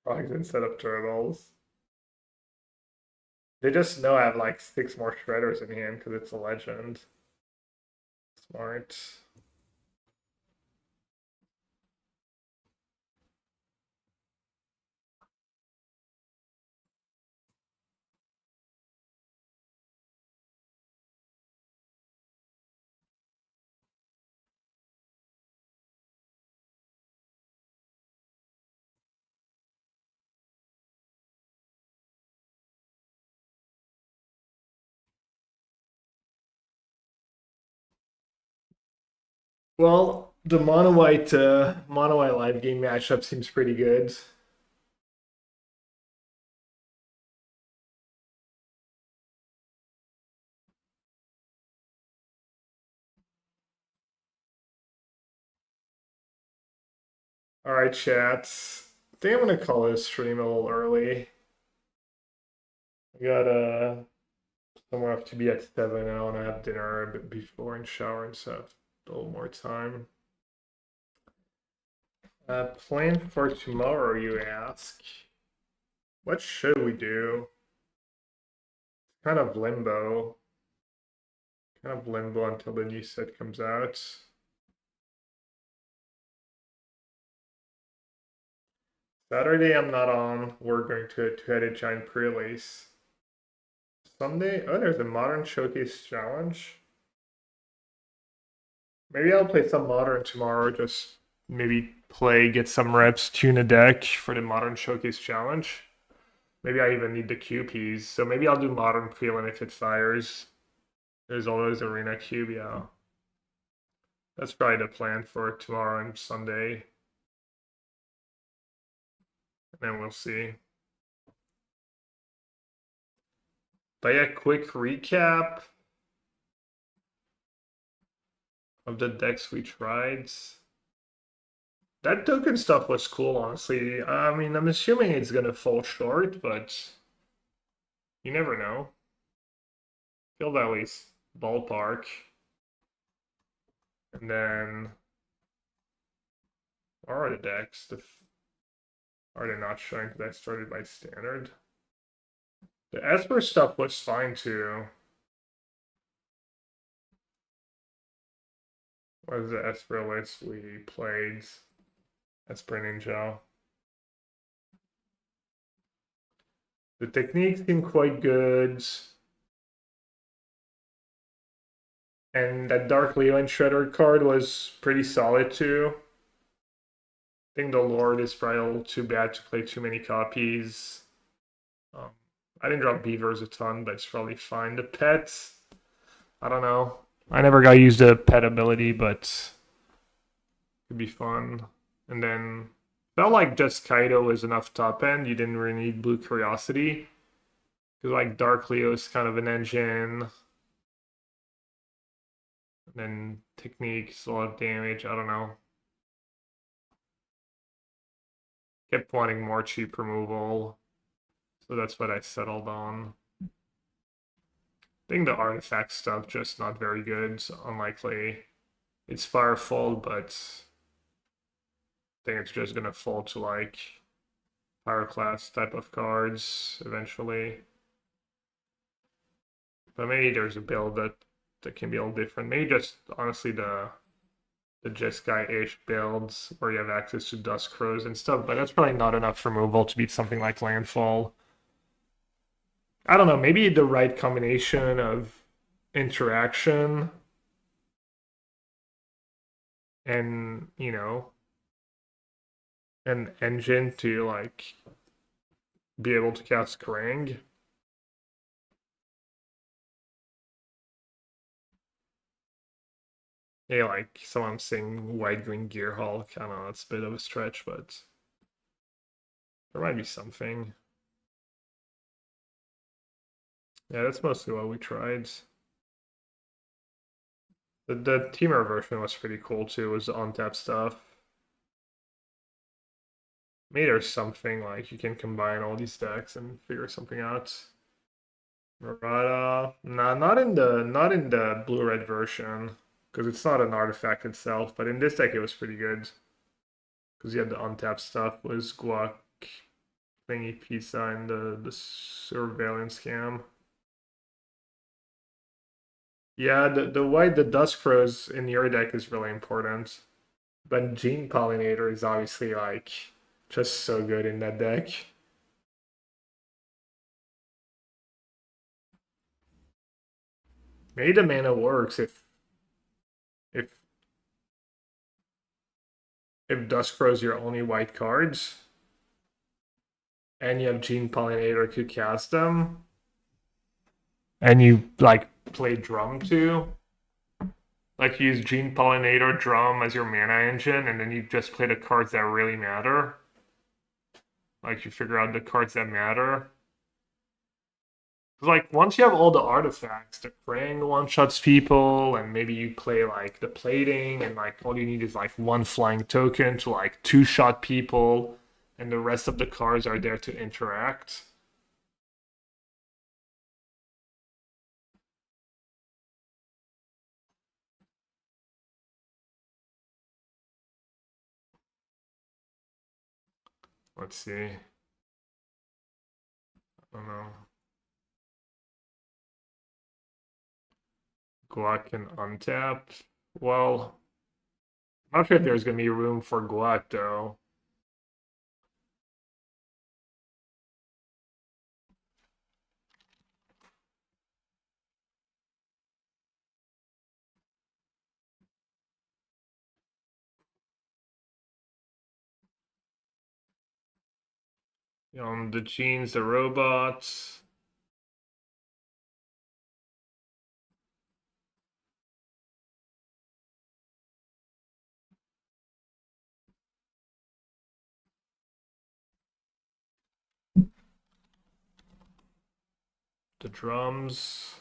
Frogs instead of turtles. They just know I have like 6 more Shredders in hand because it's a legend. Smart. Well, the mono white live game matchup seems pretty good. All right, chat. I think I'm gonna call this stream a little early. I got somewhere up to be at 7. I want to have dinner a bit before and shower and stuff. A little more time. Plan for tomorrow, you ask? What should we do? Kind of limbo. Kind of limbo until the new set comes out. Saturday I'm not on. We're going to a two-headed giant pre-release. Sunday, oh, there's a modern showcase challenge. Maybe I'll play some modern tomorrow. Just maybe play, get some reps, tune a deck for the modern showcase challenge. Maybe I even need the QPs. So maybe I'll do modern feeling if it fires. There's always arena cube, yeah. That's probably the plan for tomorrow and Sunday. And then we'll see. But yeah, quick recap of the decks we tried. That token stuff was cool, honestly. I mean, I'm assuming it's gonna fall short, but You never know. Feel at least ballpark. And then, where are the decks? Are they not showing that I started by standard? The Esper stuff looks fine too. What is the Esper list we played? Esper Ninja. The techniques seem quite good. And that Dark Leo and Shredder card was pretty solid too. I think the Lord is probably a little too bad to play too many copies. I didn't draw Beavers a ton, but it's probably fine. The pets, I don't know. I never got used the pet ability, but could be fun. And then felt like just Kaido was enough top end. You didn't really need Blue Curiosity. Because like Dark Leo is kind of an engine. And then techniques, a lot of damage, I don't know. Kept wanting more cheap removal. So that's what I settled on. I think the artifact stuff just not very good. So unlikely. It's Firefall, but I think it's just gonna fall to like Power Class type of cards eventually. But maybe there's a build that can be a little different. Maybe just honestly the Jeskai-ish builds where you have access to Dust Crows and stuff, but that's probably not enough removal to beat something like Landfall. I don't know, maybe the right combination of interaction and, you know, an engine to like be able to cast Kerrang. Yeah, like someone saying White Green Gear Hulk. I don't know, it's a bit of a stretch, but there might be something. Yeah, that's mostly what we tried. The Teamer version was pretty cool too, was the on-tap stuff. Maybe there's something like you can combine all these decks and figure something out. Murata, nah, not in the blue-red version, because it's not an artifact itself, but in this deck it was pretty good. Because you had the on-tap stuff was Guac, Thingy Pizza, and the surveillance scam. Yeah, the Dust Crows in your deck is really important. But Gene Pollinator is obviously like just so good in that deck. Maybe the mana works if if Dust Crow's your only white cards, and you have Gene Pollinator to cast them, and you like play Drum too. Like you use Gene Pollinator Drum as your mana engine, and then you just play the cards that really matter. Like you figure out the cards that matter. Like once you have all the artifacts, the Krang one-shots people, and maybe you play like the plating, and like all you need is like one flying token to like two-shot people, and the rest of the cards are there to interact. Let's see. I don't know. Guac can untap. Well, I'm not sure if there's gonna be room for Guac though. The genes, the robots. The drums.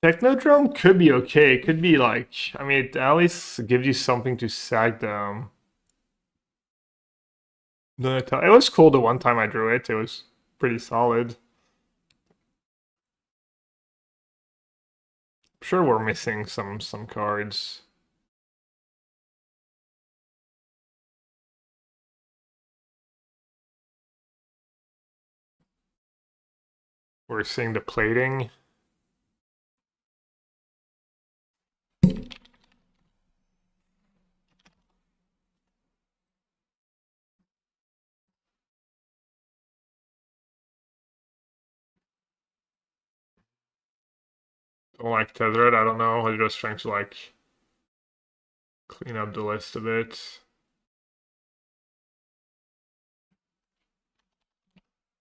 Technodrome could be okay. It could be like, I mean, it at least gives you something to sag them. It was cool the one time I drew it. It was pretty solid. I'm sure we're missing some cards. We're seeing the plating. Don't like Tethered, I don't know. I'm just trying to like clean up the list a bit.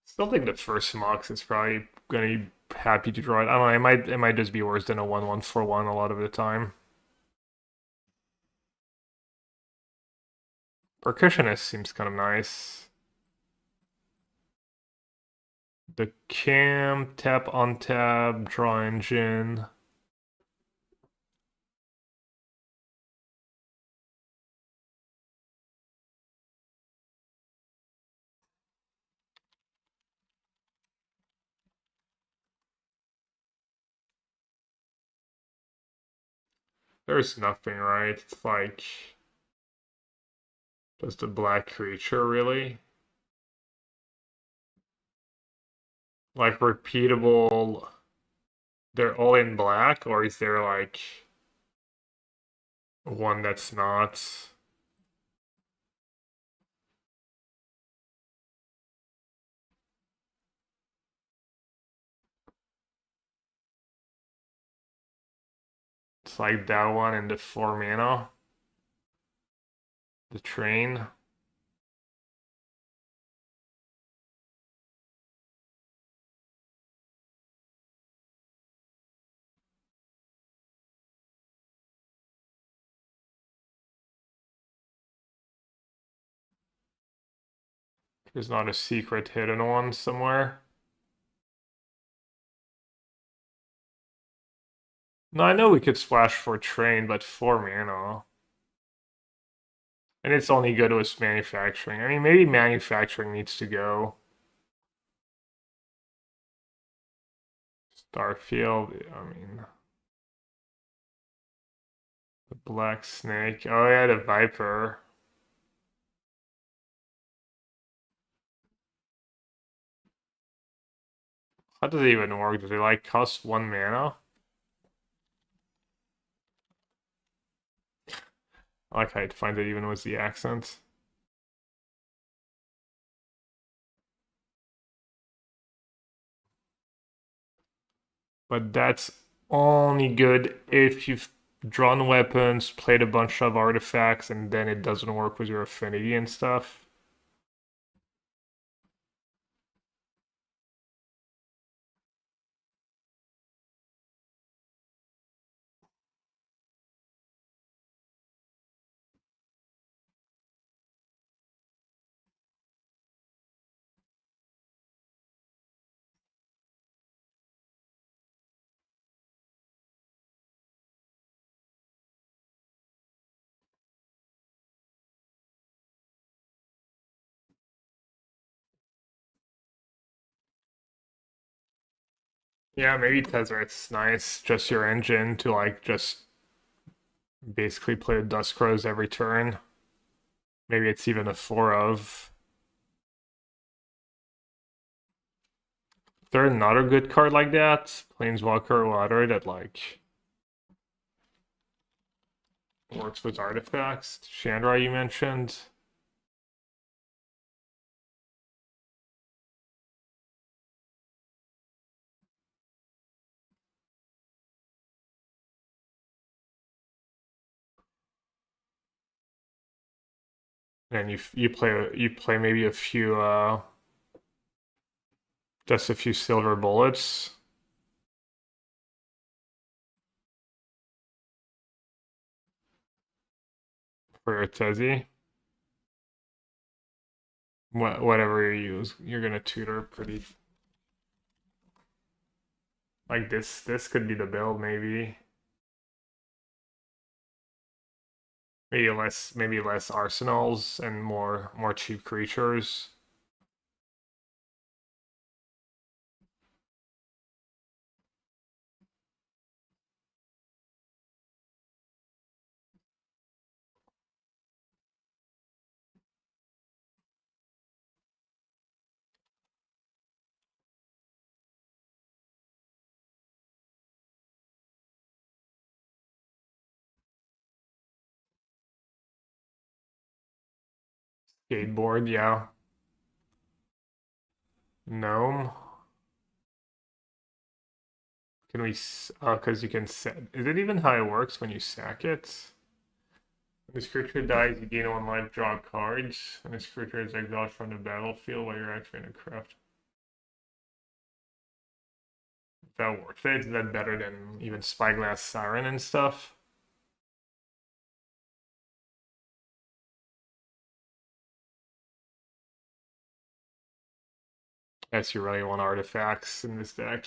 Still think the first Mox is probably gonna be happy to draw it. I don't know, it might just be worse than a 1/1/4/1 a lot of the time. Percussionist seems kind of nice. The cam, tap on tab, draw engine. There's nothing, right? It's like just a black creature, really. Like repeatable. They're all in black, or is there like one that's not? It's like that one and the 4 mana. The train. There's not a secret hidden one somewhere. No, I know we could splash for train, but 4 mana. And it's only good with manufacturing. I mean, maybe manufacturing needs to go. Starfield, I mean. The Black Snake. Oh yeah, the Viper. How does it even work? Does it like cost 1 mana? I like how it finds it even with the accent. But that's only good if you've drawn weapons, played a bunch of artifacts, and then it doesn't work with your affinity and stuff. Yeah, maybe Tezzer's nice. Just your engine to like just basically play Dusk Crows every turn. Maybe it's even a 4 of. Is there another good card like that? Planeswalker Water that like works with artifacts. Chandra you mentioned. And you play maybe a few just a few silver bullets for your Tezzy. Whatever you use, you're gonna tutor pretty. Like this could be the build maybe. Maybe less arsenals and more cheap creatures. Skateboard, yeah. Gnome. Can we? Oh, because you can set. Is it even how it works when you sack it? When this creature dies, you gain 1 life, draw cards. And this creature is exiled from the battlefield while you're activating a craft. Is that worth it? Is that better than even Spyglass Siren and stuff? Guess you really want artifacts in this deck.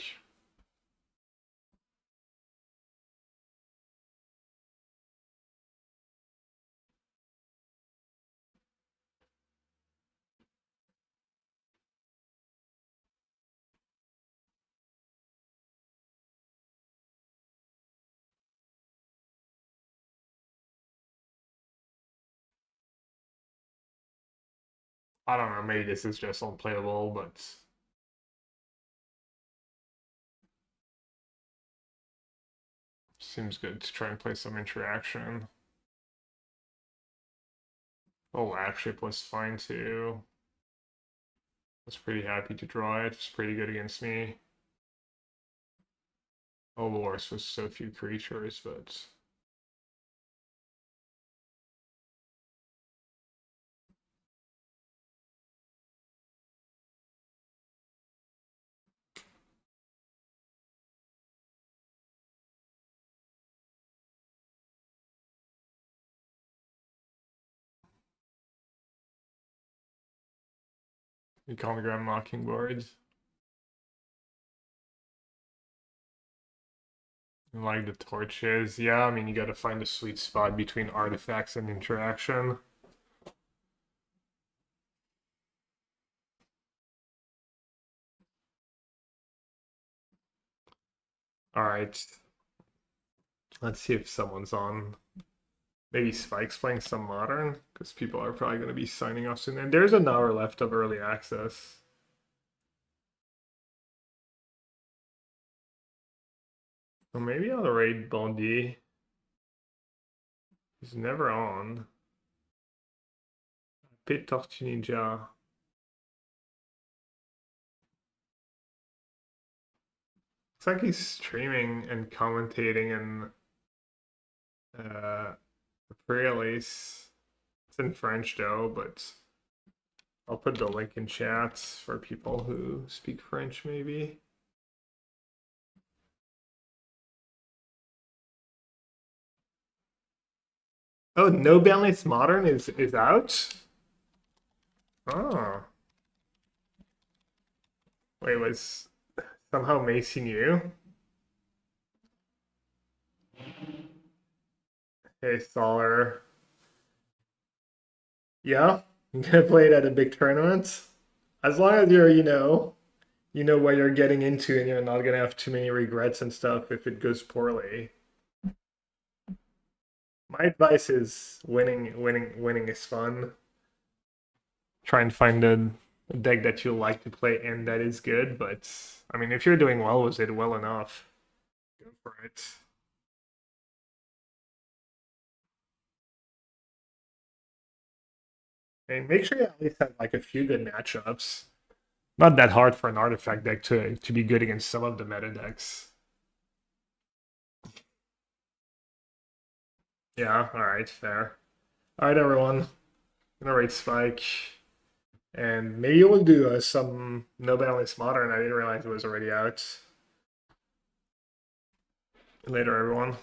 I don't know, maybe this is just unplayable, but seems good to try and play some interaction. Oh, Lapship was fine too. Was pretty happy to draw it. It's pretty good against me. Oh, Loris was so few creatures, but Econogram Mockingbird. Like the torches. Yeah, I mean, you gotta find the sweet spot between artifacts and interaction. Alright. Let's see if someone's on. Maybe Spike's playing some Modern, because people are probably going to be signing off soon. And there's an hour left of early access. Or maybe I'll raid Bondi. He's never on. Pit Tortue Ninja. Looks like he's streaming and commentating in pre-release. It's in French though, but I'll put the link in chat for people who speak French maybe. Oh, No Balance Modern is out? Oh. Wait, was somehow Macy new? Hey, Solar. Yeah, you gonna play it at a big tournament? As long as you know what you're getting into and you're not gonna have too many regrets and stuff if it goes poorly. My advice is winning is fun. Try and find a deck that you like to play and that is good, but I mean, if you're doing well with it well enough, go for it. And make sure you at least have like a few good matchups. Not that hard for an artifact deck to be good against some of the meta decks. Yeah, alright, fair. Alright, everyone. I'm gonna rate Spike. And maybe we'll do some No Balance Modern. I didn't realize it was already out. Later, everyone.